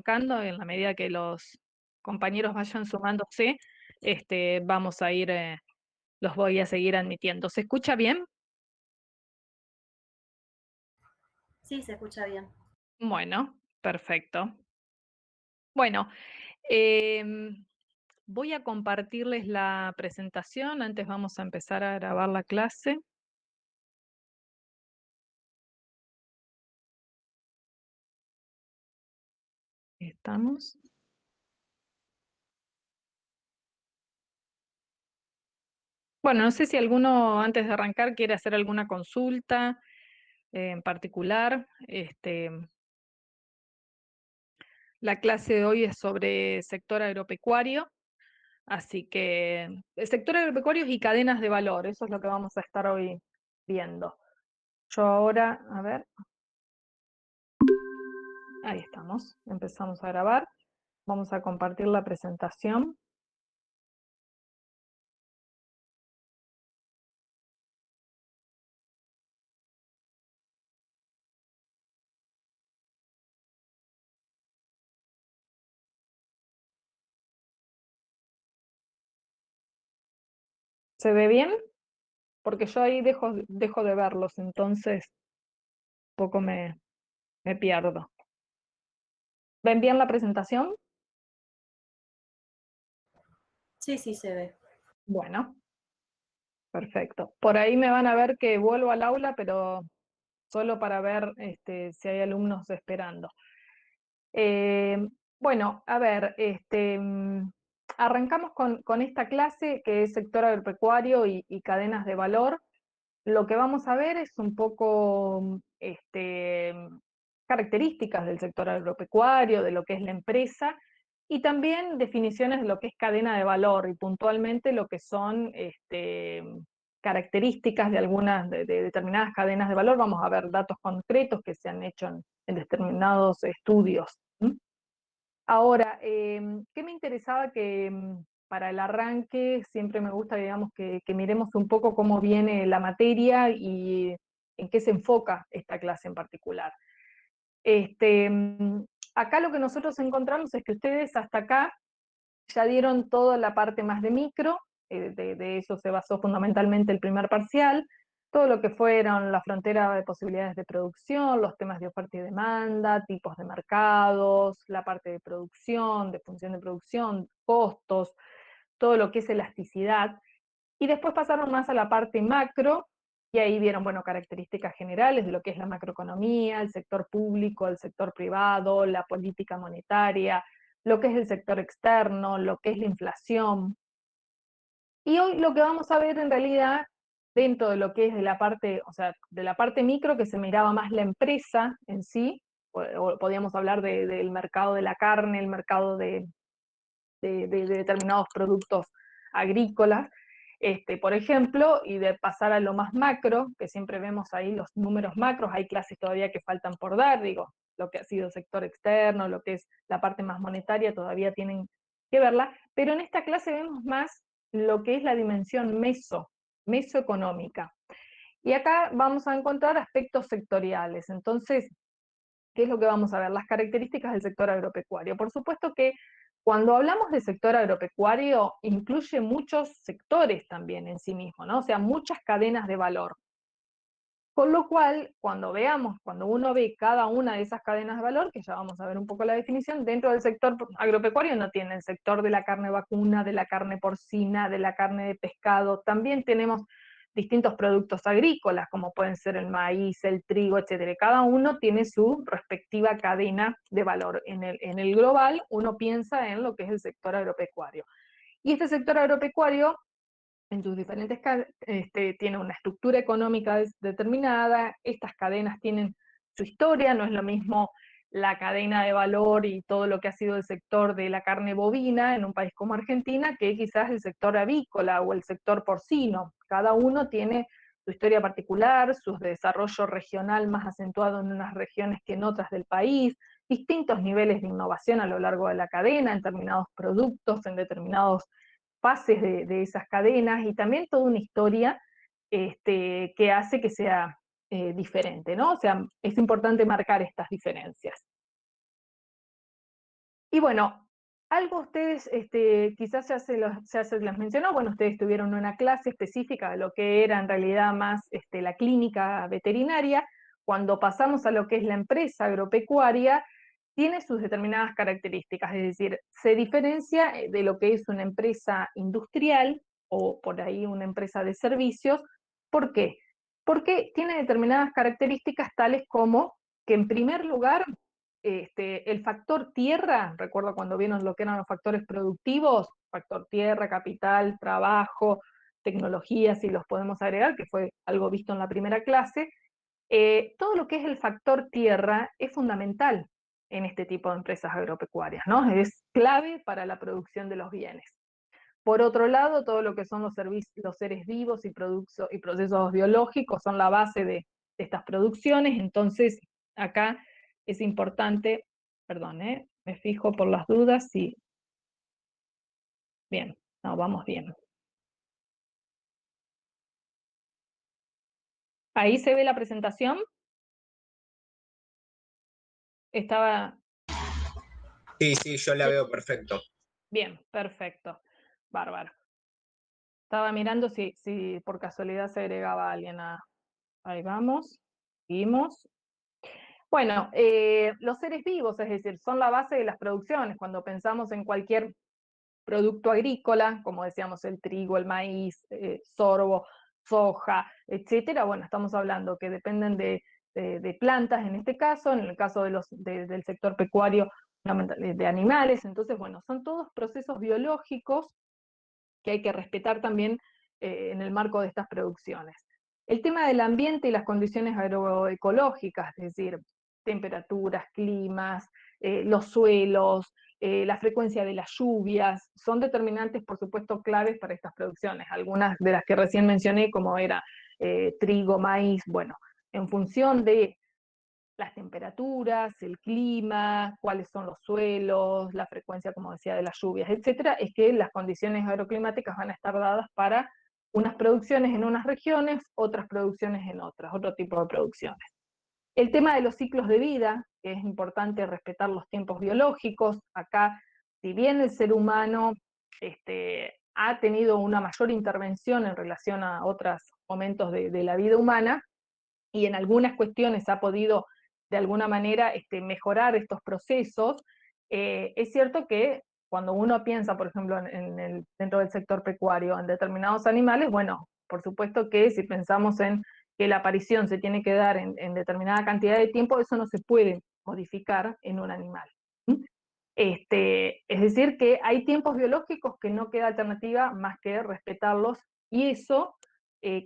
arrancando, en la medida que los compañeros vayan sumándose, vamos a ir, los voy a seguir admitiendo. ¿Se escucha bien? Sí, se escucha bien. Bueno, perfecto. Bueno, em, voy a compartirles la presentación. Antes vamos a empezar a grabar la clase. Estamos. Bueno, no sé si alguno antes de arrancar quiere hacer alguna consulta en particular. La clase de hoy es sobre sector agropecuario, así que el sector agropecuario y cadenas de valor, eso es lo que vamos a estar hoy viendo. Yo ahora, a ver, ahí estamos, empezamos a grabar. Vamos a compartir la presentación. ¿Se ve bien? Porque yo ahí dejo de verlos, entonces poco me pierdo. ¿Ven bien la presentación? Sí, sí, se ve. Bueno, perfecto. Por ahí me van a ver que vuelvo al aula, pero solo para ver si hay alumnos esperando. Eh, bueno, a ver, arrancamos con esta clase que es sector agropecuario y cadenas de valor. Lo que vamos a ver es un poco características del sector agropecuario, de lo que es la empresa, y también definiciones de lo que es cadena de valor y puntualmente lo que son características de algunas, de determinadas cadenas de valor. Vamos a ver datos concretos que se han hecho en determinados estudios. ¿M? Ahora, ¿qué me interesaba que para el arranque siempre me gusta, digamos, que miremos un poco cómo viene la materia y en qué se enfoca esta clase en particular? Este, mm, Acá lo que nosotros encontramos es que ustedes hasta acá ya dieron toda la parte más de micro, de eso se basó fundamentalmente el primer parcial, todo lo que fueron la frontera de posibilidades de producción, los temas de oferta y demanda, tipos de mercados, la parte de producción, de función de producción, costos, todo lo que es elasticidad, y después pasaron más a la parte macro, y ahí vieron, bueno, características generales de lo que es la macroeconomía, el sector público, el sector privado, la política monetaria, lo que es el sector externo, lo que es la inflación. Y hoy lo que vamos a ver en realidad, dentro de lo que es de la parte, o sea, de la parte micro, que se miraba más la empresa en sí, o podíamos hablar del mercado de la carne, el mercado de determinados productos agrícolas, por ejemplo, y de pasar a lo más macro, que siempre vemos ahí los números macros, hay clases todavía que faltan por dar, digo, lo que ha sido sector externo, lo que es la parte más monetaria, todavía tienen que verla, pero en esta clase vemos más lo que es la dimensión mesoeconómica. Y acá vamos a encontrar aspectos sectoriales. Entonces, ¿qué es lo que vamos a ver? Las características del sector agropecuario. Por supuesto que cuando hablamos de sector agropecuario, incluye muchos sectores también en sí mismo, ¿no? O sea, muchas cadenas de valor. Con lo cual, cuando uno ve cada una de esas cadenas de valor, que ya vamos a ver un poco la definición, dentro del sector agropecuario no tiene el sector de la carne vacuna, de la carne porcina, de la carne de pescado, también tenemos distintos productos agrícolas, como pueden ser el maíz, el trigo, etcétera. Cada uno tiene su respectiva cadena de valor. En el global, uno piensa en lo que es el sector agropecuario. Y este sector agropecuario en sus diferentes tiene una estructura económica determinada, estas cadenas tienen su historia, no es lo mismo la cadena de valor y todo lo que ha sido el sector de la carne bovina en un país como Argentina, que quizás el sector avícola o el sector porcino. Cada uno tiene su historia particular, su desarrollo regional más acentuado en unas regiones que en otras del país, distintos niveles de innovación a lo largo de la cadena, en determinados productos, en determinados fases de esas cadenas y también toda una historia que hace que sea diferente, ¿no? O sea, es importante marcar estas diferencias. Y bueno, algo ustedes quizás ya se les mencionó, bueno, ustedes tuvieron una clase específica de lo que era en realidad más la clínica veterinaria. Cuando pasamos a lo que es la empresa agropecuaria, tiene sus determinadas características, es decir, se diferencia de lo que es una empresa industrial o por ahí una empresa de servicios. ¿Por qué? Porque tiene determinadas características tales como que en primer lugar el factor tierra, recuerdo cuando vieron lo que eran los factores productivos, factor tierra, capital, trabajo, tecnología, si los podemos agregar, que fue algo visto en la primera clase, todo lo que es el factor tierra es fundamental en este tipo de empresas agropecuarias, ¿no? Es clave para la producción de los bienes. Por otro lado, todo lo que son los seres vivos y procesos biológicos son la base de estas producciones, entonces acá es importante, perdón, me fijo por las dudas, sí, bien, no, vamos bien. Ahí se ve la presentación, estaba, Sí, sí, yo la sí, veo perfecto. bien, perfecto, bárbaro. Estaba mirando si por casualidad se agregaba alguien a... Ahí vamos, seguimos. Bueno, los seres vivos, es decir, son la base de las producciones. Cuando pensamos en cualquier producto agrícola, como decíamos, el trigo, el maíz, sorgo, soja, etcétera, bueno, estamos hablando que dependen de plantas en este caso, en el caso del sector pecuario, de animales. Entonces, bueno, son todos procesos biológicos que hay que respetar también en el marco de estas producciones. El tema del ambiente y las condiciones agroecológicas, es decir, temperaturas, climas, los suelos, la frecuencia de las lluvias, son determinantes, por supuesto, claves para estas producciones. Algunas de las que recién mencioné, como era trigo, maíz, bueno, en función de las temperaturas, el clima, cuáles son los suelos, la frecuencia, como decía, de las lluvias, etcétera, es que las condiciones agroclimáticas van a estar dadas para unas producciones en unas regiones, otras producciones en otras, otro tipo de producciones. El tema de los ciclos de vida, que es importante respetar los tiempos biológicos. Acá, si bien el ser humano ha tenido una mayor intervención en relación a otros momentos de la vida humana, y en algunas cuestiones ha podido de alguna manera mejorar estos procesos, es cierto que cuando uno piensa, por ejemplo, dentro del sector pecuario, en determinados animales, bueno, por supuesto que si pensamos en que la aparición se tiene que dar en determinada cantidad de tiempo, eso no se puede modificar en un animal. ¿Mm? Es decir, que hay tiempos biológicos que no queda alternativa más que respetarlos, y eso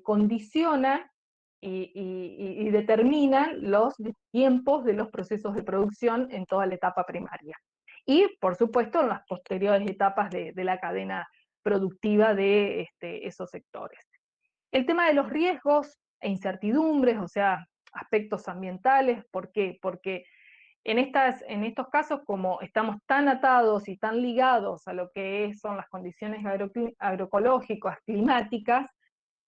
condiciona y determina los tiempos de los procesos de producción en toda la etapa primaria. Y, por supuesto, en las posteriores etapas de la cadena productiva de esos sectores. El tema de los riesgos e incertidumbres, o sea, aspectos ambientales. ¿Por qué? Porque en estos casos, como estamos tan atados y tan ligados a lo que son las condiciones agroecológicas, climáticas,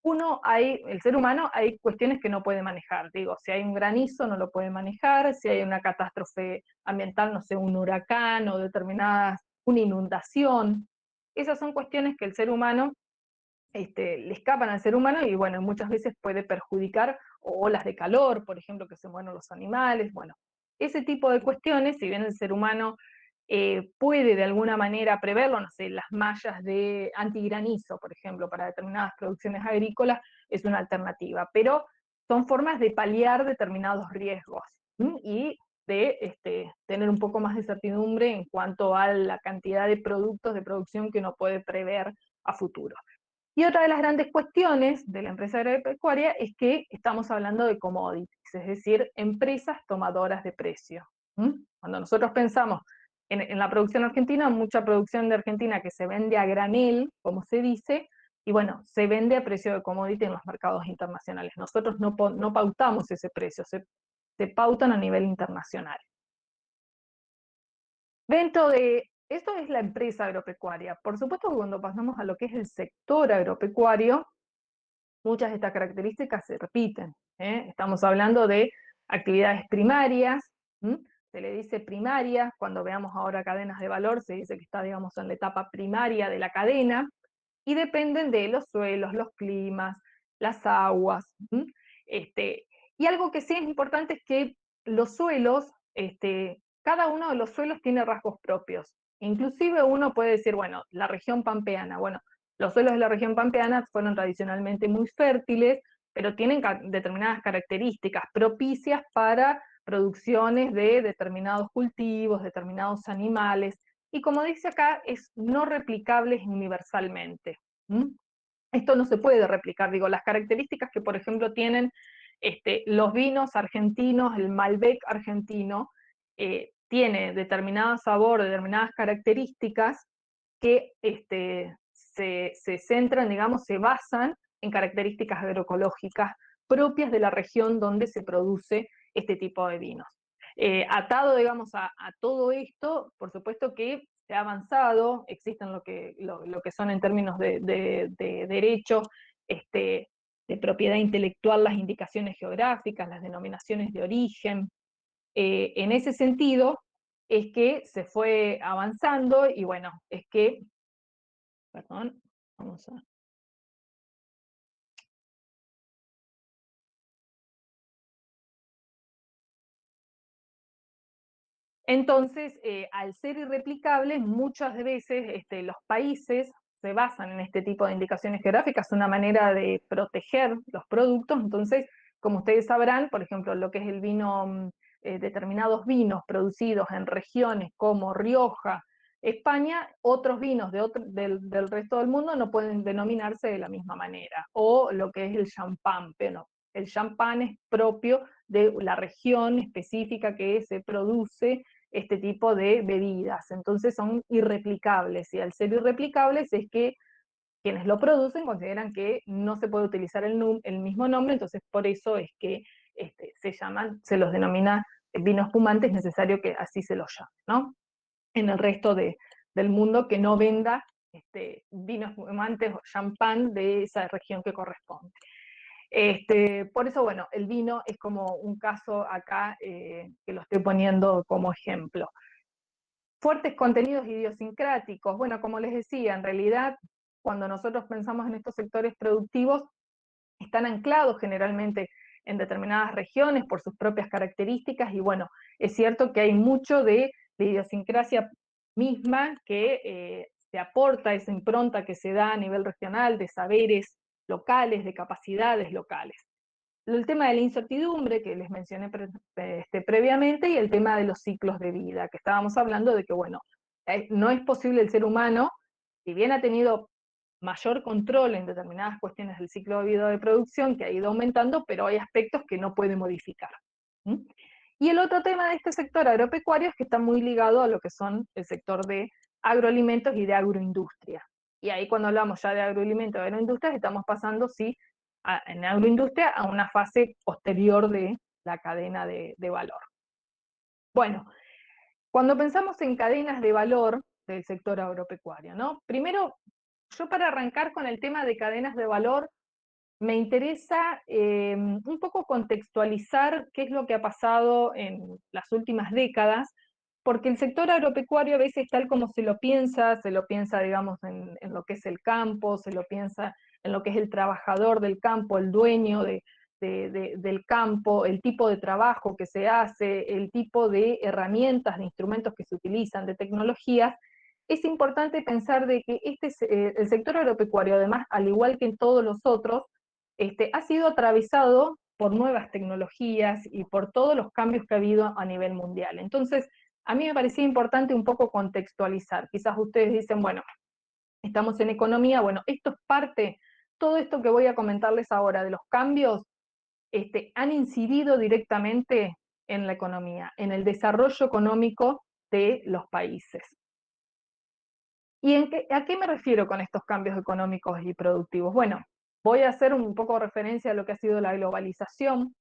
el ser humano, hay cuestiones que no puede manejar. Digo, si hay un granizo no lo puede manejar, si hay una catástrofe ambiental, no sé, un huracán o una inundación. Esas son cuestiones que el ser humano le escapan al ser humano, y bueno, muchas veces puede perjudicar, o olas de calor, por ejemplo, que se mueren los animales. Bueno, ese tipo de cuestiones, si bien el ser humano puede de alguna manera preverlo, no sé, las mallas de antigranizo, por ejemplo, para determinadas producciones agrícolas, es una alternativa, pero son formas de paliar determinados riesgos, ¿sí? Y de tener un poco más de certidumbre en cuanto a la cantidad de productos de producción que uno puede prever a futuro. Y otra de las grandes cuestiones de la empresa agropecuaria es que estamos hablando de commodities, es decir, empresas tomadoras de precio. Cuando nosotros pensamos en la producción argentina, mucha producción de Argentina que se vende a granel, como se dice, y bueno, se vende a precio de commodity en los mercados internacionales. Nosotros no pautamos ese precio, se pautan a nivel internacional. Dentro de esto es la empresa agropecuaria. Por supuesto que cuando pasamos a lo que es el sector agropecuario, muchas de estas características se repiten. Estamos hablando de actividades primarias, se le dice primaria, cuando veamos ahora cadenas de valor, se dice que está, digamos, en la etapa primaria de la cadena, y dependen de los suelos, los climas, las aguas. Y algo que sí es importante es que los suelos, cada uno de los suelos tiene rasgos propios. Inclusive uno puede decir, bueno, la región pampeana, bueno, los suelos de la región pampeana fueron tradicionalmente muy fértiles, pero tienen determinadas características propicias para producciones de determinados cultivos, determinados animales, y como dice acá, es no replicable universalmente. ¿Mm? Esto no se puede replicar, digo, las características que, por ejemplo, tienen los vinos argentinos, el Malbec argentino, tiene determinado sabor, determinadas características que se centran, digamos, se basan en características agroecológicas propias de la región donde se produce este tipo de vinos. Atado, digamos, a todo esto, por supuesto que se ha avanzado, existen lo que son en términos de derecho, de propiedad intelectual, las indicaciones geográficas, las denominaciones de origen. En ese sentido, es que se fue avanzando y bueno, es que, perdón, vamos a... Entonces, al ser irreplicables, muchas veces los países se basan en este tipo de indicaciones geográficas, es una manera de proteger los productos. Entonces, como ustedes sabrán, por ejemplo, lo que es el vino, determinados vinos producidos en regiones como Rioja, España, otros vinos del resto del mundo no pueden denominarse de la misma manera. O lo que es el champán, pero el champán es propio de la región específica que se produce este tipo de bebidas, entonces son irreplicables, y al ser irreplicables es que quienes lo producen consideran que no se puede utilizar el mismo nombre, entonces por eso es que se los denomina vinos espumantes, es necesario que así se los llame, ¿no? En el resto del mundo que no venda vinos espumantes o champán de esa región que corresponde. Por eso, bueno, el vino es como un caso acá que lo estoy poniendo como ejemplo. Fuertes contenidos idiosincráticos. Bueno, como les decía, en realidad, cuando nosotros pensamos en estos sectores productivos, están anclados generalmente en determinadas regiones por sus propias características, y bueno, es cierto que hay mucho de idiosincrasia misma que se aporta, esa impronta que se da a nivel regional, de saberes locales, de capacidades locales. El tema de la incertidumbre que les mencioné previamente, y el tema de los ciclos de vida, que estábamos hablando de que, bueno, no es posible el ser humano, si bien ha tenido mayor control en determinadas cuestiones del ciclo de vida de producción, que ha ido aumentando, pero hay aspectos que no puede modificar. ¿Mm? Y el otro tema de este sector agropecuario es que está muy ligado a lo que son el sector de agroalimentos y de agroindustria. Y ahí cuando hablamos ya de agroalimentos y agroindustria, estamos pasando, sí, en agroindustria a una fase posterior de la cadena de valor. Bueno, cuando pensamos en cadenas de valor del sector agropecuario, ¿no? Primero, yo para arrancar con el tema de cadenas de valor, me interesa un poco contextualizar qué es lo que ha pasado en las últimas décadas, porque el sector agropecuario a veces, tal como se lo piensa, digamos, en lo que es el campo, se lo piensa en lo que es el trabajador del campo, el dueño del campo, el tipo de trabajo que se hace, el tipo de herramientas, de instrumentos que se utilizan, de tecnologías. Es importante pensar de que el sector agropecuario, además, al igual que en todos los otros, ha sido atravesado por nuevas tecnologías y por todos los cambios que ha habido a nivel mundial. Entonces, a mí me parecía importante un poco contextualizar. Quizás ustedes dicen, bueno, estamos en economía, bueno, esto es parte, todo esto que voy a comentarles ahora de los cambios, han incidido directamente en la economía, en el desarrollo económico de los países. ¿Y a qué me refiero con estos cambios económicos y productivos? Bueno, voy a hacer un poco referencia a lo que ha sido la globalización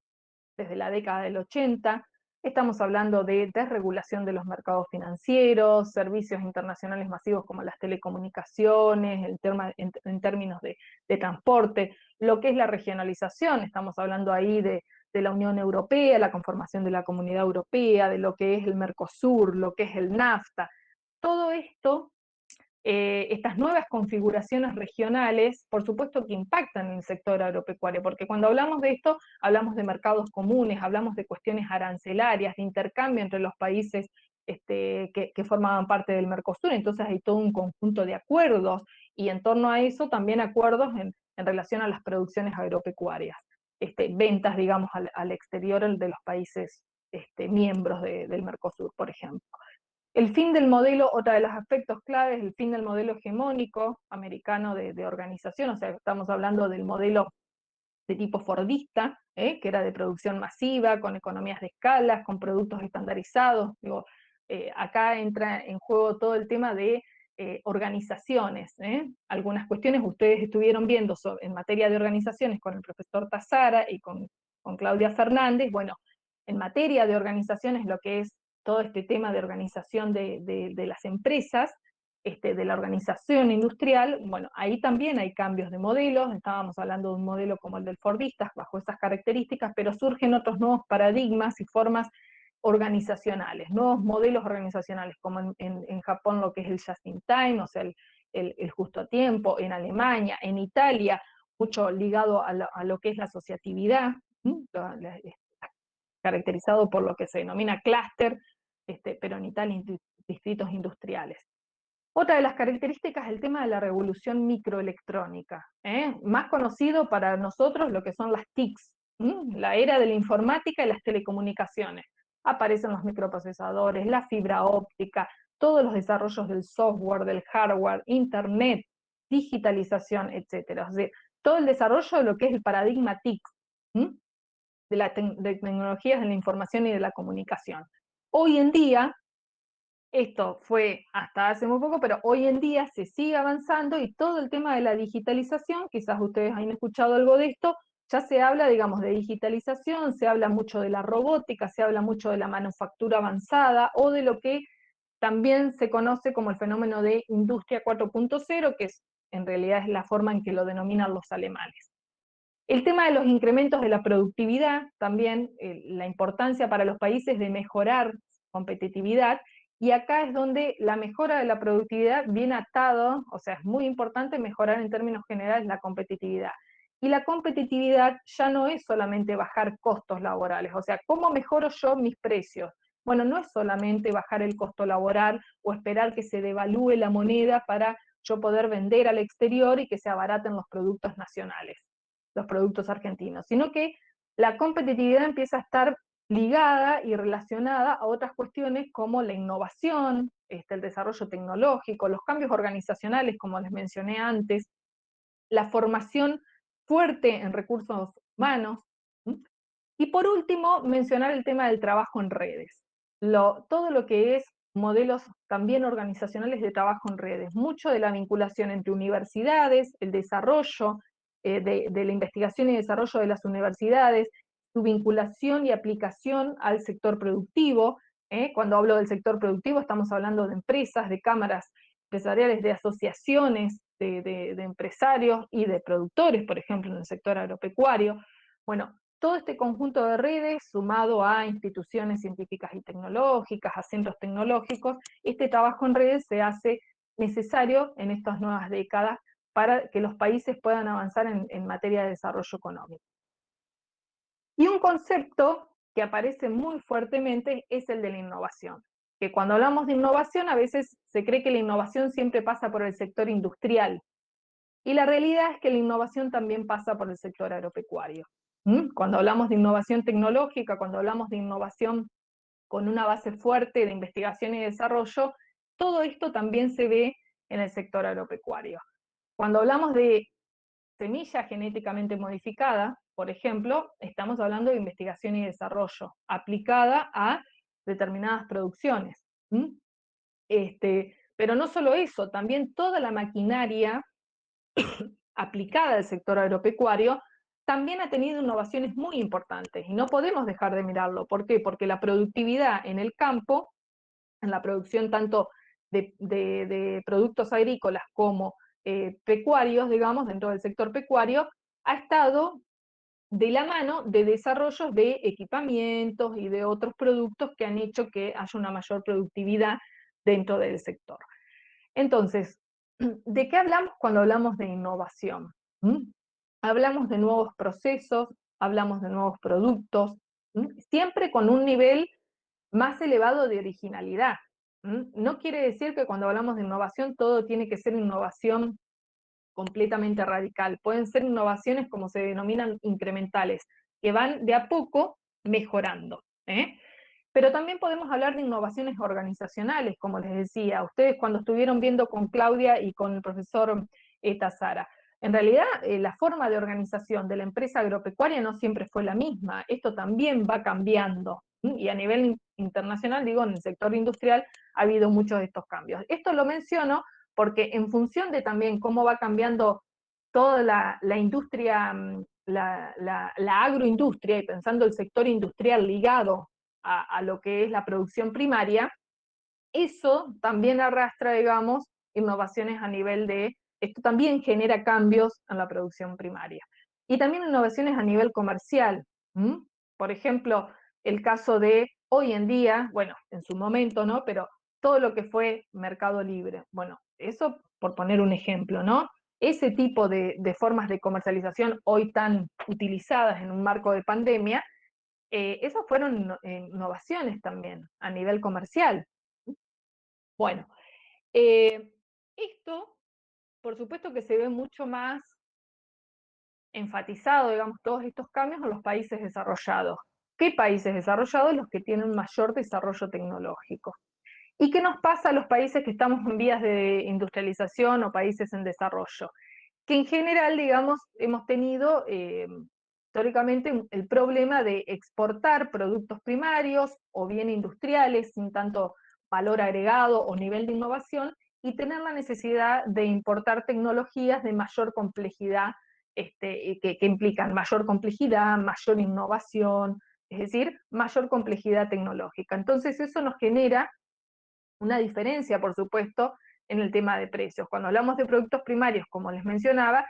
desde la década del 80. Estamos hablando de desregulación de los mercados financieros, servicios internacionales masivos como las telecomunicaciones, en términos de transporte, lo que es la regionalización, estamos hablando ahí de de la Unión Europea, la conformación de la Comunidad Europea, de lo que es el Mercosur, lo que es el NAFTA. Todo esto, estas nuevas configuraciones regionales, por supuesto que impactan en el sector agropecuario, porque cuando hablamos de esto, hablamos de mercados comunes, hablamos de cuestiones arancelarias, de intercambio entre los países que formaban parte del Mercosur, entonces hay todo un conjunto de acuerdos, y en torno a eso también acuerdos en relación a las producciones agropecuarias, ventas, digamos, al exterior de los países miembros del Mercosur, por ejemplo. El fin del modelo, otro de los aspectos claves, el fin del modelo hegemónico americano de organización, o sea, estamos hablando del modelo de tipo fordista, que era de producción masiva, con economías de escala, con productos estandarizados. Digo, acá entra en juego todo el tema de organizaciones. Algunas cuestiones ustedes estuvieron viendo en materia de organizaciones con el profesor Tazara y con Claudia Fernández. Bueno, en materia de organizaciones, lo que es todo este tema de organización de las empresas, de la organización industrial, bueno, ahí también hay cambios de modelos, estábamos hablando de un modelo como el del Fordistas, bajo esas características, pero surgen otros nuevos paradigmas y formas organizacionales, nuevos modelos organizacionales, como en Japón lo que es el just in time, o sea, el justo a tiempo, en Alemania, en Italia, mucho ligado a lo que es la asociatividad, caracterizado por lo que se denomina clúster, pero en Italia distritos industriales. Otra de las características es el tema de la revolución microelectrónica, más conocido para nosotros lo que son las TICs, la era de la informática y las telecomunicaciones. Aparecen los microprocesadores, la fibra óptica, todos los desarrollos del software, del hardware, internet, digitalización, etc. O sea, todo el desarrollo de lo que es el paradigma TIC, de tecnologías de la información y de la comunicación. Hoy en día, esto fue hasta hace muy poco, pero hoy en día se sigue avanzando y todo el tema de la digitalización, quizás ustedes hayan escuchado algo de esto, ya se habla, digamos, de digitalización, se habla mucho de la robótica, se habla mucho de la manufactura avanzada o de lo que también se conoce como el fenómeno de industria 4.0, que en realidad es la forma en que lo denominan los alemanes. El tema de los incrementos de la productividad, también la importancia para los países de mejorar competitividad, y acá es donde la mejora de la productividad viene atado, o sea, es muy importante mejorar en términos generales la competitividad. Y la competitividad ya no es solamente bajar costos laborales, o sea, ¿cómo mejoro yo mis precios? Bueno, no es solamente bajar el costo laboral o esperar que se devalúe la moneda para yo poder vender al exterior y que se abaraten los productos nacionales, los productos argentinos, sino que la competitividad empieza a estar ligada y relacionada a otras cuestiones como la innovación, el desarrollo tecnológico, los cambios organizacionales, como les mencioné antes, la formación fuerte en recursos humanos, y por último, mencionar el tema del trabajo en redes. Todo lo que es modelos también organizacionales de trabajo en redes, mucho de la vinculación entre universidades, el desarrollo de la investigación y desarrollo de las universidades, su vinculación y aplicación al sector productivo. Cuando hablo del sector productivo estamos hablando de empresas, de cámaras empresariales, de asociaciones de empresarios y de productores, por ejemplo, en el sector agropecuario. Bueno, todo este conjunto de redes, sumado a instituciones científicas y tecnológicas, a centros tecnológicos, este trabajo en redes se hace necesario en estas nuevas décadas para que los países puedan avanzar en materia de desarrollo económico. Y un concepto que aparece muy fuertemente es el de la innovación, que cuando hablamos de innovación a veces se cree que la innovación siempre pasa por el sector industrial, y la realidad es que la innovación también pasa por el sector agropecuario. Cuando hablamos de innovación tecnológica, cuando hablamos de innovación con una base fuerte de investigación y desarrollo, todo esto también se ve en el sector agropecuario. Cuando hablamos de semilla genéticamente modificada, por ejemplo, estamos hablando de investigación y desarrollo aplicada a determinadas producciones. Pero no solo eso, también toda la maquinaria aplicada al sector agropecuario también ha tenido innovaciones muy importantes y no podemos dejar de mirarlo. ¿Por qué? Porque la productividad en el campo, en la producción tanto de productos agrícolas como pecuarios, digamos, dentro del sector pecuario, ha estado de la mano de desarrollos de equipamientos y de otros productos que han hecho que haya una mayor productividad dentro del sector. Entonces, ¿de qué hablamos cuando hablamos de innovación? ¿Mm? Hablamos de nuevos procesos, hablamos de nuevos productos, siempre con un nivel más elevado de originalidad. No quiere decir que cuando hablamos de innovación todo tiene que ser innovación completamente radical. Pueden ser innovaciones, como se denominan, incrementales, que van de a poco mejorando. Pero también podemos hablar de innovaciones organizacionales, como les decía, ustedes cuando estuvieron viendo con Claudia y con el profesor Tazara. En realidad, la forma de organización de la empresa agropecuaria no siempre fue la misma, esto también va cambiando, y a nivel internacional, digo, en el sector industrial ha habido muchos de estos cambios. Esto lo menciono porque en función de también cómo va cambiando toda la industria, la agroindustria, y pensando el sector industrial ligado a lo que es la producción primaria, eso también arrastra, digamos, innovaciones a nivel de, esto también genera cambios en la producción primaria. Y también innovaciones a nivel comercial. Por ejemplo, el caso de hoy en día, bueno, en su momento, ¿no? Pero todo lo que fue Mercado Libre. Bueno, eso por poner un ejemplo, ¿no? Ese tipo de formas de comercialización hoy tan utilizadas en un marco de pandemia, esas fueron innovaciones también a nivel comercial. Bueno, esto, por supuesto que se ve mucho más enfatizado, digamos, todos estos cambios en los países desarrollados. ¿Qué países desarrollados? Los que tienen mayor desarrollo tecnológico. ¿Y qué nos pasa a los países que estamos en vías de industrialización o países en desarrollo? Que en general, digamos, hemos tenido históricamente el problema de exportar productos primarios o bien industriales sin tanto valor agregado o nivel de innovación, y tener la necesidad de importar tecnologías de mayor complejidad, que implican mayor complejidad, mayor innovación, es decir, mayor complejidad tecnológica. Entonces eso nos genera una diferencia, por supuesto, en el tema de precios. Cuando hablamos de productos primarios, como les mencionaba,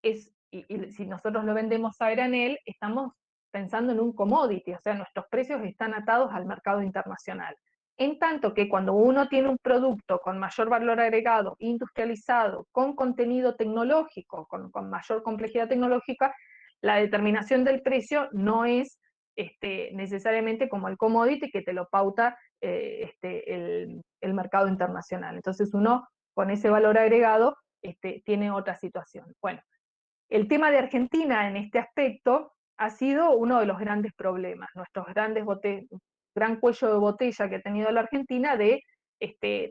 y si nosotros lo vendemos a granel, estamos pensando en un commodity, o sea, nuestros precios están atados al mercado internacional. En tanto que cuando uno tiene un producto con mayor valor agregado, industrializado, con contenido tecnológico, con mayor complejidad tecnológica, la determinación del precio no es necesariamente como el commodity que te lo pauta el mercado internacional. Entonces uno con ese valor agregado tiene otra situación. Bueno, el tema de Argentina en este aspecto ha sido uno de los grandes problemas, nuestros gran cuello de botella que ha tenido la Argentina de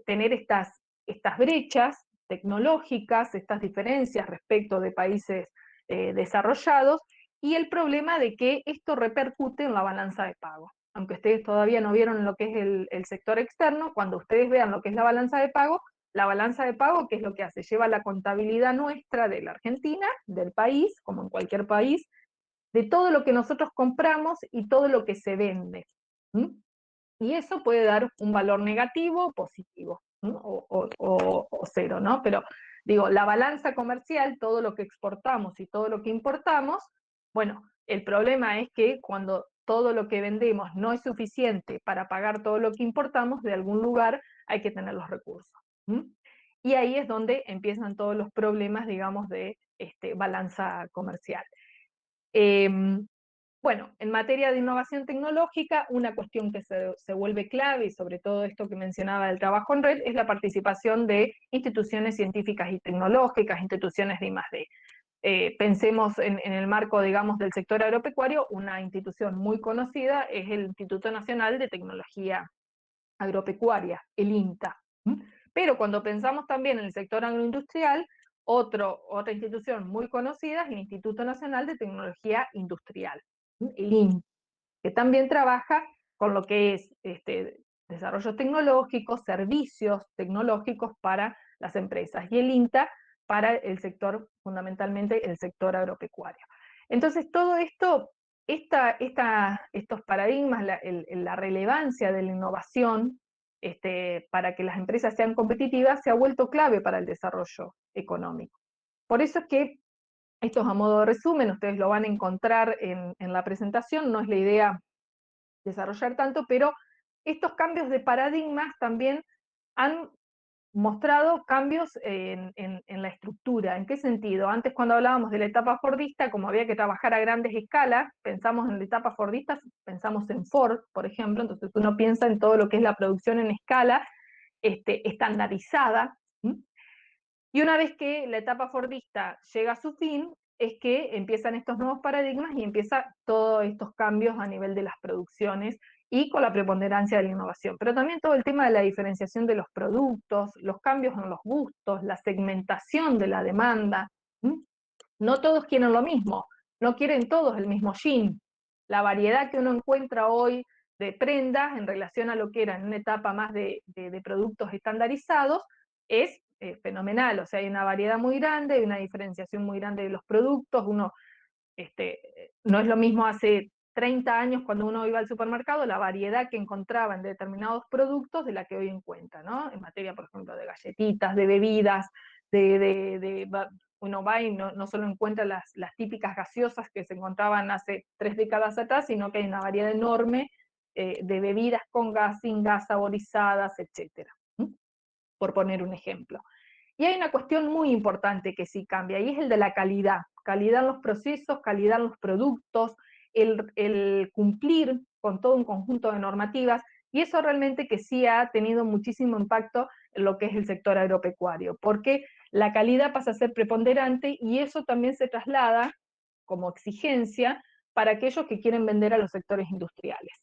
tener estas brechas tecnológicas, estas diferencias respecto de países desarrollados, y el problema de que esto repercute en la balanza de pago. Aunque ustedes todavía no vieron lo que es el sector externo, cuando ustedes vean lo que es la balanza de pago, ¿qué es lo que hace? Lleva la contabilidad nuestra de la Argentina, del país, como en cualquier país, de todo lo que nosotros compramos y todo lo que se vende. Y eso puede dar un valor negativo o positivo, o cero, ¿no? Pero digo, la balanza comercial, todo lo que exportamos y todo lo que importamos, bueno, el problema es que cuando todo lo que vendemos no es suficiente para pagar todo lo que importamos, de algún lugar hay que tener los recursos. Y ahí es donde empiezan todos los problemas, digamos, de balanza comercial. Bueno, en materia de innovación tecnológica, una cuestión que se vuelve clave, y sobre todo esto que mencionaba del trabajo en red, es la participación de instituciones científicas y tecnológicas, instituciones de I+D. Pensemos en el marco, digamos, del sector agropecuario, una institución muy conocida es el Instituto Nacional de Tecnología Agropecuaria, el INTA. Pero cuando pensamos también en el sector agroindustrial, otra institución muy conocida es el Instituto Nacional de Tecnología Industrial, el INTA, que también trabaja con lo que es desarrollos tecnológicos, servicios tecnológicos para las empresas, y el INTA para el sector, fundamentalmente el sector agropecuario. Entonces todo esto, estos paradigmas, la relevancia de la innovación para que las empresas sean competitivas, se ha vuelto clave para el desarrollo económico. Por eso es que Esto es a modo de resumen, ustedes lo van a encontrar en la presentación, no es la idea desarrollar tanto, pero estos cambios de paradigmas también han mostrado cambios en la estructura. ¿En qué sentido? Antes, cuando hablábamos de la etapa fordista, como había que trabajar a grandes escalas, pensamos en la etapa fordista, pensamos en Ford, por ejemplo, entonces uno piensa en todo lo que es la producción en escala estandarizada. ¿Mm? Y una vez que la etapa fordista llega a su fin, es que empiezan estos nuevos paradigmas y empiezan todos estos cambios a nivel de las producciones y con la preponderancia de la innovación. Pero también todo el tema de la diferenciación de los productos, los cambios en los gustos, la segmentación de la demanda. ¿Mm? No todos quieren lo mismo, no quieren todos el mismo jean. La variedad que uno encuentra hoy de prendas en relación a lo que era en una etapa más de productos estandarizados es fenomenal, o sea, hay una variedad muy grande, hay una diferenciación muy grande de los productos, uno no es lo mismo hace 30 años cuando uno iba al supermercado, la variedad que encontraba en determinados productos de la que hoy encuentra, ¿no? En materia, por ejemplo, de galletitas, de bebidas, uno va y no solo encuentra las típicas gaseosas que se encontraban hace 3 décadas atrás, sino que hay una variedad enorme de bebidas con gas, sin gas, saborizadas, etcétera, por poner un ejemplo. Y hay una cuestión muy importante que sí cambia, y es el de la calidad. Calidad en los procesos, calidad en los productos, el cumplir con todo un conjunto de normativas, y eso realmente que sí ha tenido muchísimo impacto en lo que es el sector agropecuario, porque la calidad pasa a ser preponderante y eso también se traslada como exigencia para aquellos que quieren vender a los sectores industriales.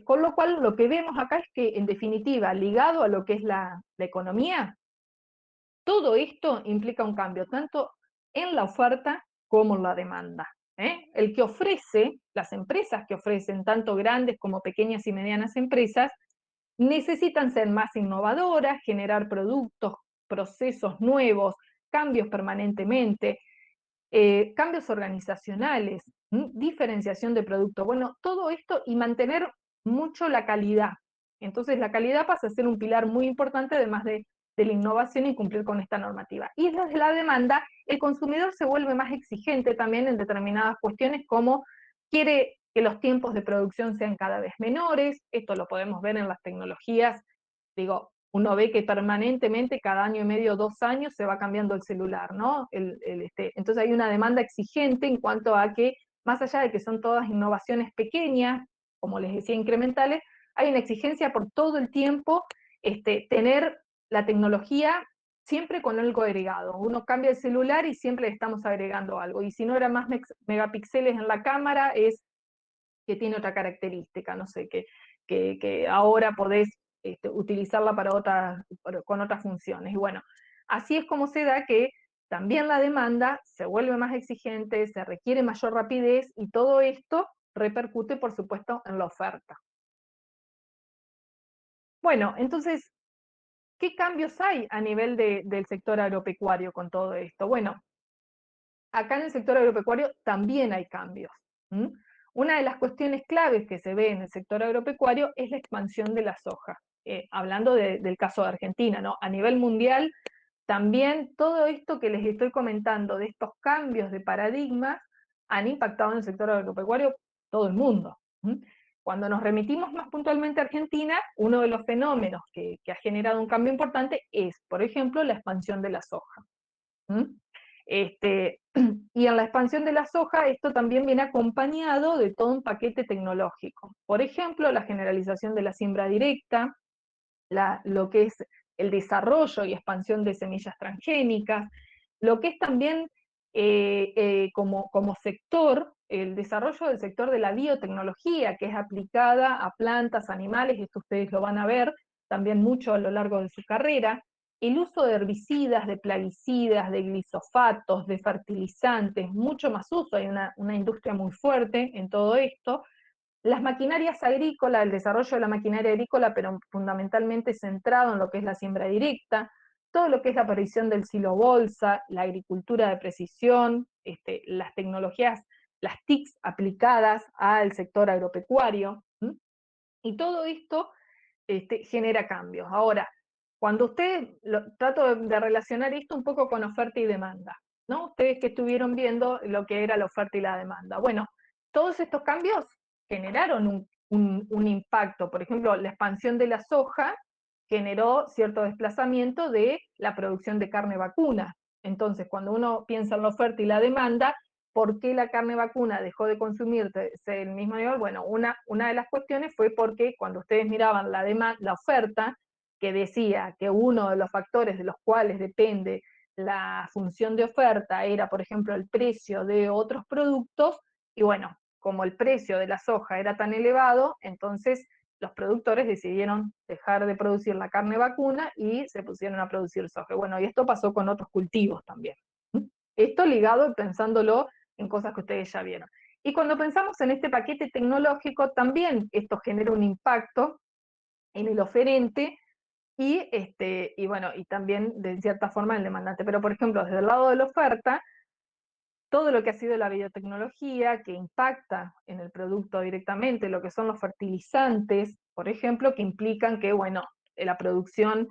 Con lo cual, lo que vemos acá es que, en definitiva, ligado a lo que es la economía, todo esto implica un cambio tanto en la oferta como en la demanda. El que ofrece, las empresas que ofrecen, tanto grandes como pequeñas y medianas empresas, necesitan ser más innovadoras, generar productos, procesos nuevos, cambios permanentemente, cambios organizacionales, diferenciación de producto. Bueno, todo esto y mantener mucho la calidad. Entonces la calidad pasa a ser un pilar muy importante, además de la innovación y cumplir con esta normativa. Y desde la demanda, el consumidor se vuelve más exigente también en determinadas cuestiones, como quiere que los tiempos de producción sean cada vez menores. Esto lo podemos ver en las tecnologías. Digo, uno ve que permanentemente, cada año y medio, 2 años, se va cambiando el celular, ¿no? Entonces hay una demanda exigente en cuanto a que, más allá de que son todas innovaciones pequeñas, como les decía, incrementales, hay una exigencia por todo el tiempo tener la tecnología siempre con algo agregado. Uno cambia el celular y siempre le estamos agregando algo. Y si no era más megapíxeles en la cámara, es que tiene otra característica, no sé, que ahora podés utilizarla con otras funciones. Y bueno, así es como se da que también la demanda se vuelve más exigente, se requiere mayor rapidez y todo esto repercute, por supuesto, en la oferta. Bueno, entonces, ¿qué cambios hay a nivel del sector agropecuario con todo esto? Bueno, acá en el sector agropecuario también hay cambios. ¿Mm? Una de las cuestiones claves que se ve en el sector agropecuario es la expansión de la soja. Hablando del caso de Argentina, ¿no? A nivel mundial, también todo esto que les estoy comentando de estos cambios de paradigmas han impactado en el sector agropecuario todo el mundo. ¿Mm? Cuando nos remitimos más puntualmente a Argentina, uno de los fenómenos que ha generado un cambio importante es, por ejemplo, la expansión de la soja. ¿Mm? Y en la expansión de la soja, esto también viene acompañado de todo un paquete tecnológico. Por ejemplo, la generalización de la siembra directa, lo que es el desarrollo y expansión de semillas transgénicas, lo que es también como sector, el desarrollo del sector de la biotecnología, que es aplicada a plantas, animales, esto ustedes lo van a ver también mucho a lo largo de su carrera, el uso de herbicidas, de plaguicidas, de glisofatos, de fertilizantes, mucho más uso, hay una industria muy fuerte en todo esto. Las maquinarias agrícolas, el desarrollo de la maquinaria agrícola, pero fundamentalmente centrado en lo que es la siembra directa, todo lo que es la aparición del silo bolsa, la agricultura de precisión, las tecnologías, las TICs aplicadas al sector agropecuario, y todo esto genera cambios. Ahora, cuando trato de relacionar esto un poco con oferta y demanda. ¿no? Ustedes que estuvieron viendo lo que era la oferta y la demanda. Bueno, todos estos cambios generaron un impacto. Por ejemplo, la expansión de la soja generó cierto desplazamiento de la producción de carne vacuna. Entonces, cuando uno piensa en la oferta y la demanda, ¿por qué la carne vacuna dejó de consumirse el mismo nivel? Bueno, una de las cuestiones fue porque cuando ustedes miraban la oferta, que decía que uno de los factores de los cuales depende la función de oferta era, por ejemplo, el precio de otros productos, y bueno, como el precio de la soja era tan elevado, entonces los productores decidieron dejar de producir la carne vacuna y se pusieron a producir soja. Bueno, y esto pasó con otros cultivos también. Esto ligado, pensándolo en cosas que ustedes ya vieron. Y cuando pensamos en este paquete tecnológico, también esto genera un impacto en el oferente y bueno, y también de cierta forma en el demandante. Pero por ejemplo, desde el lado de la oferta, todo lo que ha sido la biotecnología, que impacta en el producto directamente, lo que son los fertilizantes, por ejemplo, que implican que, bueno, la producción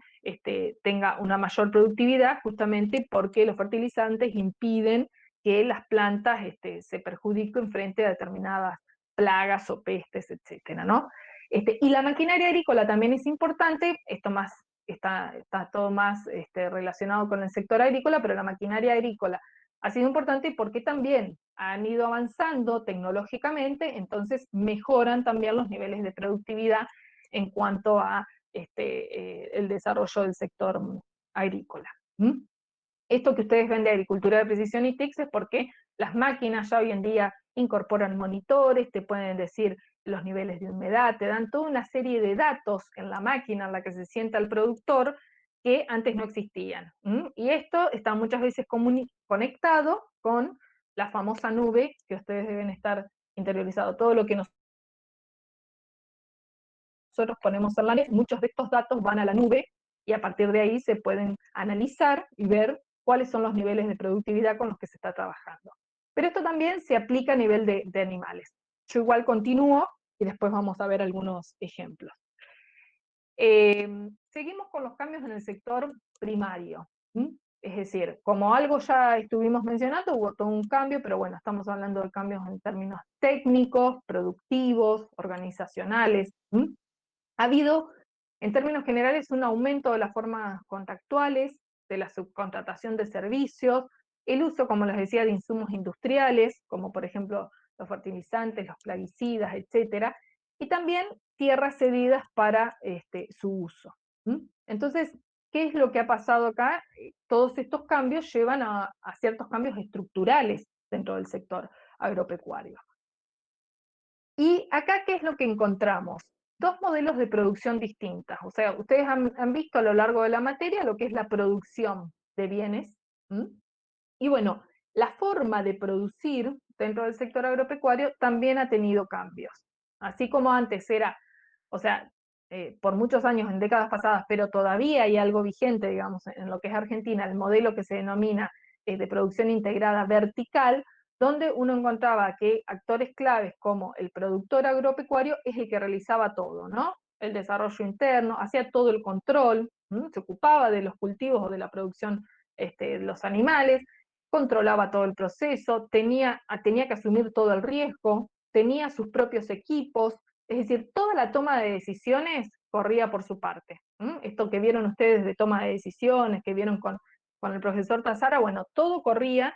tenga una mayor productividad, justamente porque los fertilizantes impiden que las plantas se perjudiquen frente a determinadas plagas o pestes, etcétera, ¿no? Y la maquinaria agrícola también es importante, esto más está todo más relacionado con el sector agrícola, pero la maquinaria agrícola ha sido importante porque también han ido avanzando tecnológicamente, entonces mejoran también los niveles de productividad en cuanto a el desarrollo del sector agrícola. ¿Mm? Esto que ustedes ven de agricultura de precisión y TICS es porque las máquinas ya hoy en día incorporan monitores, te pueden decir los niveles de humedad, te dan toda una serie de datos en la máquina en la que se sienta el productor que antes no existían. Y esto está muchas veces conectado con la famosa nube que ustedes deben estar interiorizados. Todo lo que nosotros ponemos en la nube, muchos de estos datos van a la nube y a partir de ahí se pueden analizar y ver cuáles son los niveles de productividad con los que se está trabajando. Pero esto también se aplica a nivel de animales. Yo igual continúo y después vamos a ver algunos ejemplos. Seguimos con los cambios en el sector primario. Es decir, como algo ya estuvimos mencionando, hubo todo un cambio, pero bueno, estamos hablando de cambios en términos técnicos, productivos, organizacionales. Ha habido, en términos generales, un aumento de las formas contractuales, de la subcontratación de servicios, el uso, como les decía, de insumos industriales, como por ejemplo los fertilizantes, los plaguicidas, etcétera, y también tierras cedidas para su uso. Entonces, ¿qué es lo que ha pasado acá? Todos estos cambios llevan a ciertos cambios estructurales dentro del sector agropecuario. Y acá, ¿qué es lo que encontramos? Dos modelos de producción distintas. O sea, ustedes han visto a lo largo de la materia lo que es la producción de bienes. Y bueno, la forma de producir dentro del sector agropecuario también ha tenido cambios. Así como antes era, o sea, por muchos años, en décadas pasadas, pero todavía hay algo vigente, digamos, en lo que es Argentina, el modelo que se denomina de producción integrada vertical, donde uno encontraba que actores claves como el productor agropecuario es el que realizaba todo, ¿no? El desarrollo interno, hacía todo el control, se ocupaba de los cultivos o de la producción de los animales, controlaba todo el proceso, tenía que asumir todo el riesgo, tenía sus propios equipos, es decir, toda la toma de decisiones corría por su parte. Esto que vieron ustedes de toma de decisiones, que vieron con el profesor Tazara, bueno, todo corría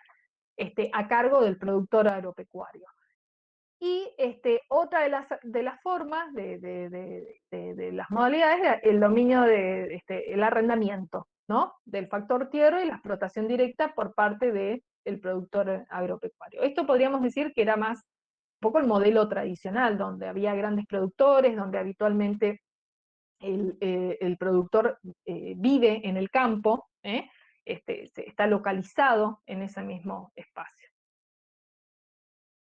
a cargo del productor agropecuario. Y otra de las formas, de las modalidades, era el dominio el arrendamiento, ¿no? Del factor tierra y la explotación directa por parte del productor agropecuario. Esto podríamos decir que era más un poco el modelo tradicional, donde había grandes productores, donde habitualmente el productor vive en el campo, está localizado en ese mismo espacio.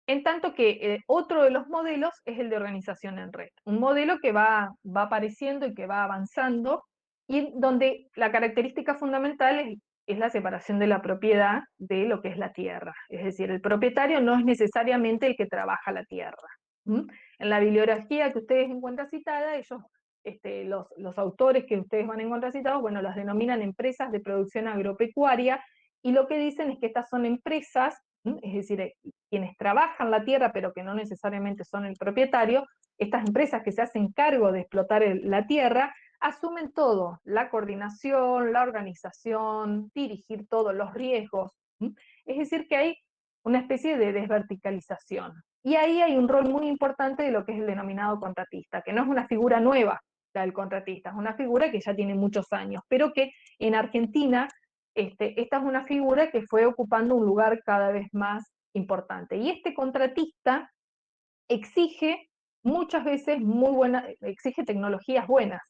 En tanto que otro de los modelos es el de organización en red, un modelo que va apareciendo y que va avanzando, y donde la característica fundamental es la separación de la propiedad de lo que es la tierra. Es decir, el propietario no es necesariamente el que trabaja la tierra. En la bibliografía que ustedes encuentran citada, ellos, los autores que ustedes van a encontrar citados, bueno, las denominan empresas de producción agropecuaria, y lo que dicen es que estas son empresas, es decir, quienes trabajan la tierra, pero que no necesariamente son el propietario, estas empresas que se hacen cargo de explotar la tierra, asumen todo, la coordinación, la organización, dirigir todos los riesgos. Es decir, que hay una especie de desverticalización. Y ahí hay un rol muy importante de lo que es el denominado contratista, que no es una figura nueva, la del contratista, es una figura que ya tiene muchos años, pero que en Argentina esta es una figura que fue ocupando un lugar cada vez más importante. Y este contratista exige muchas veces exige tecnologías buenas.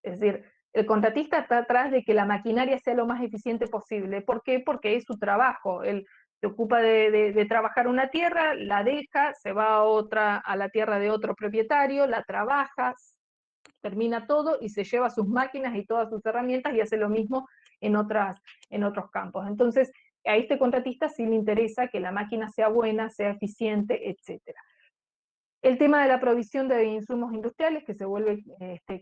Es decir, el contratista está atrás de que la maquinaria sea lo más eficiente posible. ¿Por qué? Porque es su trabajo. Él se ocupa de trabajar una tierra, la deja, se va a la tierra de otro propietario, la trabaja, termina todo y se lleva sus máquinas y todas sus herramientas y hace lo mismo en otros campos. Entonces, a este contratista sí le interesa que la máquina sea buena, sea eficiente, etcétera. El tema de la provisión de insumos industriales, que se vuelve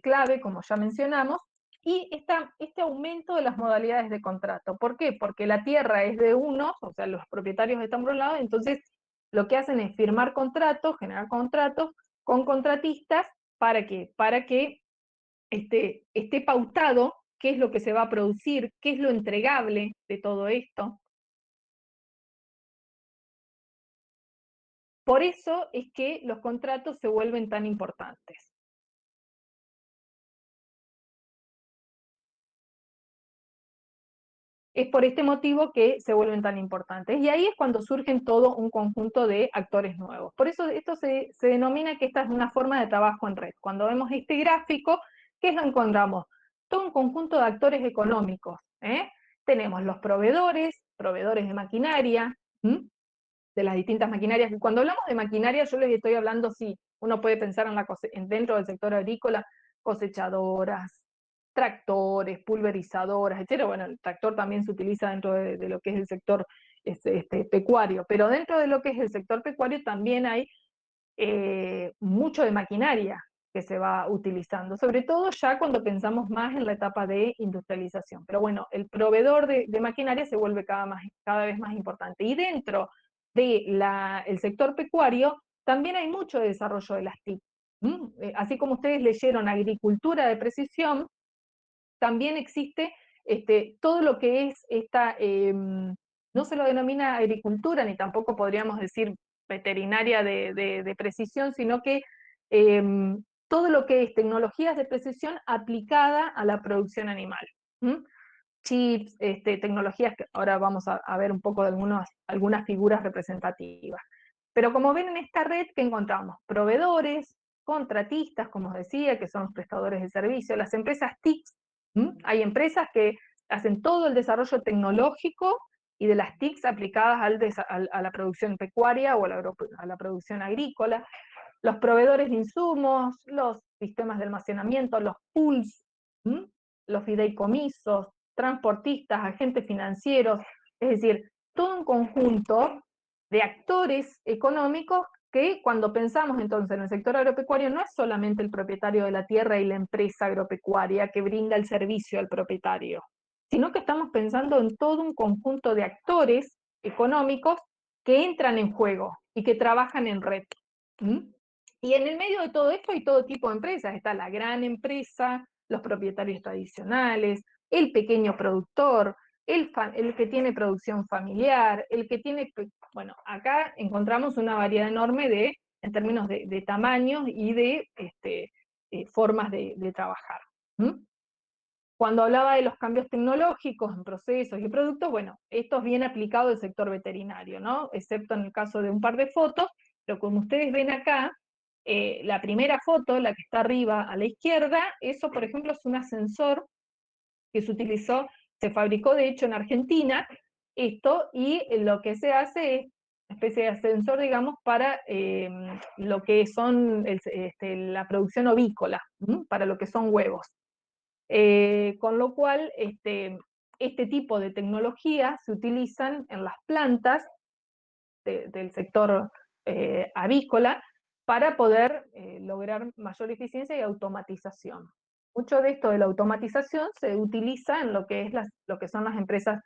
clave, como ya mencionamos, y este aumento de las modalidades de contrato. ¿Por qué? Porque la tierra es de unos, o sea, los propietarios están por un lado, entonces lo que hacen es firmar contratos, generar contratos con contratistas, ¿para qué? Para que esté pautado qué es lo que se va a producir, qué es lo entregable de todo esto. Por eso es que los contratos se vuelven tan importantes. Es por este motivo que se vuelven tan importantes. Y ahí es cuando surgen todo un conjunto de actores nuevos. Por eso esto se denomina que esta es una forma de trabajo en red. Cuando vemos este gráfico, ¿qué lo encontramos? Todo un conjunto de actores económicos. Tenemos los proveedores de maquinaria, de las distintas maquinarias. Y cuando hablamos de maquinaria, yo les estoy hablando, sí, uno puede pensar dentro del sector agrícola, cosechadoras, tractores, pulverizadoras, etc. Bueno, el tractor también se utiliza dentro de lo que es el sector pecuario, pero dentro de lo que es el sector pecuario también hay mucho de maquinaria que se va utilizando, sobre todo ya cuando pensamos más en la etapa de industrialización. Pero bueno, el proveedor de maquinaria se vuelve cada vez más importante. Y dentro del sector pecuario también hay mucho desarrollo de las TIC. Así como ustedes leyeron agricultura de precisión, también existe todo lo que es no se lo denomina agricultura, ni tampoco podríamos decir veterinaria de precisión, sino que todo lo que es tecnologías de precisión aplicada a la producción animal. Chips, tecnologías que ahora vamos a ver un poco de algunas figuras representativas. Pero como ven en esta red, ¿qué encontramos? Proveedores, contratistas, como os decía, que son los prestadores de servicio, las empresas TICs. Hay empresas que hacen todo el desarrollo tecnológico y de las TICs aplicadas a la producción pecuaria o a la producción agrícola. Los proveedores de insumos, los sistemas de almacenamiento, los pools, los fideicomisos, transportistas, agentes financieros, es decir, todo un conjunto de actores económicos que cuando pensamos entonces en el sector agropecuario no es solamente el propietario de la tierra y la empresa agropecuaria que brinda el servicio al propietario, sino que estamos pensando en todo un conjunto de actores económicos que entran en juego y que trabajan en red. Y en el medio de todo esto hay todo tipo de empresas. Está la gran empresa, los propietarios tradicionales, el pequeño productor, el que tiene producción familiar, el que tiene... Bueno, acá encontramos una variedad enorme en términos de tamaños y de formas de trabajar. Cuando hablaba de los cambios tecnológicos en procesos y productos, bueno, esto es bien aplicado al sector veterinario, ¿no? Excepto en el caso de un par de fotos, pero como ustedes ven acá, la primera foto, la que está arriba a la izquierda, eso por ejemplo es un ascensor que se fabricó de hecho en Argentina, y lo que se hace es una especie de ascensor, digamos, para lo que son la producción ovícola, para lo que son huevos. Con lo cual, este tipo de tecnologías se utilizan en las plantas del sector avícola para poder lograr mayor eficiencia y automatización. Mucho de esto de la automatización se utiliza en lo que son las empresas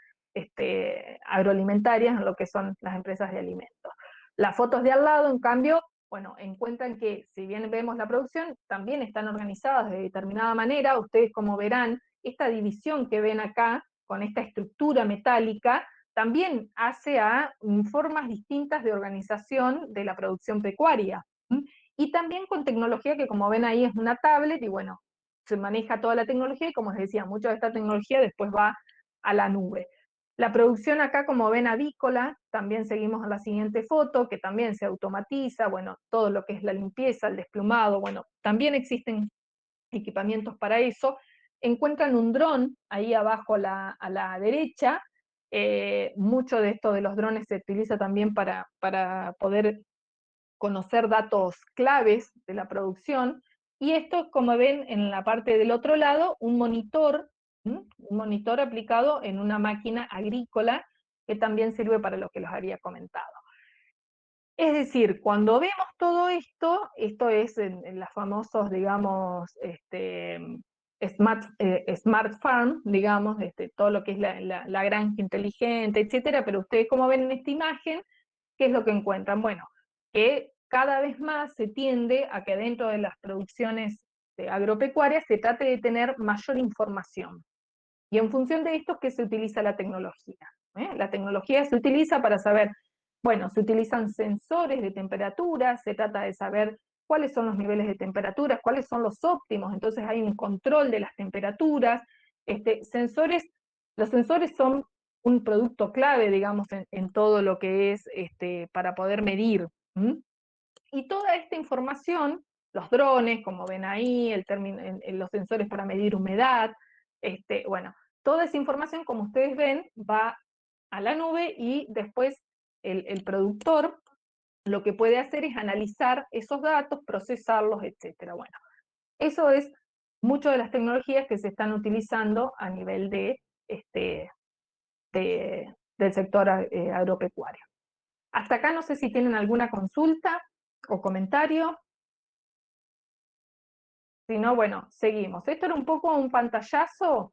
agroalimentarias, en lo que son las empresas de alimentos. Las fotos de al lado, en cambio, bueno, encuentran que si bien vemos la producción, también están organizadas de determinada manera. Ustedes, como verán, esta división que ven acá, con esta estructura metálica, también hace a formas distintas de organización de la producción pecuaria. Y también con tecnología que, como ven ahí, es una tablet, y bueno, se maneja toda la tecnología, y como les decía, mucha de esta tecnología después va a la nube. La producción acá, como ven, avícola, también seguimos en la siguiente foto, que también se automatiza, bueno, todo lo que es la limpieza, el desplumado, bueno, también existen equipamientos para eso. Encuentran un dron ahí abajo a la derecha. Mucho de esto de los drones se utiliza también para poder conocer datos claves de la producción. Y esto, como ven en la parte del otro lado, un monitor aplicado en una máquina agrícola que también sirve para lo que los había comentado. Es decir, cuando vemos todo esto, esto es en las famosos, digamos, smart farm, digamos, todo lo que es la granja inteligente, etcétera, pero ustedes, como ven en esta imagen, ¿qué es lo que encuentran? Bueno, que cada vez más se tiende a que dentro de las producciones agropecuarias se trate de tener mayor información. Y en función de esto es que se utiliza la tecnología. La tecnología se utiliza para saber, bueno, se utilizan sensores de temperatura, se trata de saber cuáles son los niveles de temperatura, cuáles son los óptimos, entonces hay un control de las temperaturas. Los sensores son un producto clave, digamos, en todo lo que es para poder medir. Y toda esta información, los drones, como ven ahí, los sensores para medir humedad, bueno, toda esa información, como ustedes ven, va a la nube, y después el productor lo que puede hacer es analizar esos datos, procesarlos, etcétera. Bueno, eso es mucho de las tecnologías que se están utilizando a nivel del sector agropecuario. Hasta acá no sé si tienen alguna consulta o comentario. Si no, bueno, seguimos. Esto era un poco un pantallazo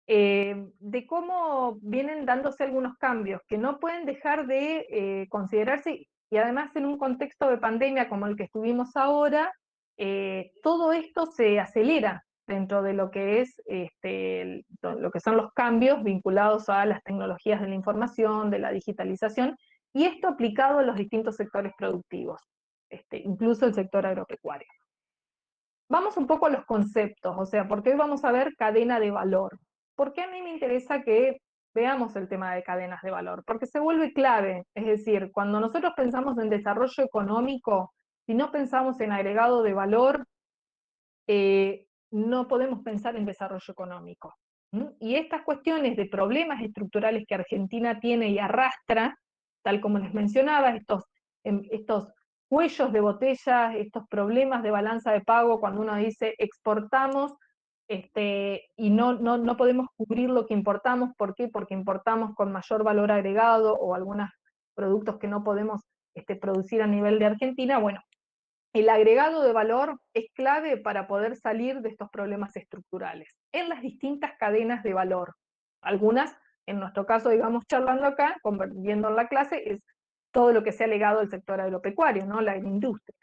de cómo vienen dándose algunos cambios que no pueden dejar de considerarse, y además en un contexto de pandemia como el que estuvimos ahora, todo esto se acelera dentro de lo que es lo que son los cambios vinculados a las tecnologías de la información, de la digitalización, y esto aplicado a los distintos sectores productivos, incluso el sector agropecuario. Vamos un poco a los conceptos, o sea, porque hoy vamos a ver cadena de valor. ¿Por qué a mí me interesa que veamos el tema de cadenas de valor? Porque se vuelve clave, es decir, cuando nosotros pensamos en desarrollo económico, si no pensamos en agregado de valor, no podemos pensar en desarrollo económico. Y estas cuestiones de problemas estructurales que Argentina tiene y arrastra, tal como les mencionaba, estos cuellos de botella, estos problemas de balanza de pago, cuando uno dice exportamos y no podemos cubrir lo que importamos. ¿Por qué? Porque importamos con mayor valor agregado o algunos productos que no podemos producir a nivel de Argentina. Bueno, el agregado de valor es clave para poder salir de estos problemas estructurales en las distintas cadenas de valor. Algunas, en nuestro caso, digamos, charlando acá, viendo en la clase, es todo lo que sea legado al sector agropecuario, ¿no? La agroindustria.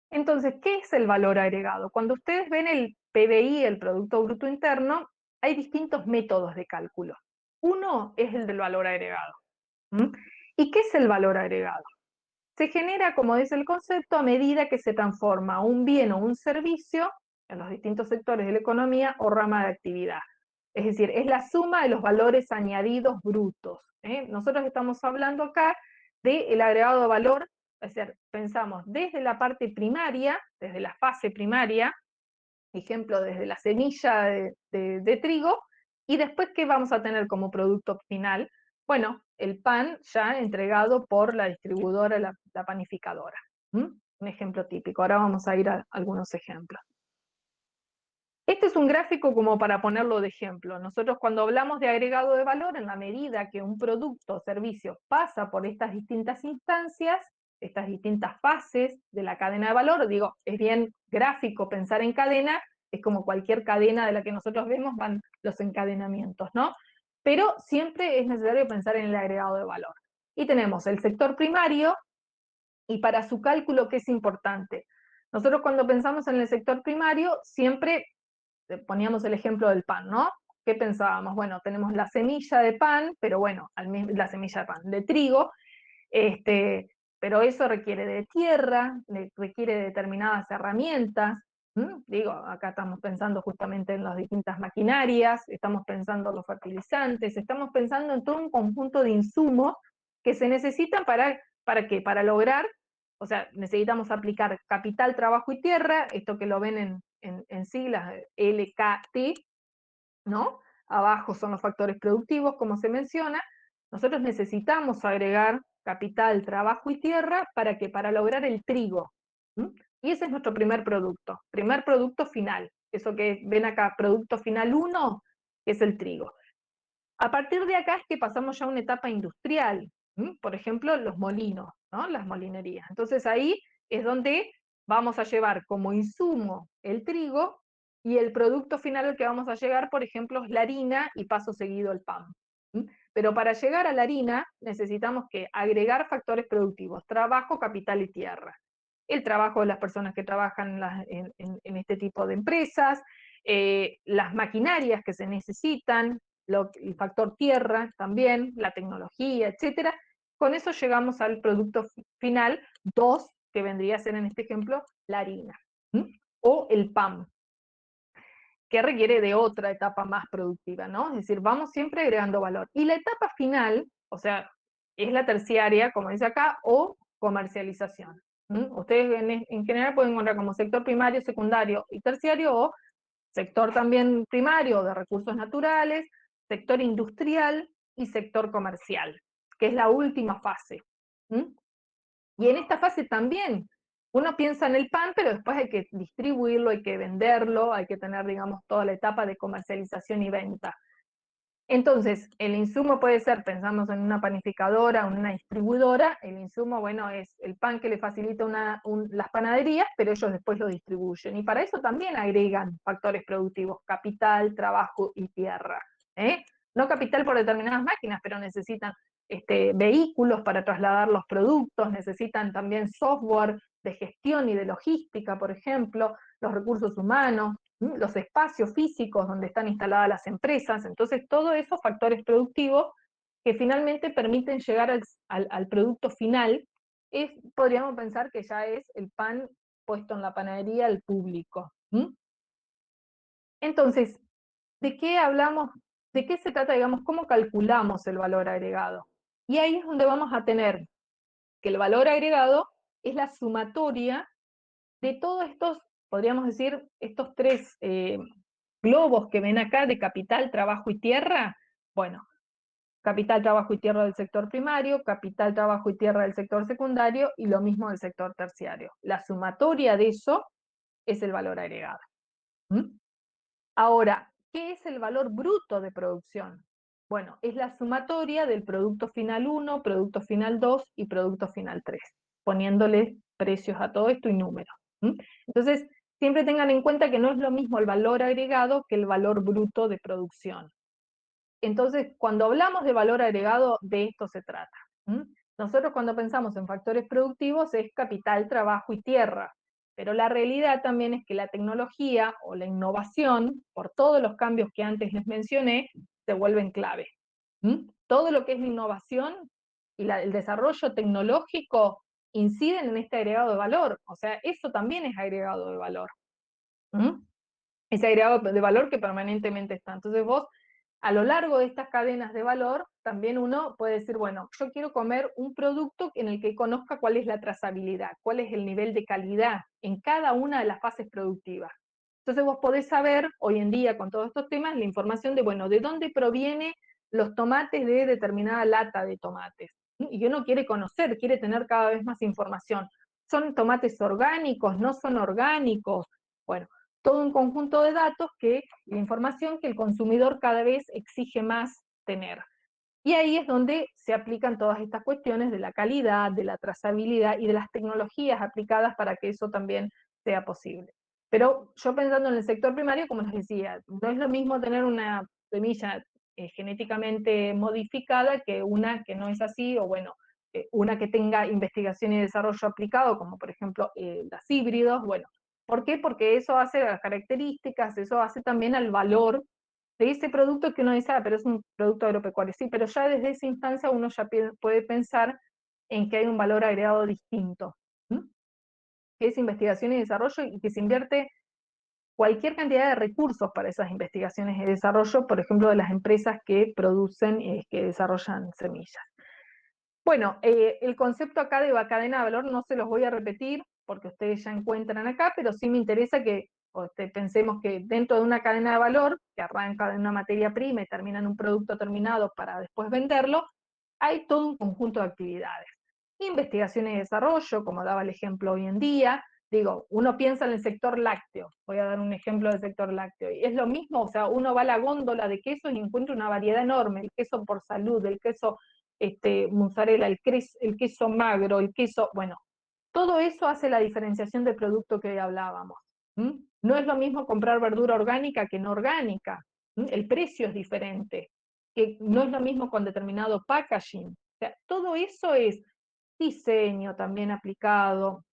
Entonces, ¿qué es el valor agregado? Cuando ustedes ven el PBI, el Producto Bruto Interno, hay distintos métodos de cálculo. Uno es el del valor agregado. ¿Y qué es el valor agregado? Se genera, como dice el concepto, a medida que se transforma un bien o un servicio en los distintos sectores de la economía o rama de actividad. Es decir, es la suma de los valores añadidos brutos. Nosotros estamos hablando acá del agregado de valor, es decir, pensamos desde la parte primaria, desde la fase primaria, ejemplo, desde la semilla de trigo, y después, ¿qué vamos a tener como producto final? Bueno, el pan ya entregado por la distribuidora, la panificadora. Un ejemplo típico. Ahora vamos a ir a algunos ejemplos. Este es un gráfico como para ponerlo de ejemplo. Nosotros, cuando hablamos de agregado de valor, en la medida que un producto o servicio pasa por estas distintas instancias, estas distintas fases de la cadena de valor, digo, es bien gráfico pensar en cadena, es como cualquier cadena de la que nosotros vemos, van los encadenamientos, ¿no? pero siempre es necesario pensar en el agregado de valor. Y tenemos el sector primario, y para su cálculo, ¿qué es importante? Nosotros cuando pensamos en el sector primario, siempre poníamos el ejemplo del pan, ¿no? ¿Qué pensábamos? Bueno, tenemos la semilla de pan, pero bueno, la semilla de pan, de trigo, pero eso requiere de tierra, requiere de determinadas herramientas. Digo, acá estamos pensando justamente en las distintas maquinarias, estamos pensando en los fertilizantes, estamos pensando en todo un conjunto de insumos que se necesitan ¿para qué? Para lograr, o sea, necesitamos aplicar capital, trabajo y tierra, esto que lo ven en siglas, LKT, ¿no? Abajo son los factores productivos, como se menciona. Nosotros necesitamos agregar capital, trabajo y tierra ¿para qué? Para lograr el trigo. Y ese es nuestro primer producto final. Eso que ven acá, producto final 1, que es el trigo. A partir de acá es que pasamos ya a una etapa industrial, por ejemplo, los molinos, ¿no? Las molinerías. Entonces ahí es donde vamos a llevar como insumo el trigo y el producto final al que vamos a llegar, por ejemplo, es la harina y paso seguido el pan. Pero para llegar a la harina necesitamos que agregar factores productivos, trabajo, capital y tierra. El trabajo de las personas que trabajan en este tipo de empresas, las maquinarias que se necesitan, el factor tierra también, la tecnología, etcétera. Con eso llegamos al producto final 2, que vendría a ser en este ejemplo la harina, o el pan, que requiere de otra etapa más productiva, ¿no? Es decir, vamos siempre agregando valor. Y la etapa final, o sea, es la terciaria, como dice acá, o comercialización. Ustedes en general pueden encontrar como sector primario, secundario y terciario, o sector también primario de recursos naturales, sector industrial y sector comercial, que es la última fase. Y en esta fase también uno piensa en el pan, pero después hay que distribuirlo, hay que venderlo, hay que tener, digamos, toda la etapa de comercialización y venta. Entonces, el insumo puede ser, pensamos en una panificadora, una distribuidora, el insumo, bueno, es el pan que le facilita las panaderías, pero ellos después lo distribuyen. Y para eso también agregan factores productivos, capital, trabajo y tierra. No capital por determinadas máquinas, pero necesitan vehículos para trasladar los productos, necesitan también software de gestión y de logística, por ejemplo, los recursos humanos, los espacios físicos donde están instaladas las empresas. Entonces, todos esos factores productivos que finalmente permiten llegar al producto final, podríamos pensar que ya es el pan puesto en la panadería al público. Entonces, ¿de qué hablamos? ¿De qué se trata, digamos, cómo calculamos el valor agregado? Y ahí es donde vamos a tener que el valor agregado es la sumatoria de todos estos, podríamos decir, estos tres globos que ven acá de capital, trabajo y tierra. Bueno, capital, trabajo y tierra del sector primario, capital, trabajo y tierra del sector secundario, y lo mismo del sector terciario. La sumatoria de eso es el valor agregado. Ahora, ¿qué es el valor bruto de producción? Bueno, es la sumatoria del producto final 1, producto final 2 y producto final 3, poniéndole precios a todo esto y números. Entonces, siempre tengan en cuenta que no es lo mismo el valor agregado que el valor bruto de producción. Entonces, cuando hablamos de valor agregado, de esto se trata. Nosotros cuando pensamos en factores productivos es capital, trabajo y tierra, pero la realidad también es que la tecnología o la innovación, por todos los cambios que antes les mencioné, se vuelven clave. Todo lo que es la innovación y el desarrollo tecnológico inciden en este agregado de valor, o sea, eso también es agregado de valor. Ese agregado de valor que permanentemente está. Entonces vos, a lo largo de estas cadenas de valor, también uno puede decir, bueno, yo quiero comer un producto en el que conozca cuál es la trazabilidad, cuál es el nivel de calidad en cada una de las fases productivas. Entonces vos podés saber, hoy en día con todos estos temas, la información de, bueno, de dónde provienen los tomates de determinada lata de tomates. Y uno quiere conocer, quiere tener cada vez más información. ¿Son tomates orgánicos? ¿No son orgánicos? Bueno, todo un conjunto de datos la información que el consumidor cada vez exige más tener. Y ahí es donde se aplican todas estas cuestiones de la calidad, de la trazabilidad y de las tecnologías aplicadas para que eso también sea posible. Pero yo pensando en el sector primario, como les decía, no es lo mismo tener una semilla genéticamente modificada que una que no es así, o bueno, una que tenga investigación y desarrollo aplicado, como por ejemplo las híbridos. Bueno, ¿por qué? Porque eso hace las características, eso hace también al valor de ese producto que uno dice, pero es un producto agropecuario. Sí, pero ya desde esa instancia uno ya puede pensar en que hay un valor agregado distinto, que es investigación y desarrollo, y que se invierte cualquier cantidad de recursos para esas investigaciones y desarrollo, por ejemplo, de las empresas que producen y que desarrollan semillas. Bueno, el concepto acá de cadena de valor no se los voy a repetir porque ustedes ya encuentran acá, pero sí me interesa que pensemos que dentro de una cadena de valor, que arranca de una materia prima y termina en un producto terminado para después venderlo, hay todo un conjunto de actividades. Investigación y desarrollo, como daba el ejemplo hoy en día. Digo, uno piensa en el sector lácteo, voy a dar un ejemplo del sector lácteo, y es lo mismo, o sea, uno va a la góndola de quesos y encuentra una variedad enorme, el queso por salud, el queso mozzarella, el queso magro, el queso, bueno, todo eso hace la diferenciación del producto que hoy hablábamos. No es lo mismo comprar verdura orgánica que no orgánica, el precio es diferente, que no es lo mismo con determinado packaging. O sea, todo eso es diseño también aplicado,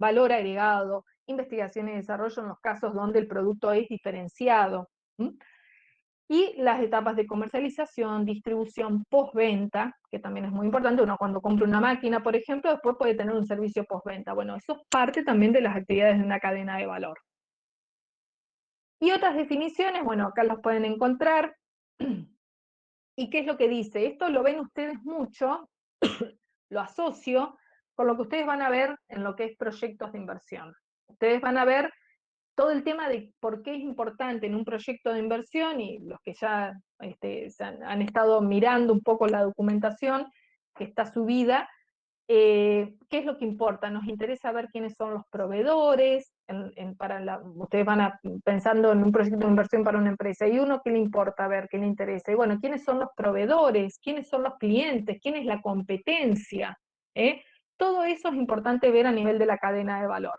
valor agregado, investigación y desarrollo en los casos donde el producto es diferenciado. Y las etapas de comercialización, distribución, postventa, que también es muy importante. Uno cuando compra una máquina, por ejemplo, después puede tener un servicio postventa. Bueno, eso es parte también de las actividades de una cadena de valor. Y otras definiciones, bueno, acá las pueden encontrar. ¿Y qué es lo que dice? Esto lo ven ustedes mucho, lo asocio con lo que ustedes van a ver en lo que es proyectos de inversión. Ustedes van a ver todo el tema de por qué es importante en un proyecto de inversión, y los que ya han estado mirando un poco la documentación que está subida, ¿qué es lo que importa? Nos interesa ver quiénes son los proveedores, ustedes van pensando en un proyecto de inversión para una empresa, y uno qué le importa ver, qué le interesa, y bueno, quiénes son los proveedores, quiénes son los clientes, quién es la competencia, todo eso es importante ver a nivel de la cadena de valor.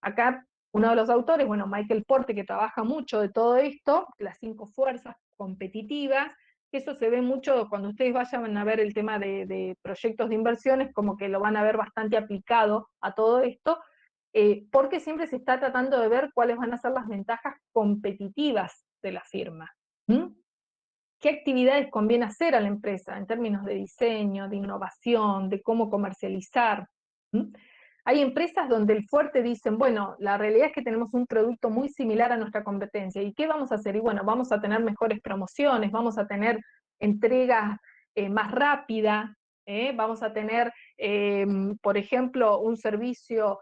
Acá uno de los autores, bueno, Michael Porter, que trabaja mucho de todo esto, las 5 fuerzas competitivas, que eso se ve mucho cuando ustedes vayan a ver el tema de proyectos de inversiones, como que lo van a ver bastante aplicado a todo esto, porque siempre se está tratando de ver cuáles van a ser las ventajas competitivas de la firma. ¿Qué actividades conviene hacer a la empresa en términos de diseño, de innovación, de cómo comercializar? Hay empresas donde el fuerte dicen, bueno, la realidad es que tenemos un producto muy similar a nuestra competencia, ¿y qué vamos a hacer? Y bueno, vamos a tener mejores promociones, vamos a tener entregas más rápidas, vamos a tener, por ejemplo, un servicio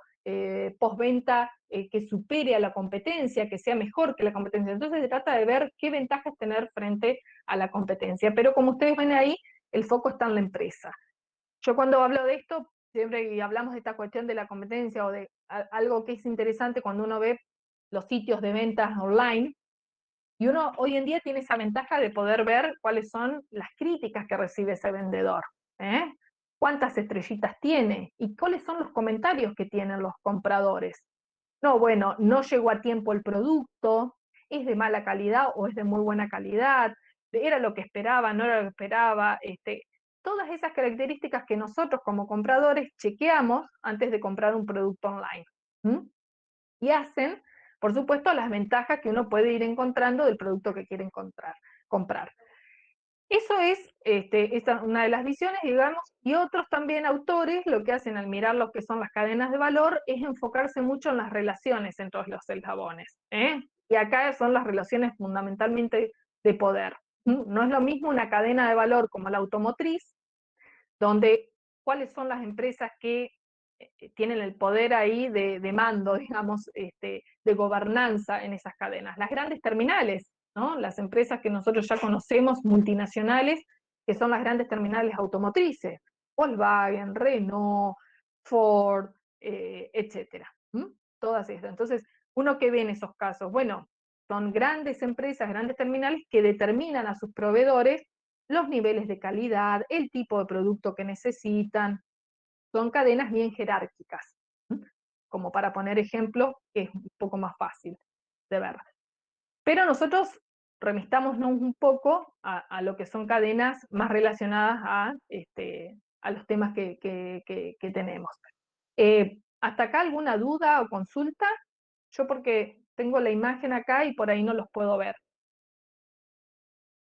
postventa que supere a la competencia, que sea mejor que la competencia. Entonces se trata de ver qué ventajas tener frente a la competencia, pero como ustedes ven ahí, el foco está en la empresa. Yo cuando hablo de esto, siempre hablamos de esta cuestión de la competencia o de algo que es interesante cuando uno ve los sitios de ventas online, y uno hoy en día tiene esa ventaja de poder ver cuáles son las críticas que recibe ese vendedor, cuántas estrellitas tiene y cuáles son los comentarios que tienen los compradores. No, bueno, no llegó a tiempo el producto, es de mala calidad o es de muy buena calidad, era lo que esperaba, no era lo que esperaba, todas esas características que nosotros como compradores chequeamos antes de comprar un producto online. Y hacen, por supuesto, las ventajas que uno puede ir encontrando del producto que quiere comprar. Eso es una de las visiones, digamos, y otros también autores lo que hacen al mirar lo que son las cadenas de valor es enfocarse mucho en las relaciones entre los eslabones. Y acá son las relaciones fundamentalmente de poder. No es lo mismo una cadena de valor como la automotriz, donde cuáles son las empresas que tienen el poder ahí de mando, digamos, de gobernanza en esas cadenas. Las grandes terminales, ¿no? Las empresas que nosotros ya conocemos, multinacionales, que son las grandes terminales automotrices, Volkswagen, Renault, Ford, etcétera. Todas estas. Entonces, uno que ve en esos casos, bueno, son grandes empresas, grandes terminales que determinan a sus proveedores los niveles de calidad, el tipo de producto que necesitan, son cadenas bien jerárquicas, como para poner ejemplo, que es un poco más fácil de ver. Pero nosotros remistámonos un poco a lo que son cadenas más relacionadas a los temas que tenemos. ¿Hasta acá alguna duda o consulta? Yo porque tengo la imagen acá y por ahí no los puedo ver.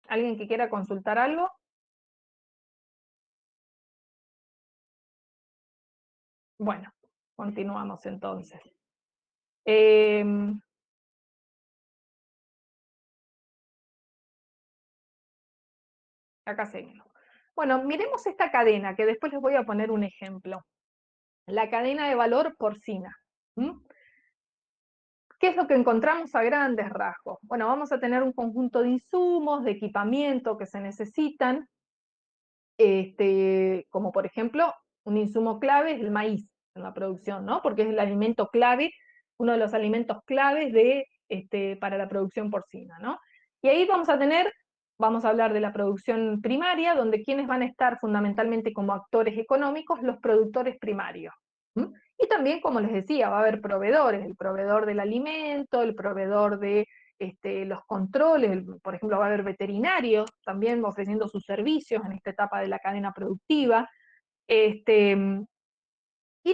¿Alguien que quiera consultar algo? Bueno, continuamos entonces. Acá seguimos. Bueno, miremos esta cadena, que después les voy a poner un ejemplo. La cadena de valor porcina. ¿Mm? ¿Qué es lo que encontramos a grandes rasgos? Bueno, vamos a tener un conjunto de insumos, de equipamiento que se necesitan, como por ejemplo, un insumo clave es el maíz en la producción, ¿no? Porque es el alimento clave, uno de los alimentos claves para la producción porcina, ¿no? Y ahí vamos a hablar de la producción primaria, donde quienes van a estar fundamentalmente como actores económicos, los productores primarios. ¿Mm? Y también, como les decía, va a haber proveedores, el proveedor del alimento, el proveedor de los controles, por ejemplo, va a haber veterinarios también ofreciendo sus servicios en esta etapa de la cadena productiva, y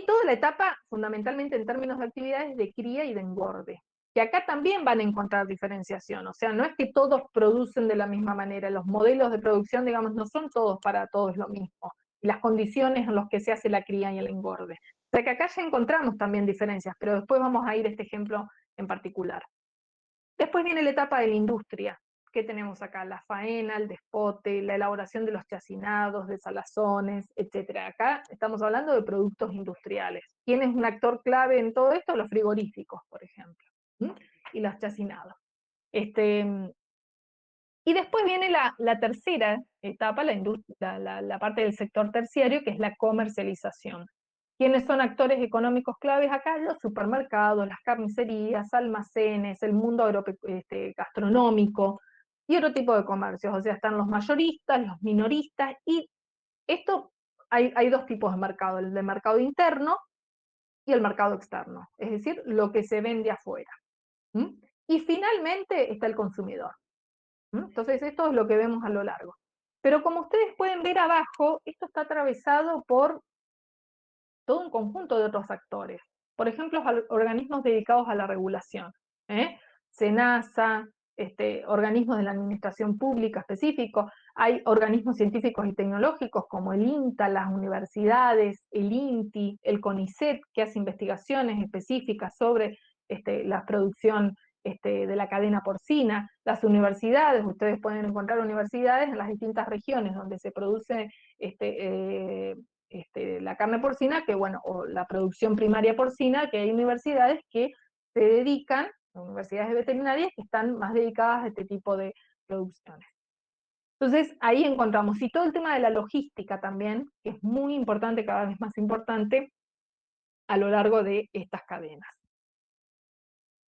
toda la etapa fundamentalmente en términos de actividades de cría y de engorde, que acá también van a encontrar diferenciación, o sea, no es que todos producen de la misma manera, los modelos de producción, digamos, no son todos para todos lo mismo, y las condiciones en las que se hace la cría y el engorde. O sea que acá ya encontramos también diferencias, pero después vamos a ir a este ejemplo en particular. Después viene la etapa de la industria. ¿Qué tenemos acá? La faena, el despote, la elaboración de los chacinados, de salazones, etc. Acá estamos hablando de productos industriales. ¿Quién es un actor clave en todo esto? Los frigoríficos, por ejemplo, ¿m? Y los chacinados. Y después viene la tercera etapa, la parte del sector terciario, que es la comercialización. ¿Quiénes son actores económicos claves acá? Los supermercados, las carnicerías, almacenes, el mundo gastronómico y otro tipo de comercios. O sea, están los mayoristas, los minoristas, y esto hay dos tipos de mercado, el de mercado interno y el mercado externo, es decir, lo que se vende afuera. ¿Mm? Y finalmente está el consumidor. Entonces esto es lo que vemos a lo largo. Pero como ustedes pueden ver abajo, esto está atravesado por todo un conjunto de otros actores. Por ejemplo, organismos dedicados a la regulación, ¿eh? SENASA, organismos de la administración pública específicos, hay organismos científicos y tecnológicos como el INTA, las universidades, el INTI, el CONICET, que hace investigaciones específicas sobre la producción de la cadena porcina, las universidades, ustedes pueden encontrar universidades en las distintas regiones donde se produce la carne porcina, que bueno, o la producción primaria porcina, que hay universidades que se dedican, universidades veterinarias que están más dedicadas a este tipo de producciones. Entonces ahí encontramos, y todo el tema de la logística también, que es muy importante, cada vez más importante, a lo largo de estas cadenas.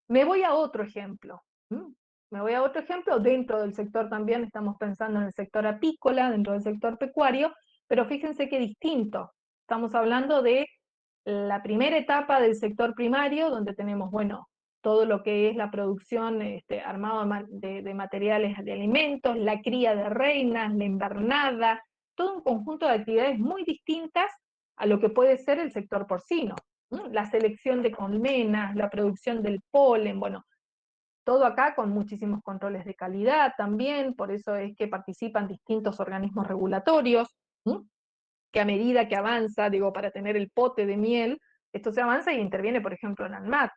Me voy a otro ejemplo. Me voy a otro ejemplo, dentro del sector también estamos pensando en el sector apícola, dentro del sector pecuario, pero fíjense qué distinto. Estamos hablando de la primera etapa del sector primario, donde tenemos, bueno, todo lo que es la producción, armado de materiales de alimentos, la cría de reinas, la invernada, todo un conjunto de actividades muy distintas a lo que puede ser el sector porcino. La selección de colmenas, la producción del polen, bueno, todo acá con muchísimos controles de calidad también, por eso es que participan distintos organismos regulatorios, que a medida que avanza, digo, para tener el pote de miel, esto se avanza y interviene, por ejemplo, en ANMAT,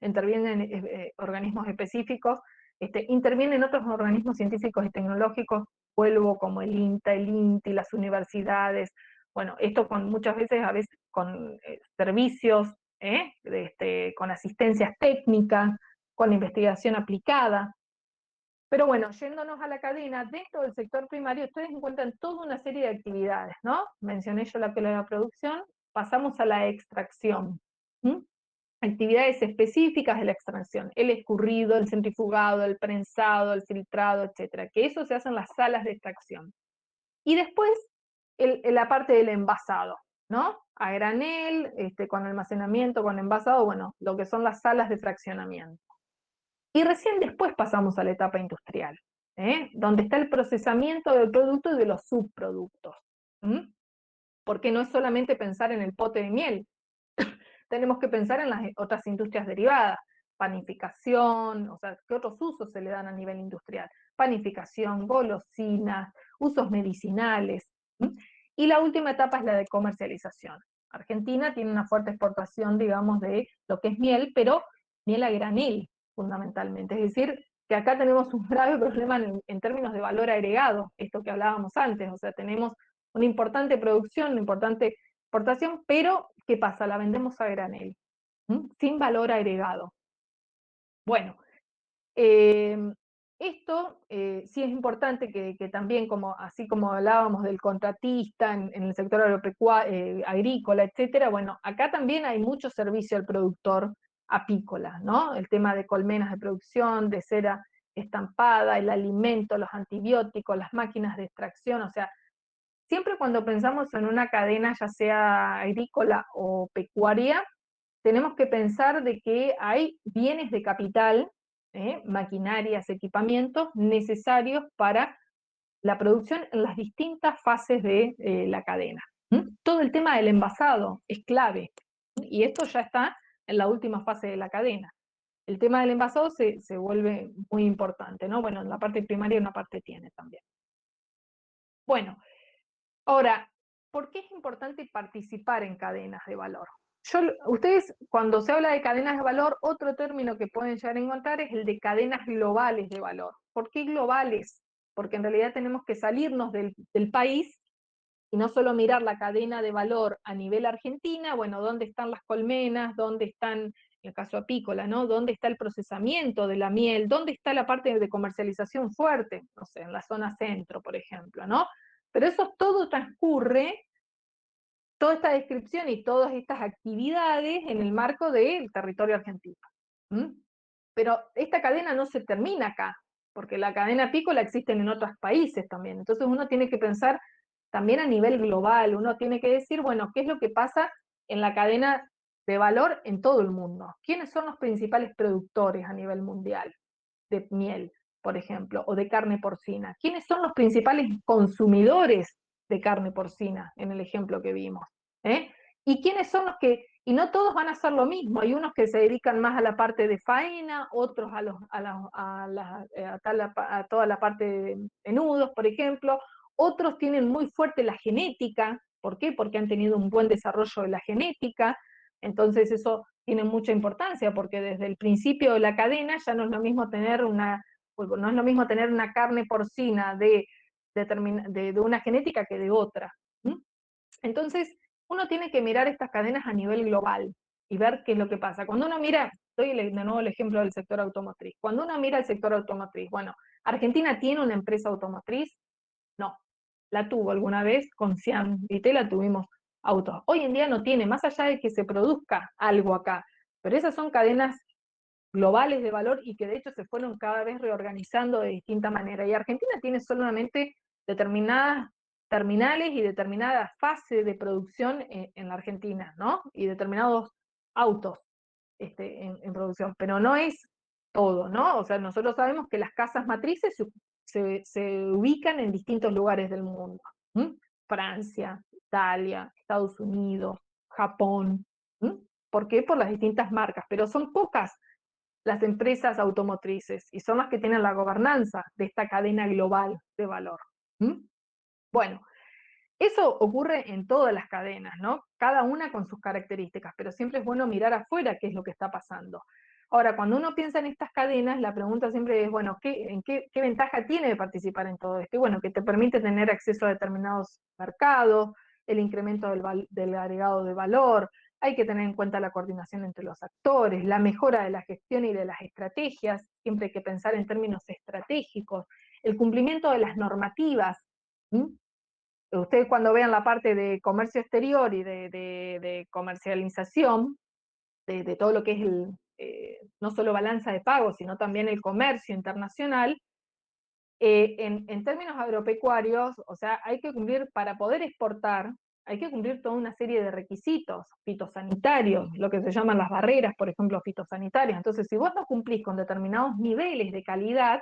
intervienen organismos específicos, intervienen otros organismos científicos y tecnológicos, vuelvo como el INTA, el INTI, las universidades, bueno, esto con muchas veces, a veces con servicios, con asistencias técnicas, con investigación aplicada. Pero bueno, yéndonos a la cadena, dentro del sector primario, ustedes encuentran toda una serie de actividades, ¿no? Mencioné yo la que era la producción, pasamos a la extracción. Actividades específicas de la extracción, el escurrido, el centrifugado, el prensado, el filtrado, etcétera, que eso se hace en las salas de extracción. Y después, la parte del envasado, ¿no? A granel, con almacenamiento, con envasado, bueno, lo que son las salas de fraccionamiento. Y recién después pasamos a la etapa industrial, donde está el procesamiento del producto y de los subproductos. Porque no es solamente pensar en el pote de miel, tenemos que pensar en las otras industrias derivadas, panificación, o sea, ¿qué otros usos se le dan a nivel industrial? Panificación, golosinas, usos medicinales. Y la última etapa es la de comercialización. Argentina tiene una fuerte exportación, digamos, de lo que es miel, pero miel a granel, fundamentalmente. Es decir, que acá tenemos un grave problema en términos de valor agregado, esto que hablábamos antes, o sea, tenemos una importante producción, una importante exportación, pero ¿qué pasa? La vendemos a granel, sin valor agregado. Bueno, esto sí es importante que también, así como hablábamos del contratista en el sector agrícola, etcétera, bueno, acá también hay mucho servicio al productor apícola, ¿no? El tema de colmenas de producción, de cera estampada, el alimento, los antibióticos, las máquinas de extracción, o sea, siempre cuando pensamos en una cadena, ya sea agrícola o pecuaria, tenemos que pensar de que hay bienes de capital, maquinarias, equipamientos necesarios para la producción en las distintas fases de la cadena. Todo el tema del envasado es clave, y esto ya está en la última fase de la cadena. El tema del envasado se vuelve muy importante, ¿no? Bueno, en la parte primaria una parte tiene también. Bueno, ahora, ¿por qué es importante participar en cadenas de valor? Ustedes, cuando se habla de cadenas de valor, otro término que pueden llegar a encontrar es el de cadenas globales de valor. ¿Por qué globales? Porque en realidad tenemos que salirnos del país y no solo mirar la cadena de valor a nivel Argentina, bueno, dónde están las colmenas, dónde están, en el caso apícola, ¿no? ¿Dónde está el procesamiento de la miel? ¿Dónde está la parte de comercialización fuerte? No sé, en la zona centro, por ejemplo, ¿no? Pero eso todo transcurre, toda esta descripción y todas estas actividades en el marco del territorio argentino. Pero esta cadena no se termina acá, porque la cadena apícola existe en otros países también. Entonces uno tiene que pensar también a nivel global, uno tiene que decir, bueno, ¿qué es lo que pasa en la cadena de valor en todo el mundo? ¿Quiénes son los principales productores a nivel mundial de miel, por ejemplo, o de carne porcina? ¿Quiénes son los principales consumidores de carne porcina en el ejemplo que vimos? ¿Y quiénes son los que, y no todos van a hacer lo mismo, hay unos que se dedican más a la parte de faena, otros a toda la parte de menudos, por ejemplo, otros tienen muy fuerte la genética. ¿Por qué? Porque han tenido un buen desarrollo de la genética, entonces eso tiene mucha importancia, porque desde el principio de la cadena ya no es lo mismo tener una carne porcina de una genética que de otra. Entonces, uno tiene que mirar estas cadenas a nivel global y ver qué es lo que pasa. Cuando uno mira, doy de nuevo el ejemplo del sector automotriz, cuando uno mira el sector automotriz, bueno, ¿Argentina tiene una empresa automotriz? No, la tuvo alguna vez con Cian, ¿viste? La tuvimos autos. Hoy en día no tiene, más allá de que se produzca algo acá, pero esas son cadenas globales de valor y que de hecho se fueron cada vez reorganizando de distinta manera. Y Argentina tiene solamente determinadas terminales y determinadas fases de producción en la Argentina, ¿no? Y determinados autos en producción, pero no es todo, ¿no? O sea, nosotros sabemos que las casas matrices se ubican en distintos lugares del mundo. Francia, Italia, Estados Unidos, Japón. ¿Por qué? Por las distintas marcas, pero son pocas las empresas automotrices y son las que tienen la gobernanza de esta cadena global de valor. Bueno, eso ocurre en todas las cadenas, ¿no? Cada una con sus características, pero siempre es bueno mirar afuera qué es lo que está pasando. Ahora, cuando uno piensa en estas cadenas, la pregunta siempre es, bueno, ¿qué ventaja tiene de participar en todo esto? Y bueno, que te permite tener acceso a determinados mercados, el incremento del agregado de valor, hay que tener en cuenta la coordinación entre los actores, la mejora de la gestión y de las estrategias, siempre hay que pensar en términos estratégicos, el cumplimiento de las normativas. Ustedes cuando vean la parte de comercio exterior y de comercialización, de todo lo que es no solo balanza de pagos, sino también el comercio internacional, en términos agropecuarios, o sea, hay que cumplir, para poder exportar, hay que cumplir toda una serie de requisitos fitosanitarios, lo que se llaman las barreras, por ejemplo, fitosanitarias. Entonces, si vos no cumplís con determinados niveles de calidad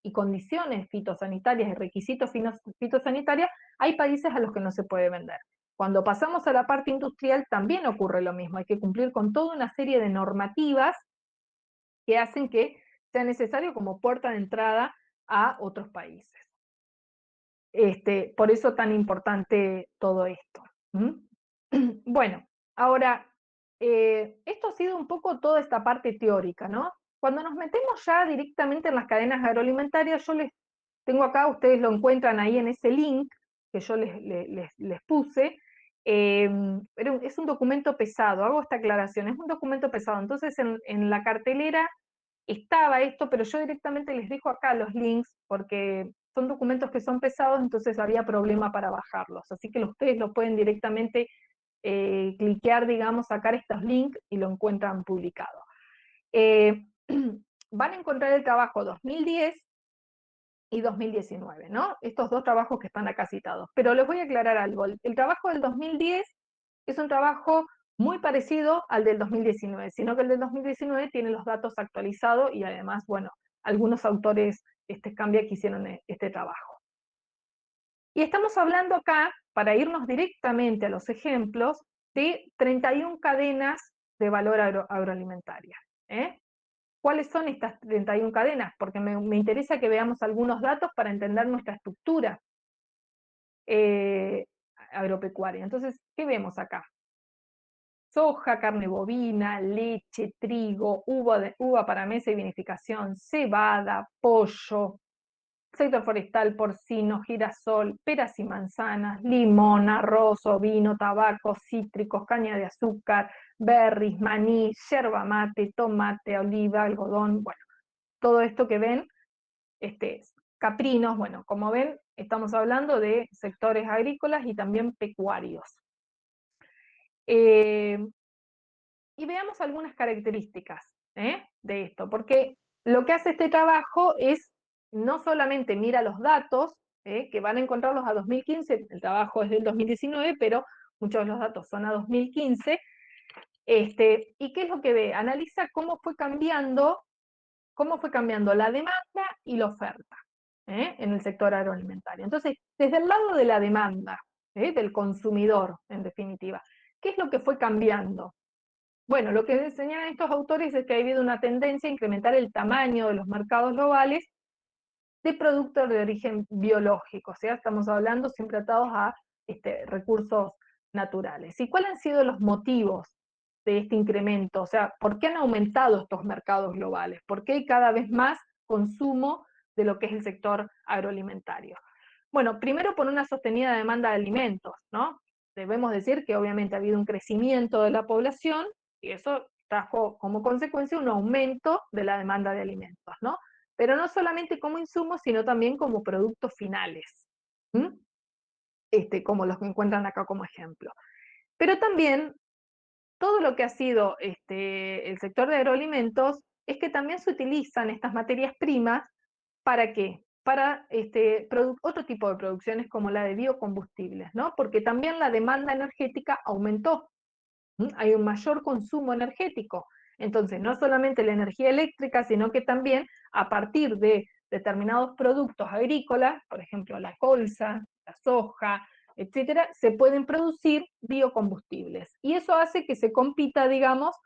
y condiciones fitosanitarias y requisitos fitosanitarios, hay países a los que no se puede vender. Cuando pasamos a la parte industrial también ocurre lo mismo, hay que cumplir con toda una serie de normativas que hacen que sea necesario como puerta de entrada a otros países. Por eso tan importante todo esto. Bueno, ahora, esto ha sido un poco toda esta parte teórica, ¿no? Cuando nos metemos ya directamente en las cadenas agroalimentarias, yo les tengo acá, ustedes lo encuentran ahí en ese link que yo les puse, pero es un documento pesado, hago esta aclaración, es un documento pesado, entonces en la cartelera estaba esto, pero yo directamente les dejo acá los links porque son documentos que son pesados, entonces había problema para bajarlos, así que ustedes lo pueden directamente cliquear, digamos, sacar estos links y lo encuentran publicado. Van a encontrar el trabajo 2010 y 2019, ¿no? Estos dos trabajos que están acá citados. Pero les voy a aclarar algo. El trabajo del 2010 es un trabajo muy parecido al del 2019, sino que el del 2019 tiene los datos actualizados y además, bueno, algunos autores Cambia que hicieron este trabajo. Y estamos hablando acá, para irnos directamente a los ejemplos, de 31 cadenas de valor agroalimentaria. ¿Cuáles son estas 31 cadenas? Porque me interesa que veamos algunos datos para entender nuestra estructura agropecuaria. Entonces, ¿qué vemos acá? Soja, carne bovina, leche, trigo, uva para mesa y vinificación, cebada, pollo, sector forestal, porcino, girasol, peras y manzanas, limón, arroz, ovino, tabaco, cítricos, caña de azúcar, berries, maní, yerba mate, tomate, oliva, algodón, bueno, todo esto que ven, caprinos, bueno, como ven, estamos hablando de sectores agrícolas y también pecuarios. Y veamos algunas características de esto, porque lo que hace este trabajo es no solamente mira los datos, que van a encontrarlos a 2015, el trabajo es del 2019, pero muchos de los datos son a 2015, ¿y qué es lo que ve? Analiza cómo fue cambiando la demanda y la oferta en el sector agroalimentario. Entonces, desde el lado de la demanda, del consumidor, en definitiva, ¿qué es lo que fue cambiando? Bueno, lo que señalan estos autores es que ha habido una tendencia a incrementar el tamaño de los mercados globales de productos de origen biológico, o sea, estamos hablando siempre atados a recursos naturales. ¿Y cuáles han sido los motivos de este incremento? O sea, ¿por qué han aumentado estos mercados globales? ¿Por qué hay cada vez más consumo de lo que es el sector agroalimentario? Bueno, primero por una sostenida demanda de alimentos, ¿no? Debemos decir que obviamente ha habido un crecimiento de la población y eso trajo como consecuencia un aumento de la demanda de alimentos, ¿no? Pero no solamente como insumos, sino también como productos finales, como los que encuentran acá como ejemplo. Pero también todo lo que ha sido el sector de agroalimentos es que también se utilizan estas materias primas, ¿para qué? Para otro tipo de producciones como la de biocombustibles, ¿no? Porque también la demanda energética aumentó, hay un mayor consumo energético. Entonces, no solamente la energía eléctrica, sino que también a partir de determinados productos agrícolas, por ejemplo, la colza, la soja, etcétera, se pueden producir biocombustibles. Y eso hace que se compita, digamos,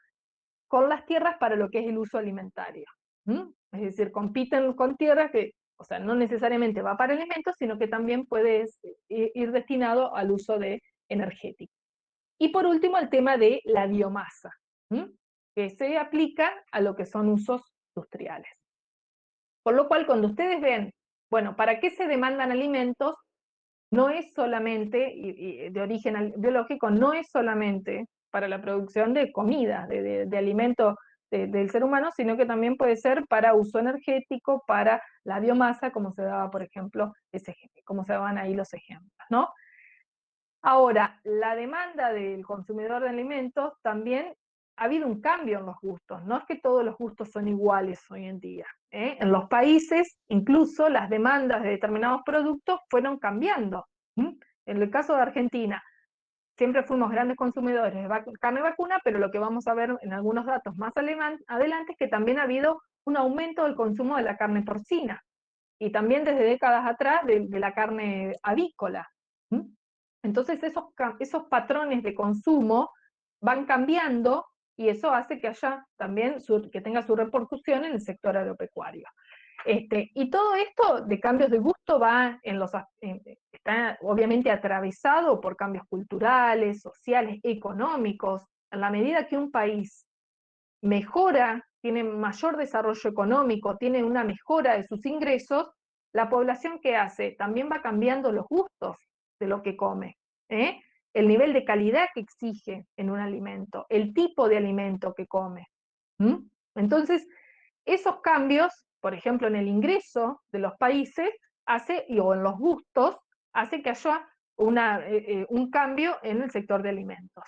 con las tierras para lo que es el uso alimentario. Es decir, compiten con tierras que, o sea, no necesariamente va para alimentos, sino que también puede ir destinado al uso energético. Y por último, el tema de la biomasa, que se aplica a lo que son usos industriales. Por lo cual, cuando ustedes ven, bueno, ¿para qué se demandan alimentos? No es solamente, de origen biológico, no es solamente para la producción de comida, de alimentos del ser humano, sino que también puede ser para uso energético, para la biomasa, como se daba, por ejemplo, como se daban ahí los ejemplos, ¿no? Ahora, la demanda del consumidor de alimentos también ha habido un cambio en los gustos, no es que todos los gustos son iguales hoy en día. En los países, incluso las demandas de determinados productos fueron cambiando. En el caso de Argentina, siempre fuimos grandes consumidores de carne vacuna, pero lo que vamos a ver en algunos datos más adelante es que también ha habido un aumento del consumo de la carne porcina, y también desde décadas atrás de la carne avícola. ¿Mm? Entonces esos patrones de consumo van cambiando, y eso hace que haya también que tenga su repercusión en el sector agropecuario. Y todo esto de cambios de gusto está obviamente atravesado por cambios culturales, sociales, económicos. En la medida que un país mejora, tiene mayor desarrollo económico, tiene una mejora de sus ingresos, la población, ¿qué hace? También va cambiando los gustos de lo que come, ¿eh? El nivel de calidad que exige en un alimento, el tipo de alimento que come. ¿Mm? Entonces, esos cambios, por ejemplo, en el ingreso de los países, o en los gustos, hace que haya un cambio en el sector de alimentos,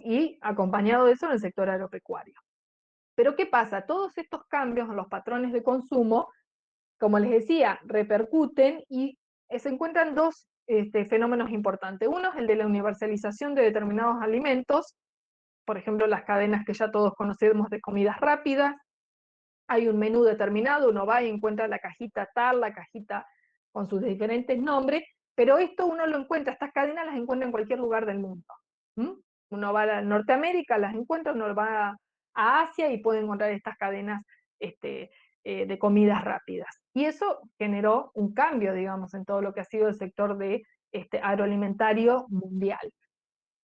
y acompañado de eso en el sector agropecuario. Pero ¿qué pasa? Todos estos cambios en los patrones de consumo, como les decía, repercuten y se encuentran dos fenómenos importantes. Uno es el de la universalización de determinados alimentos, por ejemplo, las cadenas que ya todos conocemos de comidas rápidas. Hay un menú determinado, uno va y encuentra la cajita tal, la cajita con sus diferentes nombres, pero esto uno lo encuentra, estas cadenas las encuentra en cualquier lugar del mundo. ¿Mm? Uno va a Norteamérica, las encuentra, uno va a Asia y puede encontrar estas cadenas de comidas rápidas. Y eso generó un cambio, digamos, en todo lo que ha sido el sector agroalimentario mundial.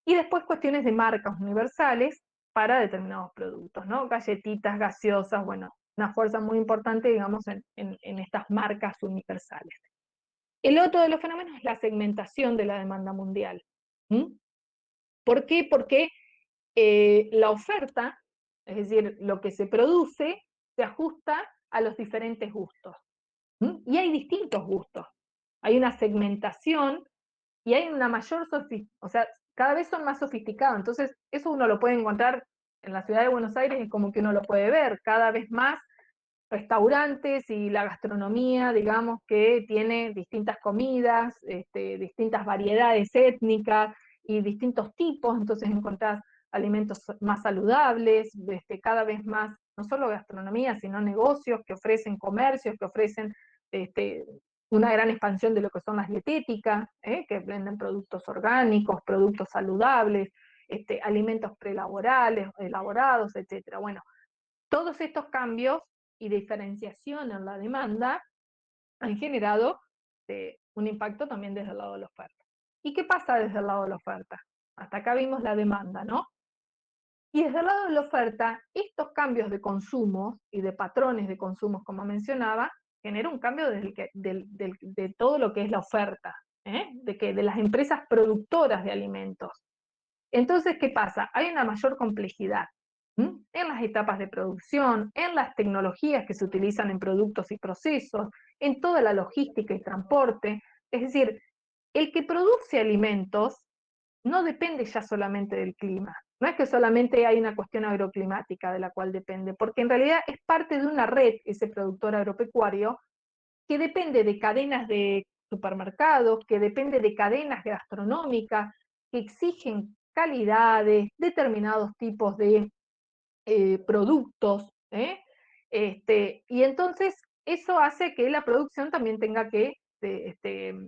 Y después cuestiones de marcas universales para determinados productos, ¿no? Galletitas, gaseosas, bueno, una fuerza muy importante, digamos, en estas marcas universales. El otro de los fenómenos es la segmentación de la demanda mundial. ¿Mm? ¿Por qué? Porque la oferta, es decir, lo que se produce, se ajusta a los diferentes gustos. ¿Mm? Y hay distintos gustos. Hay una segmentación y hay una mayor o sea, cada vez son más sofisticados, entonces eso uno lo puede encontrar en la ciudad de Buenos Aires, es como que uno lo puede ver, cada vez más restaurantes y la gastronomía, digamos, que tiene distintas comidas, distintas variedades étnicas y distintos tipos, entonces encontrás alimentos más saludables, cada vez más, no solo gastronomía, sino negocios que ofrecen comercios, que ofrecen una gran expansión de lo que son las dietéticas, que venden productos orgánicos, productos saludables, alimentos elaborados, etc. Bueno, todos estos cambios y diferenciación en la demanda han generado un impacto también desde el lado de la oferta. ¿Y qué pasa desde el lado de la oferta? Hasta acá vimos la demanda, ¿no? Y desde el lado de la oferta, estos cambios de consumo y de patrones de consumo, como mencionaba, generan un cambio de todo lo que es la oferta, de las empresas productoras de alimentos. Entonces, ¿qué pasa? Hay una mayor complejidad en las etapas de producción, en las tecnologías que se utilizan en productos y procesos, en toda la logística y transporte. Es decir, el que produce alimentos no depende ya solamente del clima. No es que solamente hay una cuestión agroclimática de la cual depende, porque en realidad es parte de una red, ese productor agropecuario, que depende de cadenas de supermercados, que depende de cadenas gastronómicas, que exigen calidades, determinados tipos de productos, y entonces eso hace que la producción también tenga que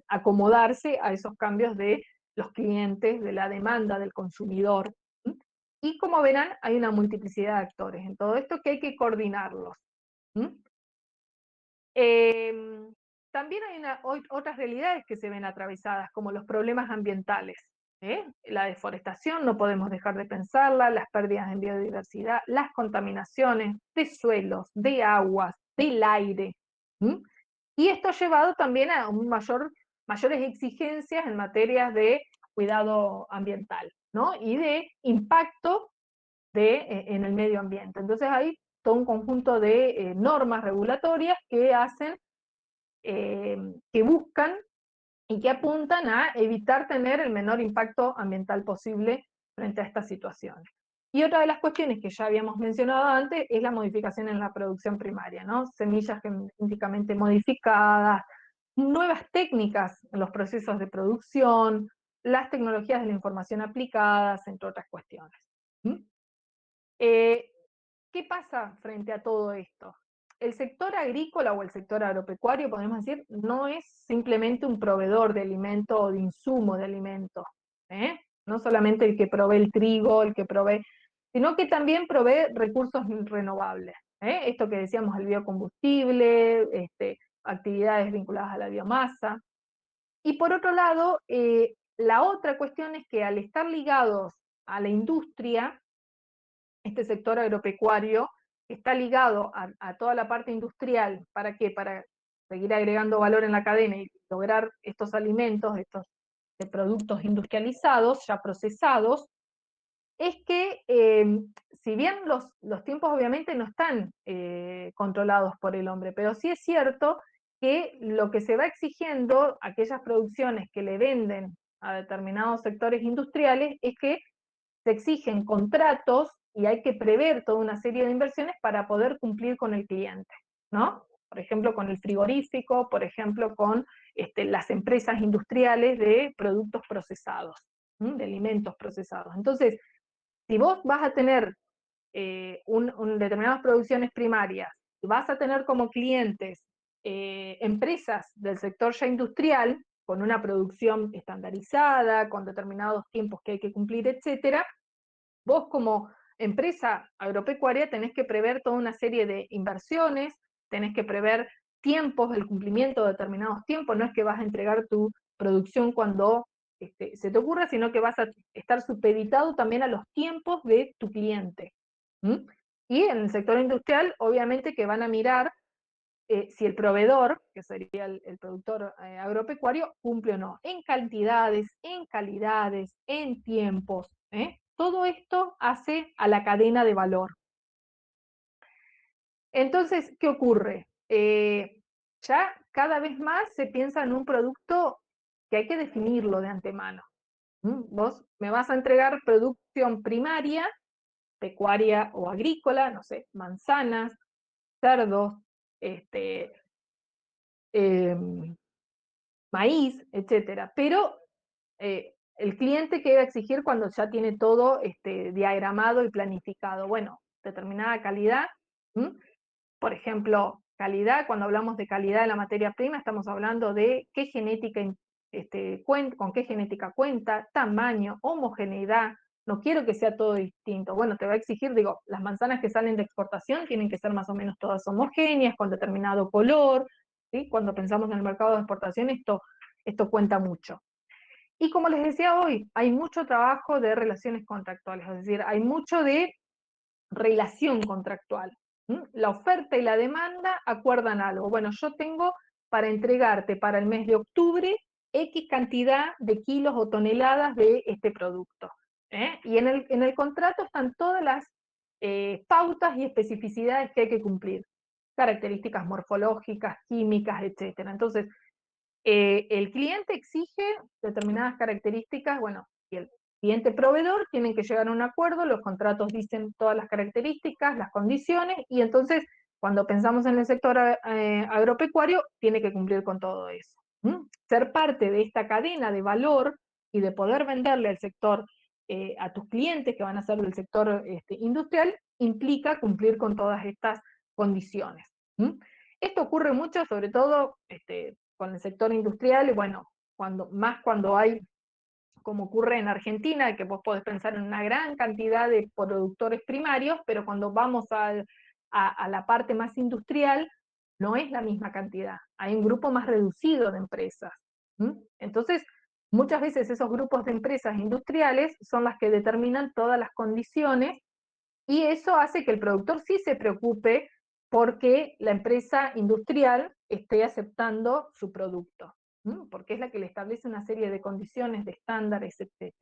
acomodarse a esos cambios de los clientes, de la demanda del consumidor. ¿Sí? Y como verán, hay una multiplicidad de actores en todo esto que hay que coordinarlos. ¿Sí? También hay otras realidades que se ven atravesadas, como los problemas ambientales. La deforestación, no podemos dejar de pensarla, las pérdidas en biodiversidad, las contaminaciones de suelos, de aguas, del aire. Y esto ha llevado también a mayores exigencias en materias de cuidado ambiental, ¿no? Y de impacto en el medio ambiente. Entonces hay todo un conjunto de normas regulatorias que hacen, que buscan y que apuntan a evitar tener el menor impacto ambiental posible frente a estas situaciones. Y otra de las cuestiones que ya habíamos mencionado antes es la modificación en la producción primaria, ¿no? Semillas genéticamente modificadas, nuevas técnicas en los procesos de producción, las tecnologías de la información aplicadas, entre otras cuestiones. ¿Qué pasa frente a todo esto? El sector agrícola o el sector agropecuario, podemos decir, no es simplemente un proveedor de alimento o de insumo de alimento, no solamente el que provee el trigo, el que provee, sino que también provee recursos renovables. Esto que decíamos, el biocombustible, actividades vinculadas a la biomasa. Y por otro lado, la otra cuestión es que al estar ligados a la industria, este sector agropecuario está ligado a toda la parte industrial. ¿Para qué? Para seguir agregando valor en la cadena y lograr estos alimentos, estos productos industrializados, ya procesados, es que si bien los tiempos obviamente no están controlados por el hombre, pero sí es cierto que lo que se va exigiendo, aquellas producciones que le venden a determinados sectores industriales, es que se exigen contratos y hay que prever toda una serie de inversiones para poder cumplir con el cliente, ¿no? Por ejemplo, con el frigorífico, por ejemplo, con las empresas industriales de productos procesados, de alimentos procesados. Entonces, si vos vas a tener determinadas producciones primarias, vas a tener como clientes empresas del sector ya industrial, con una producción estandarizada, con determinados tiempos que hay que cumplir, etcétera, vos como empresa agropecuaria tenés que prever toda una serie de inversiones, tenés que prever tiempos, el cumplimiento de determinados tiempos, no es que vas a entregar tu producción cuando se te ocurra, sino que vas a estar supeditado también a los tiempos de tu cliente. Y en el sector industrial, obviamente que van a mirar si el proveedor, que sería el productor agropecuario, cumple o no, en cantidades, en calidades, en tiempos. Todo esto hace a la cadena de valor. Entonces, ¿qué ocurre? Ya cada vez más se piensa en un producto que hay que definirlo de antemano. Vos me vas a entregar producción primaria, pecuaria o agrícola, no sé, manzanas, cerdos, maíz, etcétera. Pero el cliente, ¿qué va a exigir cuando ya tiene todo diagramado y planificado? Bueno, determinada calidad. Por ejemplo, calidad, cuando hablamos de calidad de la materia prima, estamos hablando de qué genética con qué genética cuenta, tamaño, homogeneidad. No quiero que sea todo distinto. Bueno, te va a exigir, digo, las manzanas que salen de exportación tienen que ser más o menos todas homogéneas, con determinado color, ¿sí? Cuando pensamos en el mercado de exportación, esto cuenta mucho. Y como les decía hoy, hay mucho trabajo de relaciones contractuales, es decir, hay mucho de relación contractual. La oferta y la demanda acuerdan algo. Bueno, yo tengo para entregarte para el mes de octubre X cantidad de kilos o toneladas de este producto. Y en el contrato están todas las pautas y especificidades que hay que cumplir. Características morfológicas, químicas, etc. Entonces, el cliente exige determinadas características, bueno, y el cliente proveedor tienen que llegar a un acuerdo, los contratos dicen todas las características, las condiciones, y entonces cuando pensamos en el sector agropecuario, tiene que cumplir con todo eso. Ser parte de esta cadena de valor y de poder venderle al sector, a tus clientes que van a ser del sector industrial, implica cumplir con todas estas condiciones. Esto ocurre mucho, sobre todo con el sector industrial, y bueno, cuando hay, como ocurre en Argentina, que vos podés pensar en una gran cantidad de productores primarios, pero cuando vamos a la parte más industrial, no es la misma cantidad. Hay un grupo más reducido de empresas. Entonces, muchas veces esos grupos de empresas industriales son las que determinan todas las condiciones, y eso hace que el productor sí se preocupe porque la empresa industrial esté aceptando su producto, porque es la que le establece una serie de condiciones, de estándares, etc.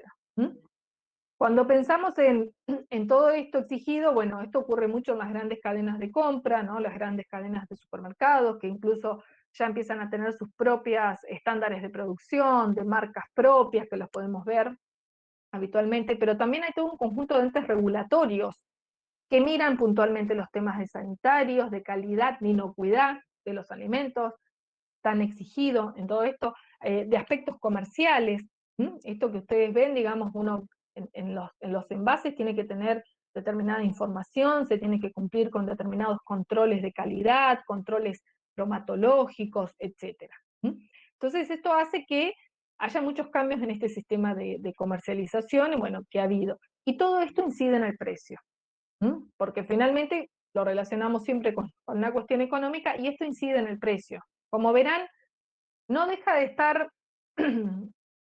Cuando pensamos en todo esto exigido, bueno, esto ocurre mucho en las grandes cadenas de compra, ¿no? Las grandes cadenas de supermercados, que incluso ya empiezan a tener sus propias estándares de producción, de marcas propias, que los podemos ver habitualmente, pero también hay todo un conjunto de entes regulatorios que miran puntualmente los temas de sanitarios, de calidad, de inocuidad de los alimentos, tan exigido en todo esto, de aspectos comerciales. Esto que ustedes ven, digamos, uno en los envases tiene que tener determinada información, se tiene que cumplir con determinados controles de calidad, controles bromatológicos, etc. Entonces esto hace que haya muchos cambios en este sistema de comercialización, y bueno, que ha habido. Y todo esto incide en el precio, porque finalmente lo relacionamos siempre con una cuestión económica, y esto incide en el precio. Como verán, no deja de estar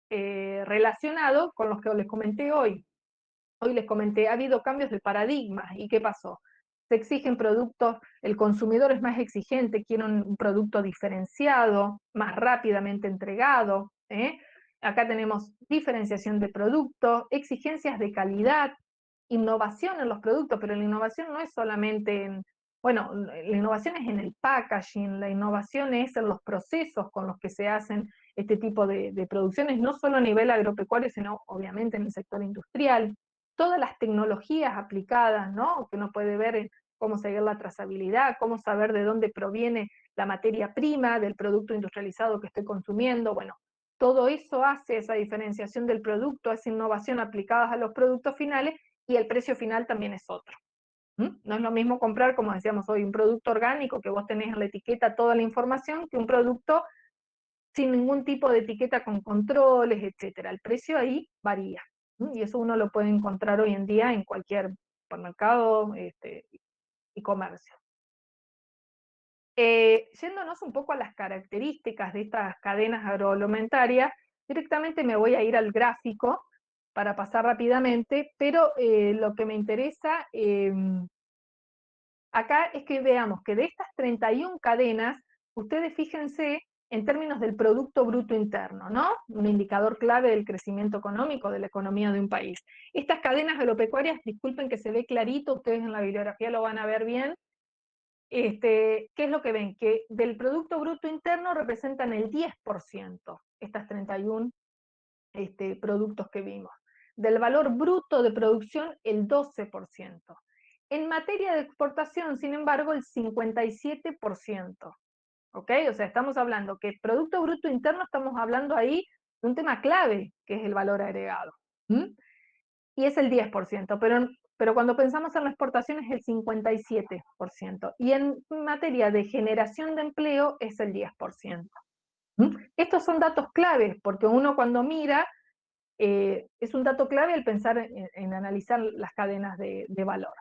relacionado con los que les comenté hoy. Hoy les comenté, ha habido cambios de paradigma. ¿Y qué pasó? Se exigen productos, el consumidor es más exigente, quiere un producto diferenciado, más rápidamente entregado. Acá tenemos diferenciación de producto, exigencias de calidad, innovación en los productos, pero la innovación no es solamente en, bueno, la innovación es en el packaging, la innovación es en los procesos con los que se hacen este tipo de producciones, no solo a nivel agropecuario, sino obviamente en el sector industrial. Todas las tecnologías aplicadas, ¿no? Que uno puede ver en cómo seguir la trazabilidad, cómo saber de dónde proviene la materia prima del producto industrializado que estoy consumiendo. Bueno, todo eso hace esa diferenciación del producto, esa innovación aplicada a los productos finales, y el precio final también es otro. No es lo mismo comprar, como decíamos hoy, un producto orgánico que vos tenés en la etiqueta toda la información, que un producto sin ningún tipo de etiqueta con controles, etcétera. El precio ahí varía, y eso uno lo puede encontrar hoy en día en cualquier supermercado y comercio. Yéndonos un poco a las características de estas cadenas agroalimentarias, directamente me voy a ir al gráfico para pasar rápidamente, pero lo que me interesa acá es que veamos que de estas 31 cadenas, ustedes fíjense en términos del Producto Bruto Interno, ¿no? Un indicador clave del crecimiento económico de la economía de un país. Estas cadenas agropecuarias, disculpen que se ve clarito, ustedes en la bibliografía lo van a ver bien. ¿Qué es lo que ven? Que del Producto Bruto Interno representan el 10%, estas 31 productos que vimos. Del valor bruto de producción, el 12%. En materia de exportación, sin embargo, el 57%. ¿Ok? O sea, estamos hablando que Producto Bruto Interno, estamos hablando ahí de un tema clave, que es el valor agregado. Y es el 10%, pero cuando pensamos en la exportación es el 57%. Y en materia de generación de empleo es el 10%. Estos son datos claves, porque uno cuando mira, es un dato clave el pensar en analizar las cadenas de valor.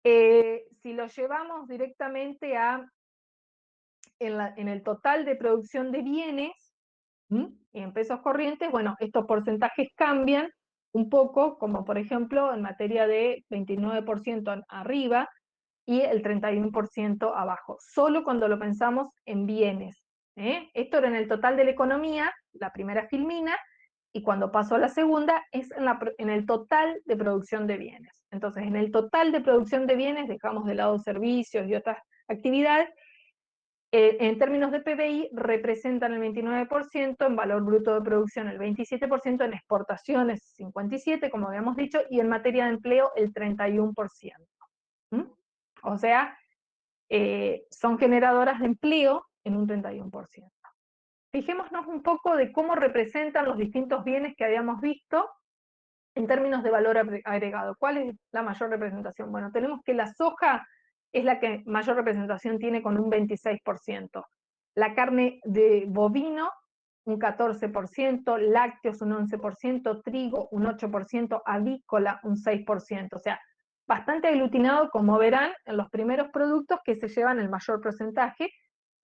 Si lo llevamos directamente en el total de producción de bienes, y en pesos corrientes, bueno, estos porcentajes cambian un poco, como por ejemplo en materia de 29% arriba y el 31% abajo, solo cuando lo pensamos en bienes. Esto era en el total de la economía, la primera filmina, y cuando pasó a la segunda es en el total de producción de bienes. Entonces, en el total de producción de bienes, dejamos de lado servicios y otras actividades, en términos de PBI representan el 29%, en valor bruto de producción el 27%, en exportaciones 57%, como habíamos dicho, y en materia de empleo el 31%. O sea, son generadoras de empleo en un 31%. Fijémonos un poco de cómo representan los distintos bienes que habíamos visto en términos de valor agregado. ¿Cuál es la mayor representación? Bueno, tenemos que la soja es la que mayor representación tiene con un 26%. La carne de bovino, un 14%, lácteos un 11%, trigo un 8%, avícola un 6%. O sea, bastante aglutinado, como verán, en los primeros productos que se llevan el mayor porcentaje,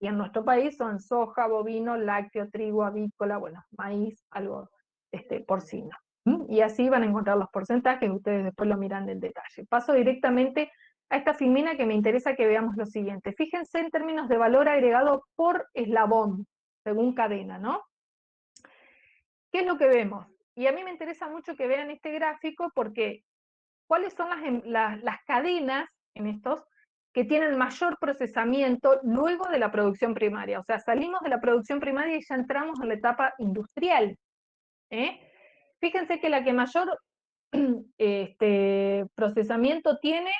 y en nuestro país son soja, bovino, lácteo, trigo, avícola, bueno, maíz, algo porcino. Y así van a encontrar los porcentajes, ustedes después lo miran en detalle. Paso directamente a esta filmina que me interesa que veamos lo siguiente. Fíjense en términos de valor agregado por eslabón, según cadena, ¿no? ¿Qué es lo que vemos? Y a mí me interesa mucho que vean este gráfico porque ¿cuáles son las cadenas en estos que tienen mayor procesamiento luego de la producción primaria? O sea, salimos de la producción primaria y ya entramos en la etapa industrial. Fíjense que la que mayor procesamiento tiene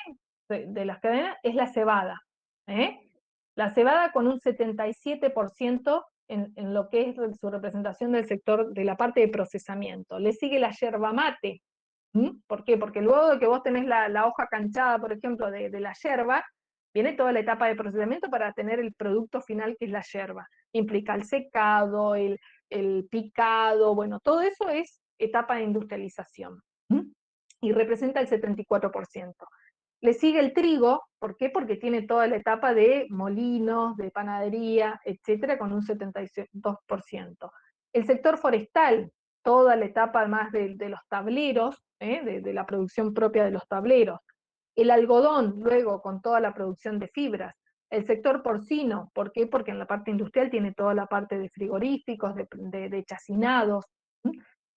de las cadenas es la cebada. La cebada con un 77% en lo que es su representación del sector de la parte de procesamiento. Le sigue la yerba mate. ¿Por qué? Porque luego de que vos tenés la hoja canchada, por ejemplo, de la yerba, viene toda la etapa de procesamiento para tener el producto final que es la yerba. Implica el secado, el picado, bueno, todo eso es etapa de industrialización. Y representa el 74%. Le sigue el trigo, ¿por qué? Porque tiene toda la etapa de molinos, de panadería, etcétera, con un 72%. El sector forestal, toda la etapa más de los tableros, de la producción propia de los tableros. El algodón, luego, con toda la producción de fibras. El sector porcino, ¿por qué? Porque en la parte industrial tiene toda la parte de frigoríficos, de chacinados.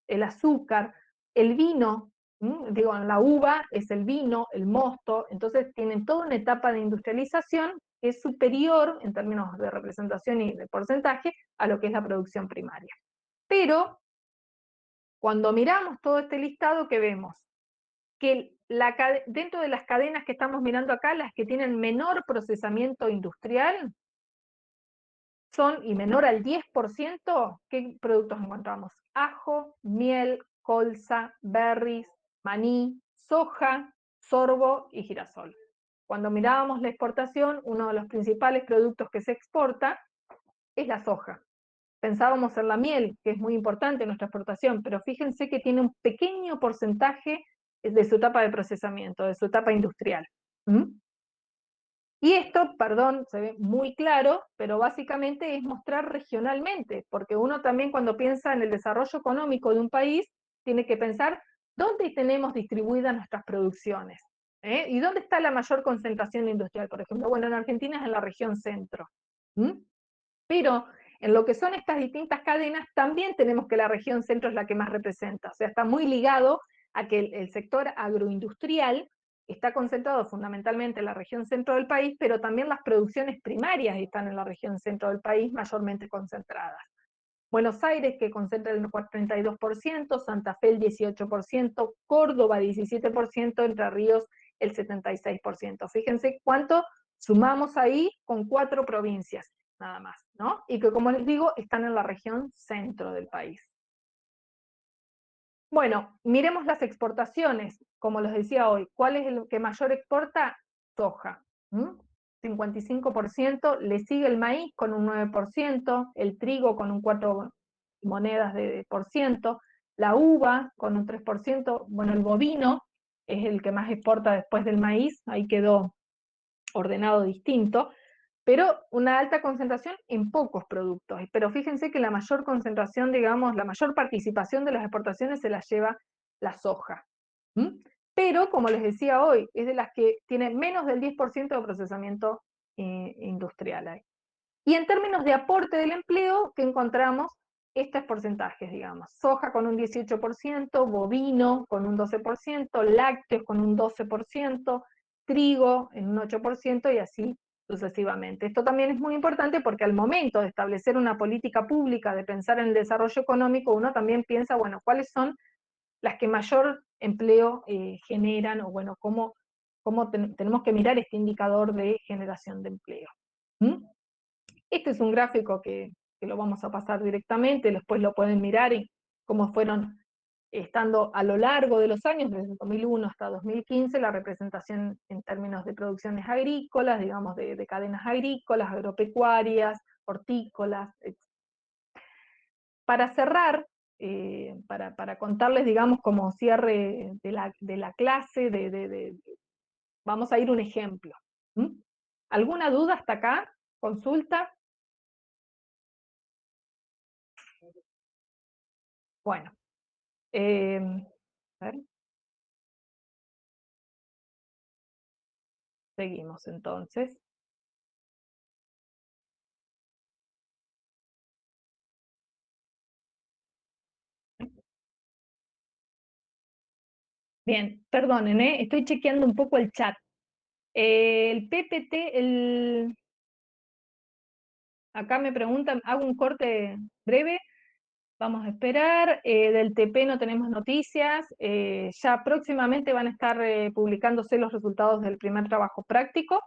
El azúcar, el vino, digo, la uva es el vino, el mosto, entonces tienen toda una etapa de industrialización que es superior en términos de representación y de porcentaje a lo que es la producción primaria. Pero cuando miramos todo este listado, ¿qué vemos? Que dentro de las cadenas que estamos mirando acá, las que tienen menor procesamiento industrial son, y menor al 10%, ¿qué productos encontramos? Ajo, miel, colza, berries, maní, soja, sorgo y girasol. Cuando mirábamos la exportación, uno de los principales productos que se exporta es la soja. Pensábamos en la miel, que es muy importante en nuestra exportación, pero fíjense que tiene un pequeño porcentaje de su etapa de procesamiento, de su etapa industrial. Y esto, perdón, se ve muy claro, pero básicamente es mostrar regionalmente, porque uno también cuando piensa en el desarrollo económico de un país, tiene que pensar dónde tenemos distribuidas nuestras producciones, y dónde está la mayor concentración industrial, por ejemplo. Bueno, en Argentina es en la región centro. Pero en lo que son estas distintas cadenas, también tenemos que la región centro es la que más representa, o sea, está muy ligado a que el sector agroindustrial está concentrado fundamentalmente en la región centro del país, pero también las producciones primarias están en la región centro del país mayormente concentradas. Buenos Aires, que concentra el 32%, Santa Fe el 18%, Córdoba 17%, Entre Ríos el 76%. Fíjense cuánto sumamos ahí con 4 provincias, nada más, ¿no? Y que, como les digo, están en la región centro del país. Bueno, miremos las exportaciones, como les decía hoy. ¿Cuál es el que mayor exporta? Soja. 55%, le sigue el maíz con un 9%, el trigo con un 4 monedas de por ciento, la uva con un 3%, bueno, el bovino es el que más exporta después del maíz, ahí quedó ordenado distinto, pero una alta concentración en pocos productos. Pero fíjense que la mayor concentración, digamos, la mayor participación de las exportaciones se la lleva la soja. Pero, como les decía hoy, es de las que tiene menos del 10% de procesamiento industrial. Y en términos de aporte del empleo, ¿qué encontramos? Estos porcentajes, digamos. Soja con un 18%, bovino con un 12%, lácteos con un 12%, trigo en un 8% y así sucesivamente. Esto también es muy importante porque al momento de establecer una política pública, de pensar en el desarrollo económico, uno también piensa, bueno, ¿cuáles son las que mayor empleo generan? O bueno, ¿cómo tenemos que mirar este indicador de generación de empleo? Este es un gráfico que lo vamos a pasar directamente, después lo pueden mirar y cómo fueron estando a lo largo de los años, desde 2001 hasta 2015, la representación en términos de producciones agrícolas, digamos, de cadenas agrícolas, agropecuarias, hortícolas, etc. Para cerrar, para contarles, digamos, como cierre de la clase, vamos a ir un ejemplo. ¿Alguna duda hasta acá? ¿Consulta? Bueno, a ver, seguimos entonces. Bien, perdonen, estoy chequeando un poco el chat. El PPT, acá me preguntan, hago un corte breve, vamos a esperar. Del TP no tenemos noticias, ya próximamente van a estar publicándose los resultados del primer trabajo práctico.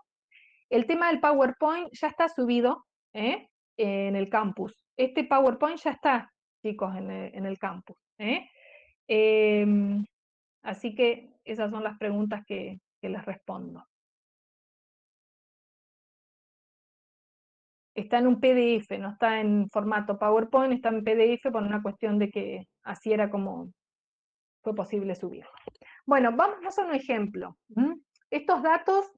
El tema del PowerPoint ya está subido en el campus. Este PowerPoint ya está, chicos, en el campus. Así que esas son las preguntas que les respondo. Está en un PDF, no está en formato PowerPoint, está en PDF por una cuestión de que así era como fue posible subirlo. Bueno, vamos a un ejemplo. Estos datos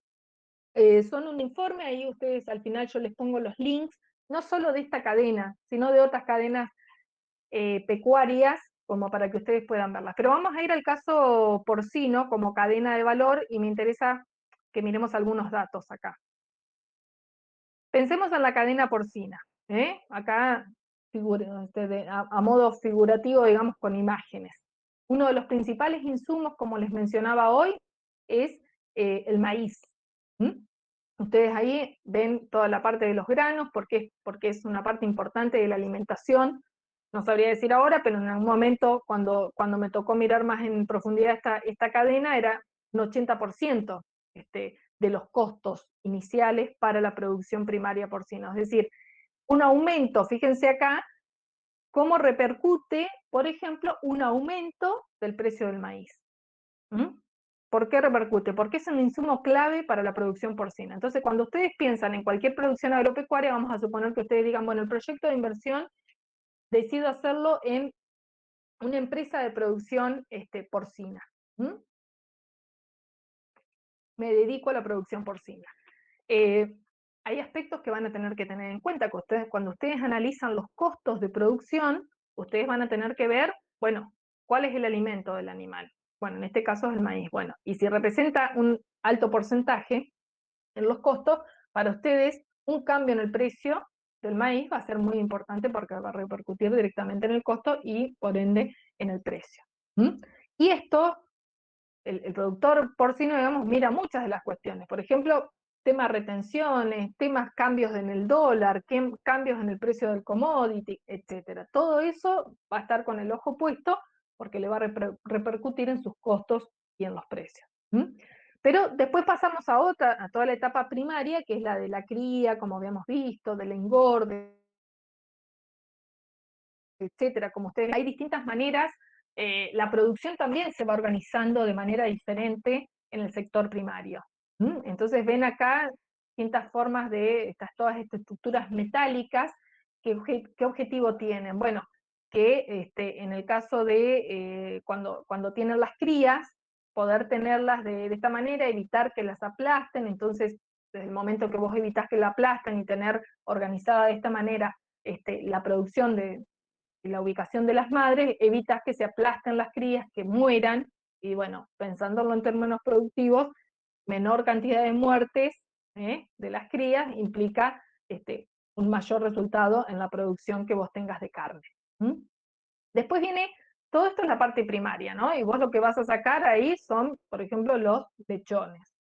son un informe, ahí ustedes al final yo les pongo los links, no solo de esta cadena, sino de otras cadenas pecuarias, como para que ustedes puedan verlas. Pero vamos a ir al caso porcino como cadena de valor y me interesa que miremos algunos datos acá. Pensemos en la cadena porcina, acá a modo figurativo, digamos, con imágenes. Uno de los principales insumos, como les mencionaba hoy, es el maíz. Ustedes ahí ven toda la parte de los granos, porque es una parte importante de la alimentación. No sabría decir ahora, pero en algún momento, cuando me tocó mirar más en profundidad esta cadena, era un 80% de los costos iniciales para la producción primaria porcina. Es decir, un aumento, fíjense acá, cómo repercute, por ejemplo, un aumento del precio del maíz. ¿Por qué repercute? Porque es un insumo clave para la producción porcina. Entonces, cuando ustedes piensan en cualquier producción agropecuaria, vamos a suponer que ustedes digan, bueno, el proyecto de inversión decido hacerlo en una empresa de producción porcina. Me dedico a la producción porcina. Hay aspectos que van a tener que tener en cuenta, que cuando ustedes analizan los costos de producción, ustedes van a tener que ver, bueno, cuál es el alimento del animal. Bueno, en este caso es el maíz. Bueno, y si representa un alto porcentaje en los costos, para ustedes un cambio en el precio del maíz va a ser muy importante porque va a repercutir directamente en el costo y por ende en el precio. Y esto, el productor porcino, digamos, mira muchas de las cuestiones. Por ejemplo, temas retenciones, temas cambios en el dólar, cambios en el precio del commodity, etcétera. Todo eso va a estar con el ojo puesto porque le va a repercutir en sus costos y en los precios. Pero después pasamos a toda la etapa primaria, que es la de la cría, como habíamos visto, del engorde, etcétera. Como ustedes ven, hay distintas maneras, la producción también se va organizando de manera diferente en el sector primario. Entonces ven acá distintas formas de todas estas estructuras metálicas, ¿qué objetivo tienen? Bueno, que en el caso de cuando tienen las crías, poder tenerlas de esta manera, evitar que las aplasten. Entonces desde el momento que vos evitas que la aplasten y tener organizada de esta manera la producción y la ubicación de las madres, evitas que se aplasten las crías, que mueran, y bueno, pensándolo en términos productivos, menor cantidad de muertes de las crías implica un mayor resultado en la producción que vos tengas de carne. Después viene, todo esto es la parte primaria, ¿no? Y vos lo que vas a sacar ahí son, por ejemplo, los lechones.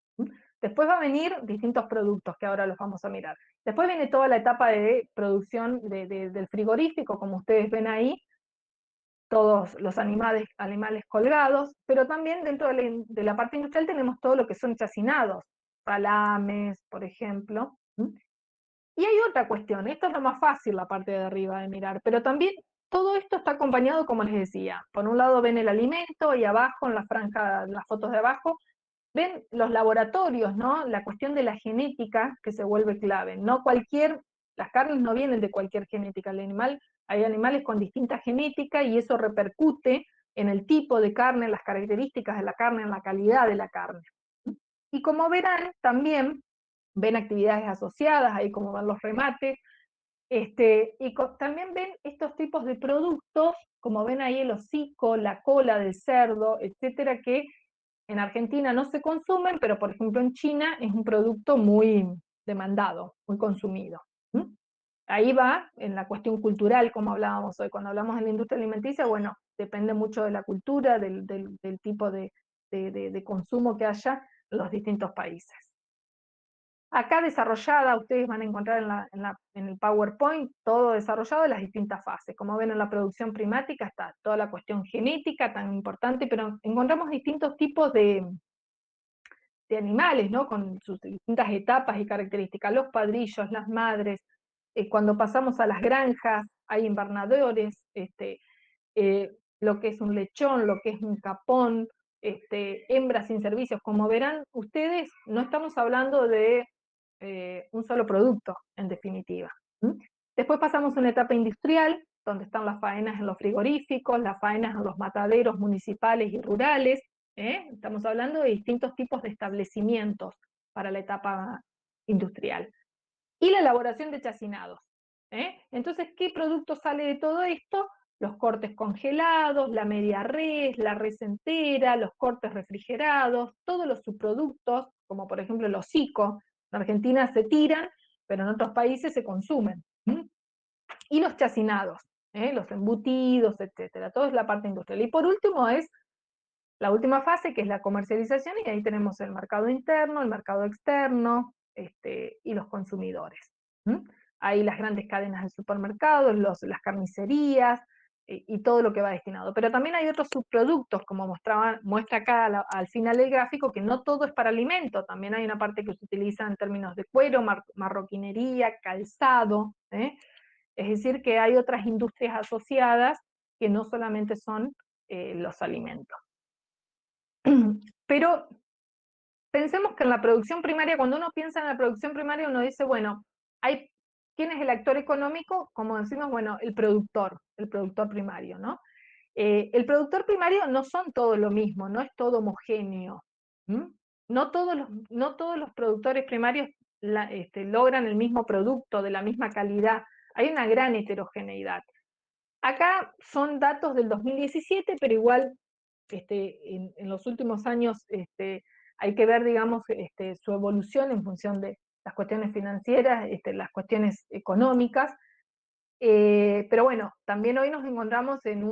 Después va a venir distintos productos, que ahora los vamos a mirar. Después viene toda la etapa de producción del frigorífico, como ustedes ven ahí, todos los animales colgados, pero también dentro de la parte industrial tenemos todo lo que son chacinados, salames, por ejemplo. Y hay otra cuestión, esto es lo más fácil, la parte de arriba de mirar, pero también todo esto está acompañado, como les decía, por un lado ven el alimento y abajo, en la franja, las fotos de abajo, ven los laboratorios, ¿no? La cuestión de la genética que se vuelve clave. Las carnes no vienen de cualquier genética, hay animales con distinta genética y eso repercute en el tipo de carne, en las características de la carne, en la calidad de la carne. Y como verán, también ven actividades asociadas, ahí como van los remates, y también ven estos tipos de productos, como ven ahí el hocico, la cola del cerdo, etcétera, que en Argentina no se consumen, pero por ejemplo en China es un producto muy demandado, muy consumido. Ahí va en la cuestión cultural, como hablábamos hoy. Cuando hablamos de la industria alimenticia, bueno, depende mucho de la cultura, del tipo de consumo que haya en los distintos países. Acá desarrollada, ustedes van a encontrar en el PowerPoint todo desarrollado en las distintas fases. Como ven en la producción primática está toda la cuestión genética tan importante, pero encontramos distintos tipos de animales, ¿no? Con sus distintas etapas y características, los padrillos, las madres, cuando pasamos a las granjas, hay invernadores, lo que es un lechón, lo que es un capón, hembras sin servicios. Como verán ustedes, no estamos hablando de un solo producto, en definitiva. ¿Mm? Después pasamos a una etapa industrial, donde están las faenas en los frigoríficos, las faenas en los mataderos municipales y rurales. Estamos hablando de distintos tipos de establecimientos para la etapa industrial. Y la elaboración de chacinados. Entonces, ¿qué producto sale de todo esto? Los cortes congelados, la media la res entera, los cortes refrigerados, todos los subproductos, como por ejemplo el hocico. En Argentina se tiran, pero en otros países se consumen. Y los chacinados, los embutidos, etcétera. Todo es la parte industrial. Y por último es la última fase, que es la comercialización, y ahí tenemos el mercado interno, el mercado externo, y los consumidores. Hay las grandes cadenas de supermercados, las carnicerías, y todo lo que va destinado. Pero también hay otros subproductos, como muestra acá al final el gráfico, que no todo es para alimento, también hay una parte que se utiliza en términos de cuero, marroquinería, calzado, es decir, que hay otras industrias asociadas que no solamente son los alimentos. Pero pensemos que en la producción primaria, cuando uno piensa en la producción primaria, uno dice, bueno, ¿quién es el actor económico? Como decimos, bueno, el productor primario, ¿no? El productor primario no son todos lo mismo, no es todo homogéneo. No todos los productores primarios logran el mismo producto de la misma calidad. Hay una gran heterogeneidad. Acá son datos del 2017, pero igual en los últimos años hay que ver, digamos, su evolución en función de las cuestiones financieras, las cuestiones económicas. Pero bueno, también hoy nos encontramos en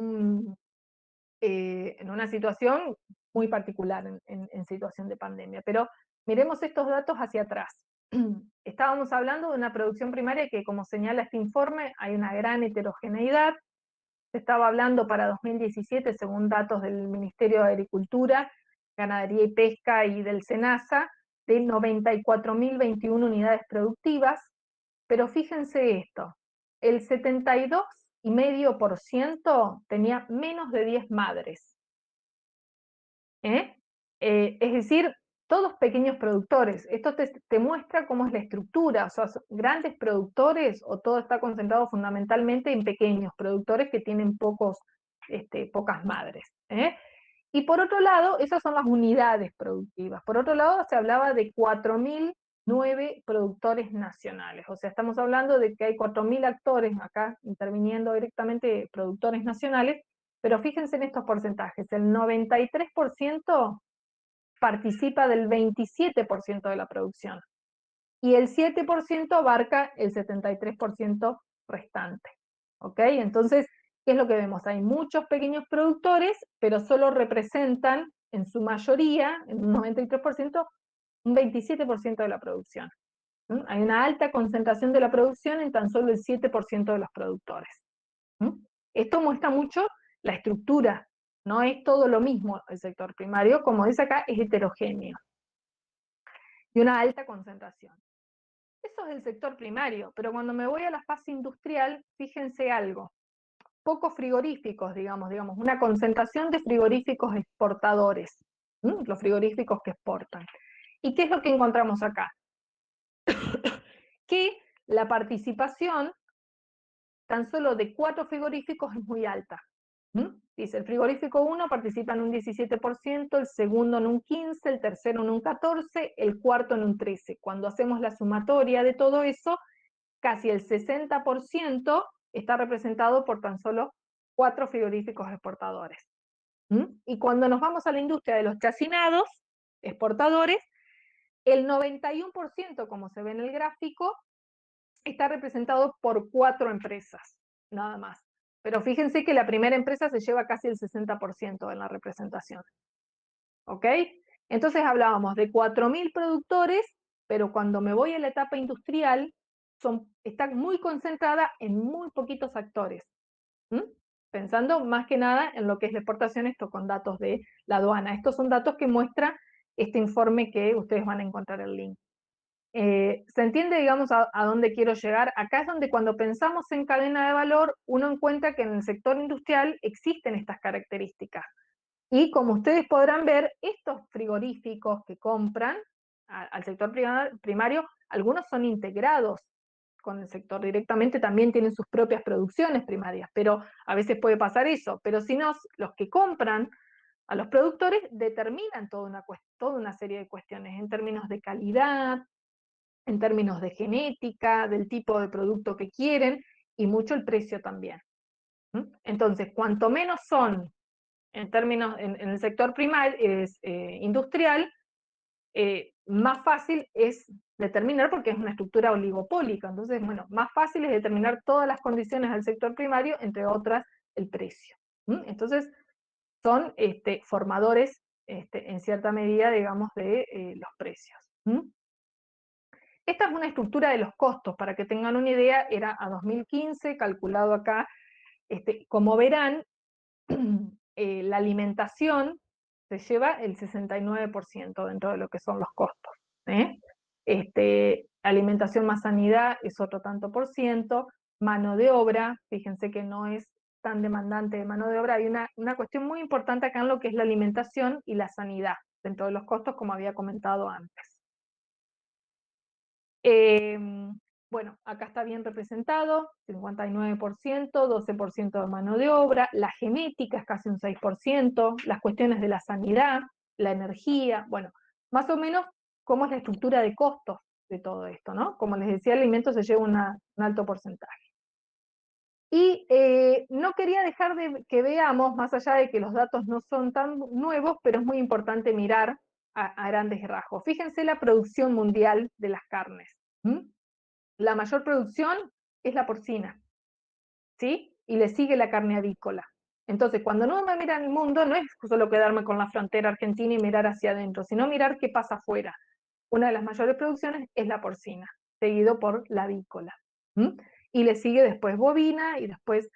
una situación muy particular, en situación de pandemia. Pero miremos estos datos hacia atrás. Estábamos hablando de una producción primaria que, como señala este informe, hay una gran heterogeneidad. Se estaba hablando para 2017, según datos del Ministerio de Agricultura, Ganadería y Pesca y del SENASA, de 94.021 unidades productivas, pero fíjense esto, el 72,5% tenía menos de 10 madres. Es decir, todos pequeños productores. Esto te muestra cómo es la estructura, o sea, grandes productores, o todo está concentrado fundamentalmente en pequeños productores que tienen pocas madres. Y por otro lado, esas son las unidades productivas. Por otro lado, se hablaba de 4.009 productores nacionales. O sea, estamos hablando de que hay 4.000 actores acá interviniendo directamente, productores nacionales, pero fíjense en estos porcentajes. El 93% participa del 27% de la producción. Y el 7% abarca el 73% restante. ¿Ok? Entonces, ¿qué es lo que vemos? Hay muchos pequeños productores, pero solo representan, en su mayoría, en un 93%, un 27% de la producción. Hay una alta concentración de la producción en tan solo el 7% de los productores. Esto muestra mucho la estructura. No es todo lo mismo el sector primario, como dice acá, es heterogéneo. Y una alta concentración. Eso es el sector primario, pero cuando me voy a la fase industrial, fíjense algo. Pocos frigoríficos, digamos, una concentración de frigoríficos exportadores, los frigoríficos que exportan. ¿Y qué es lo que encontramos acá? Que la participación tan solo de 4 frigoríficos es muy alta. Dice, el frigorífico 1 participa en un 17%, el segundo en un 15%, el tercero en un 14%, el cuarto en un 13%. Cuando hacemos la sumatoria de todo eso, casi el 60% está representado por tan solo 4 frigoríficos exportadores. Y cuando nos vamos a la industria de los chacinados exportadores, el 91%, como se ve en el gráfico, está representado por 4 empresas, nada más. Pero fíjense que la primera empresa se lleva casi el 60% en la representación. ¿Ok? Entonces hablábamos de 4.000 productores, pero cuando me voy a la etapa industrial, está muy concentrada en muy poquitos actores. Pensando más que nada en lo que es la exportación, esto con datos de la aduana. Estos son datos que muestra este informe que ustedes van a encontrar el link. ¿Se entiende, digamos, a dónde quiero llegar? Acá es donde cuando pensamos en cadena de valor, uno encuentra que en el sector industrial existen estas características. Y como ustedes podrán ver, estos frigoríficos que compran al sector primario, algunos son integrados con el sector directamente, también tienen sus propias producciones primarias, pero a veces puede pasar eso. Pero si no, los que compran a los productores determinan toda una serie de cuestiones en términos de calidad, en términos de genética, del tipo de producto que quieren y mucho el precio también. Entonces, cuanto menos son en términos, en el sector primario, industrial, más fácil es determinar, porque es una estructura oligopólica, entonces, bueno, más fácil es determinar todas las condiciones del sector primario, entre otras, el precio. Entonces, son formadores, en cierta medida, digamos, de los precios. Esta es una estructura de los costos, para que tengan una idea, era a 2015, calculado acá. Como verán, la alimentación se lleva el 69% dentro de lo que son los costos. Alimentación más sanidad es otro tanto por ciento, mano de obra, fíjense que no es tan demandante de mano de obra, hay una cuestión muy importante acá en lo que es la alimentación y la sanidad, dentro de los costos, como había comentado antes. Bueno, acá está bien representado, 59%, 12% de mano de obra, la genética es casi un 6%, las cuestiones de la sanidad, la energía, bueno, más o menos cómo es la estructura de costos de todo esto, ¿no? Como les decía, el alimento se lleva un alto porcentaje. Y no quería dejar de que veamos, más allá de que los datos no son tan nuevos, pero es muy importante mirar a grandes rasgos. Fíjense la producción mundial de las carnes. La mayor producción es la porcina, ¿sí? Y le sigue la carne avícola. Entonces, cuando uno mira el mundo, no es solo quedarme con la frontera argentina y mirar hacia adentro, sino mirar qué pasa afuera. Una de las mayores producciones es la porcina, seguido por la avícola. Y le sigue después bovina y después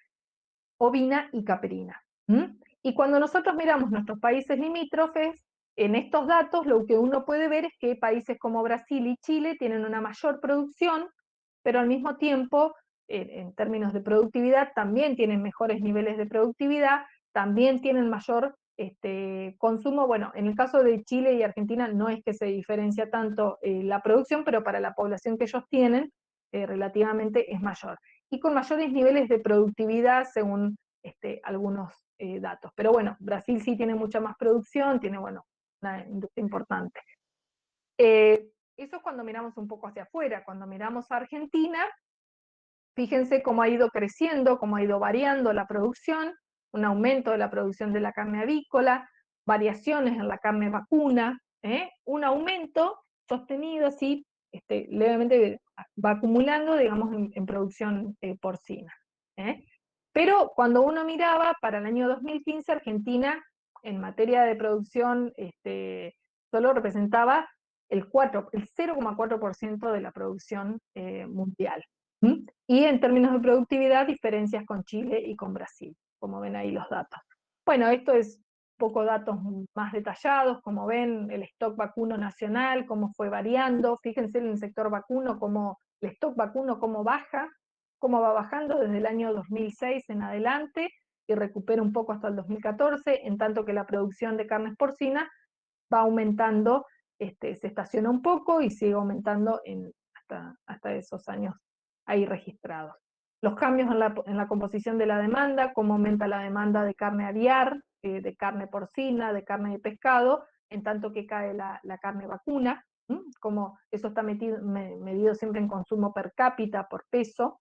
ovina y caprina. Y cuando nosotros miramos nuestros países limítrofes, en estos datos lo que uno puede ver es que países como Brasil y Chile tienen una mayor producción, pero al mismo tiempo, en términos de productividad, también tienen mejores niveles de productividad, también tienen mayor consumo. Bueno, en el caso de Chile y Argentina no es que se diferencia tanto la producción, pero para la población que ellos tienen, relativamente es mayor. Y con mayores niveles de productividad según algunos datos. Pero bueno, Brasil sí tiene mucha más producción, tiene, bueno, una industria importante. Eso es cuando miramos un poco hacia afuera. Cuando miramos a Argentina, fíjense cómo ha ido creciendo, cómo ha ido variando la producción, un aumento de la producción de la carne avícola, variaciones en la carne vacuna, un aumento sostenido así, levemente va acumulando, digamos, en producción porcina. Pero cuando uno miraba para el año 2015, Argentina, en materia de producción, solo representaba el 0,4% de la producción mundial. Y en términos de productividad, diferencias con Chile y con Brasil, como ven ahí los datos. Bueno, esto es poco datos más detallados, como ven el stock vacuno nacional, cómo fue variando, fíjense en el sector vacuno, cómo el stock vacuno cómo baja, cómo va bajando desde el año 2006 en adelante, y recupera un poco hasta el 2014, en tanto que la producción de carnes porcinas va aumentando, se estaciona un poco y sigue aumentando hasta esos años ahí registrados. Los cambios en la composición de la demanda, cómo aumenta la demanda de carne aviar, de carne porcina, de carne de pescado, en tanto que cae la carne vacuna, como eso está medido siempre en consumo per cápita, por peso.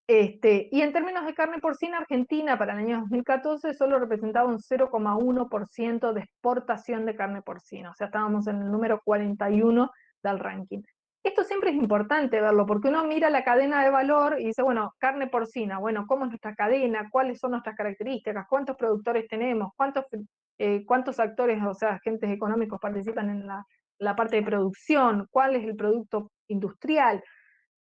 Y en términos de carne porcina, Argentina para el año 2014 solo representaba un 0,1% de exportación de carne porcina, o sea, estábamos en el número 41 del ranking. Esto siempre es importante verlo, porque uno mira la cadena de valor y dice, bueno, carne porcina, bueno, ¿cómo es nuestra cadena? ¿Cuáles son nuestras características? ¿Cuántos productores tenemos? ¿Cuántos actores, o sea, agentes económicos participan en la parte de producción? ¿Cuál es el producto industrial?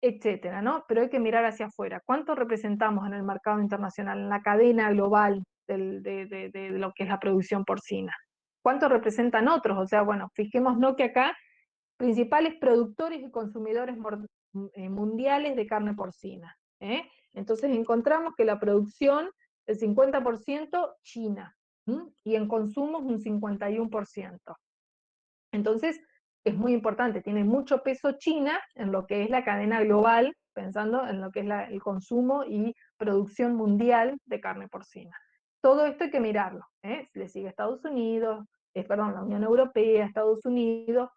Etcétera, ¿no? Pero hay que mirar hacia afuera. ¿Cuánto representamos en el mercado internacional, en la cadena global de lo que es la producción porcina? ¿Cuánto representan otros? O sea, bueno, fijémonos que acá principales productores y consumidores mundiales de carne porcina. Entonces encontramos que la producción, el 50% China, y en consumos un 51%. Entonces, es muy importante, tiene mucho peso China en lo que es la cadena global, pensando en lo que es el consumo y producción mundial de carne porcina. Todo esto hay que mirarlo, le sigue Estados Unidos, perdón, la Unión Europea, Estados Unidos.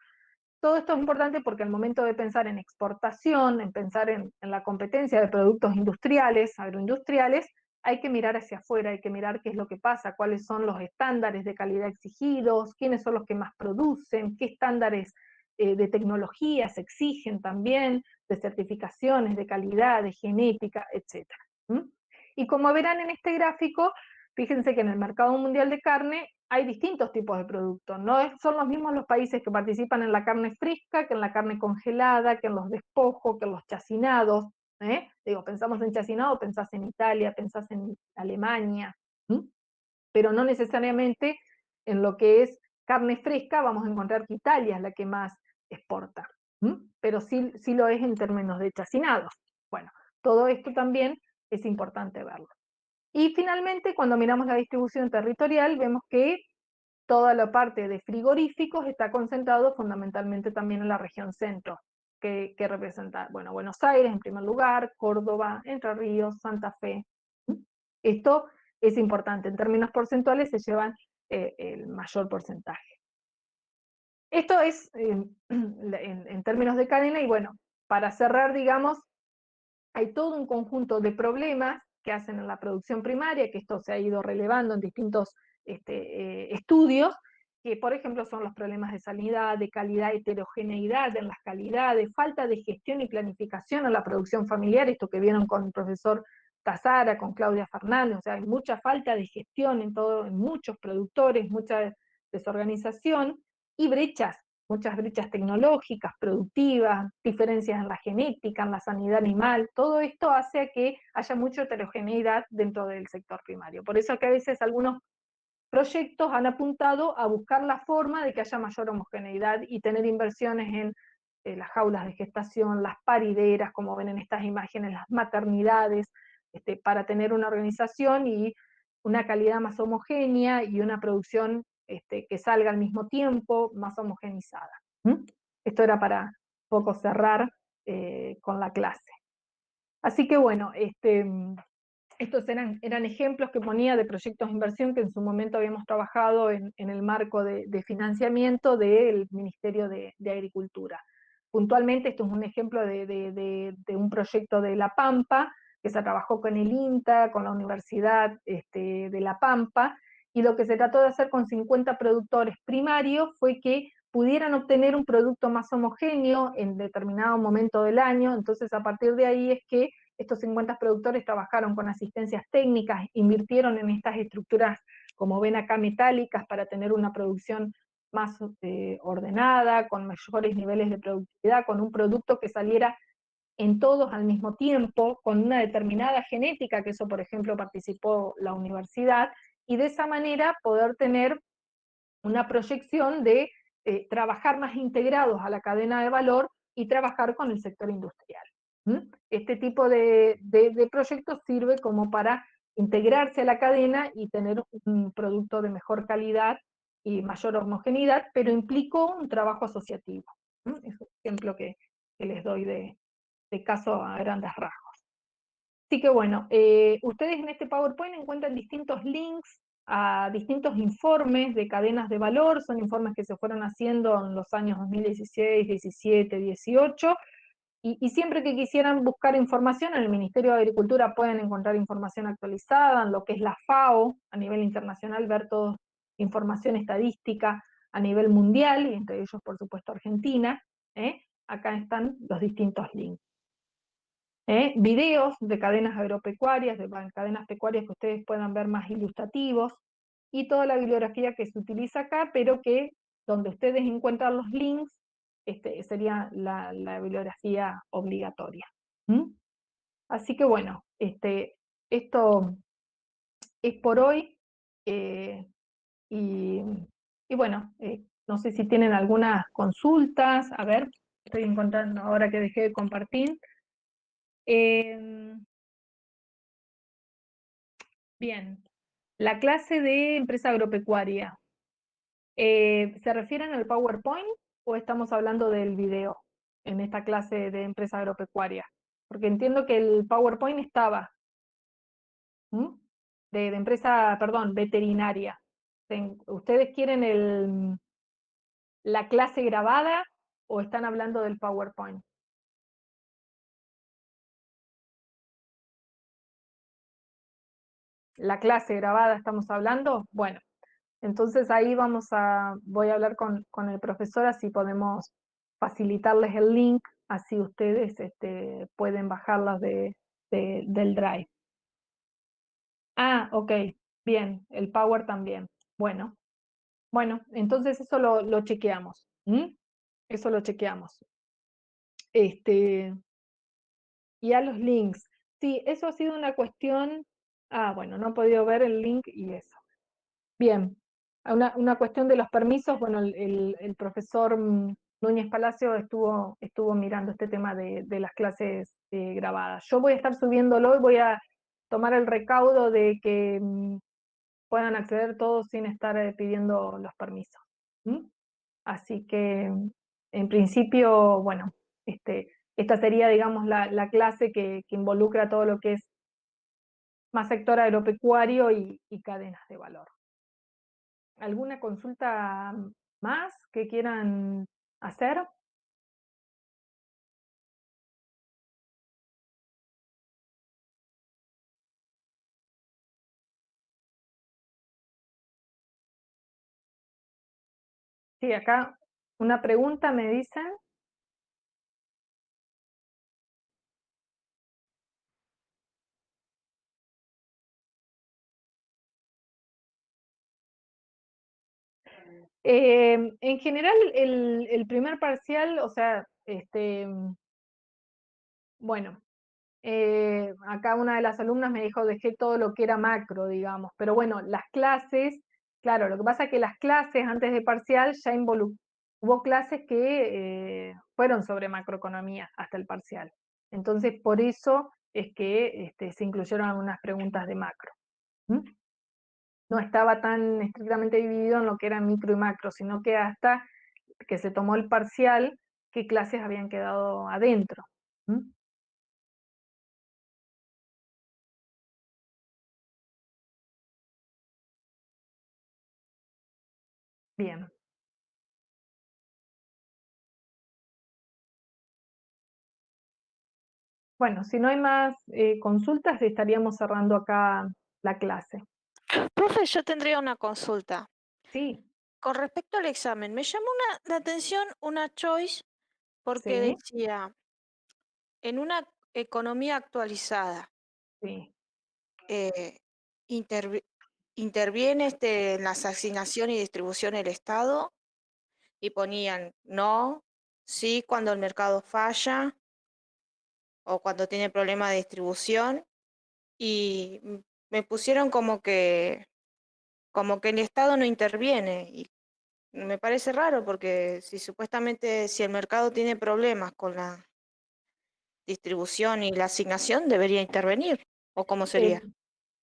Todo esto es importante porque al momento de pensar en exportación, en pensar en la competencia de productos industriales, agroindustriales, hay que mirar hacia afuera, hay que mirar qué es lo que pasa, cuáles son los estándares de calidad exigidos, quiénes son los que más producen, qué estándares de tecnología se exigen también, de certificaciones, de calidad, de genética, etc. Y como verán en este gráfico, fíjense que en el mercado mundial de carne hay distintos tipos de productos, no son los mismos los países que participan en la carne fresca, que en la carne congelada, que en los despojos, que en los chacinados. Digo, pensamos en chacinado, pensás en Italia, pensás en Alemania, pero no necesariamente en lo que es carne fresca vamos a encontrar que Italia es la que más exporta, pero sí lo es en términos de chacinados. Bueno, todo esto también es importante verlo. Y finalmente, cuando miramos la distribución territorial, vemos que toda la parte de frigoríficos está concentrado fundamentalmente también en la región centro, que representa, bueno, Buenos Aires en primer lugar, Córdoba, Entre Ríos, Santa Fe. Esto es importante, en términos porcentuales se llevan el mayor porcentaje. Esto es en términos de cadena, y bueno, para cerrar, digamos, hay todo un conjunto de problemas que hacen en la producción primaria, que esto se ha ido relevando en distintos estudios, que por ejemplo son los problemas de sanidad, de calidad, heterogeneidad en las calidades, falta de gestión y planificación en la producción familiar, esto que vieron con el profesor Tazara, con Claudia Fernández, o sea, hay mucha falta de gestión en muchos productores, mucha desorganización, y muchas brechas tecnológicas, productivas, diferencias en la genética, en la sanidad animal, todo esto hace a que haya mucha heterogeneidad dentro del sector primario. Por eso que a veces algunos proyectos han apuntado a buscar la forma de que haya mayor homogeneidad y tener inversiones en las jaulas de gestación, las parideras, como ven en estas imágenes, las maternidades, para tener una organización y una calidad más homogénea y una producción que salga al mismo tiempo, más homogenizada. Esto era para un poco cerrar con la clase. Así que bueno, estos eran ejemplos que ponía de proyectos de inversión que en su momento habíamos trabajado en el marco de financiamiento del Ministerio de Agricultura. Puntualmente, esto es un ejemplo de un proyecto de La Pampa, que se trabajó con el INTA, con la Universidad de La Pampa, y lo que se trató de hacer con 50 productores primarios fue que pudieran obtener un producto más homogéneo en determinado momento del año. Entonces, a partir de ahí es que estos 50 productores trabajaron con asistencias técnicas, invirtieron en estas estructuras, como ven acá, metálicas, para tener una producción más ordenada, con mayores niveles de productividad, con un producto que saliera en todos al mismo tiempo, con una determinada genética, que eso por ejemplo participó la universidad, y de esa manera poder tener una proyección de trabajar más integrados a la cadena de valor y trabajar con el sector industrial. Este tipo de proyectos sirve como para integrarse a la cadena y tener un producto de mejor calidad y mayor homogeneidad, pero implicó un trabajo asociativo. Es un ejemplo que les doy de caso a grandes rasgos. Así que bueno, ustedes en este PowerPoint encuentran distintos links a distintos informes de cadenas de valor, son informes que se fueron haciendo en los años 2016, 17, 18, y siempre que quisieran buscar información en el Ministerio de Agricultura pueden encontrar información actualizada, en lo que es la FAO, a nivel internacional, ver toda información estadística a nivel mundial, y entre ellos por supuesto Argentina. Acá están los distintos links. Videos de cadenas agropecuarias, de cadenas pecuarias que ustedes puedan ver más ilustrativos, y toda la bibliografía que se utiliza acá, pero que donde ustedes encuentran los links, sería la bibliografía obligatoria. Así que bueno, esto es por hoy, y bueno, No sé si tienen algunas consultas. A ver, estoy encontrando ahora que dejé de compartir. Bien, la clase de empresa agropecuaria. ¿Se refieren al PowerPoint o estamos hablando del video en esta clase de empresa agropecuaria? Porque entiendo que el PowerPoint estaba, ¿m? De empresa, perdón, veterinaria. ¿Ustedes quieren la clase grabada o están hablando del PowerPoint? La clase grabada estamos hablando. Bueno, entonces ahí voy a hablar con el profesor, así podemos facilitarles el link, así ustedes pueden bajarlas del Drive. Ah, ok, bien, el Power también. Bueno, entonces eso lo chequeamos. ¿M? Eso lo chequeamos. Y a los links. Sí, eso ha sido una cuestión. Ah, bueno, no he podido ver el link y eso. Bien, una cuestión de los permisos, bueno, el profesor Núñez Palacio estuvo mirando este tema de las clases grabadas. Yo voy a estar subiéndolo y voy a tomar el recaudo de que puedan acceder todos sin estar pidiendo los permisos. ¿M? Así que, en principio, bueno, esta sería, digamos, la clase que involucra todo lo que es más sector agropecuario y cadenas de valor. ¿Alguna consulta más que quieran hacer? Sí, acá una pregunta me dicen. En general, el primer parcial, o sea, bueno, acá una de las alumnas me dijo, dejé todo lo que era macro, digamos, pero bueno, las clases, claro, lo que pasa es que las clases antes de parcial ya hubo clases que fueron sobre macroeconomía hasta el parcial. Entonces, por eso es que se incluyeron algunas preguntas de macro. ¿Mm? No estaba tan estrictamente dividido en lo que era micro y macro, sino que hasta que se tomó el parcial, qué clases habían quedado adentro. ¿Mm? Bien. Bueno, si no hay más consultas, estaríamos cerrando acá la clase. Profe, yo tendría una consulta. Sí, Con respecto al examen, me llamó la atención una choice porque sí, decía, en una economía actualizada, sí. eh, intervi- interviene en las asignaciones y distribución el Estado, y ponían no, sí cuando el mercado falla o cuando tiene problema de distribución, y me pusieron como que el Estado no interviene. Y me parece raro porque si supuestamente si el mercado tiene problemas con la distribución y la asignación, debería intervenir. ¿O cómo Eh, sería?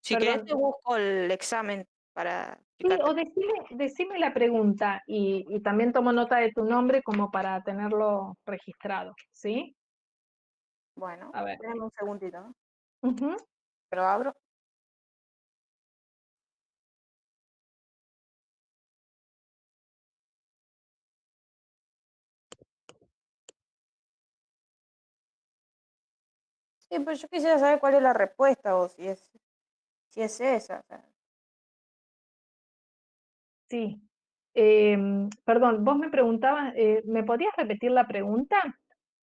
Si querés te perdón, busco el examen para sí, explicarte. o decime la pregunta y también tomo nota de tu nombre como para tenerlo registrado, ¿sí? Bueno, A ver. espérame un segundito, ¿no? Ujú. Pero abro. Sí, pero yo quisiera saber cuál es la respuesta o si es esa. O sea. Sí. Perdón, vos me preguntabas, ¿me podías repetir la pregunta?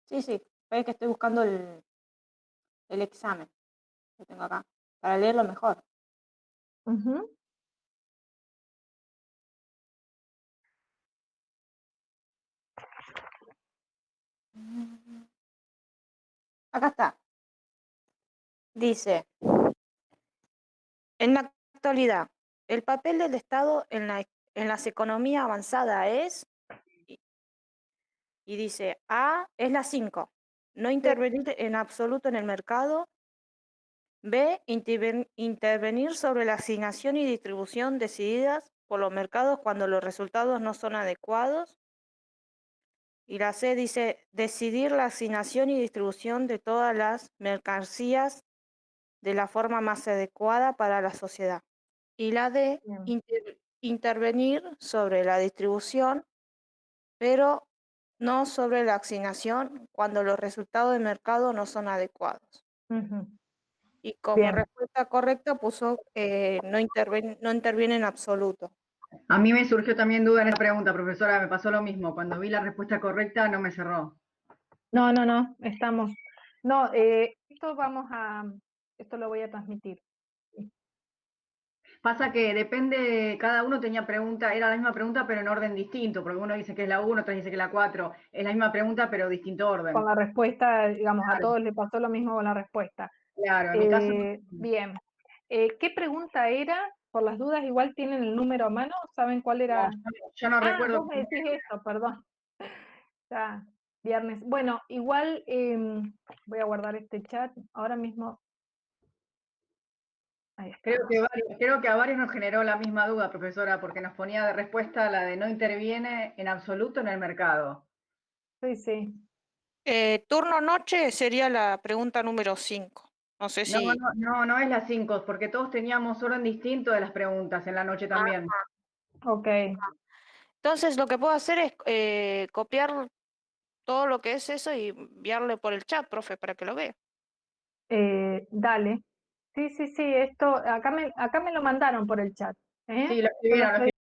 Sí, sí, es que estoy buscando el examen que tengo acá para leerlo mejor. Ujú. Acá está. Dice, en la actualidad, el papel del Estado en la en las economías avanzadas es, y dice, A es la 5, no intervenir en absoluto en el mercado. B, intervenir sobre la asignación y distribución decididas por los mercados cuando los resultados no son adecuados. Y la C dice, decidir la asignación y distribución de todas las mercancías de la forma más adecuada para la sociedad. Y la D, Bien. intervenir sobre la distribución, pero no sobre la asignación cuando los resultados del mercado no son adecuados. Ujú. Y como Bien. respuesta correcta puso no interviene en absoluto. A mí me surgió también duda en esa pregunta, profesora, me pasó lo mismo. Cuando vi la respuesta correcta no me cerró. No, estamos. No, esto lo voy a transmitir. Pasa que depende, cada uno tenía pregunta, era la misma pregunta pero en orden distinto, porque uno dice que es la 1, otro dice que es la 4. Es la misma pregunta pero distinto orden. Con la respuesta, digamos, a Claro. todos les pasó lo mismo con la respuesta. Claro, en mi caso. Bien. ¿Qué pregunta era? Por las dudas, igual tienen el número a mano, ¿saben cuál era? Yo no recuerdo. Vos me decís esto, perdón. Ya, viernes. Bueno, igual voy a guardar este chat. Ahora mismo. Ahí está. Creo que a varios nos generó la misma duda, profesora, porque nos ponía de respuesta la de no interviene en absoluto en el mercado. Sí. Turno noche sería la pregunta número 5. No sé si... No es las 5, porque todos teníamos orden distinto de las preguntas en la noche también. Ok. Entonces lo que puedo hacer es copiar todo lo que es eso y enviarle por el chat, profe, para que lo vea. Dale. Sí, esto, acá me lo mandaron por el chat. ¿eh? Sí, lo escribieron,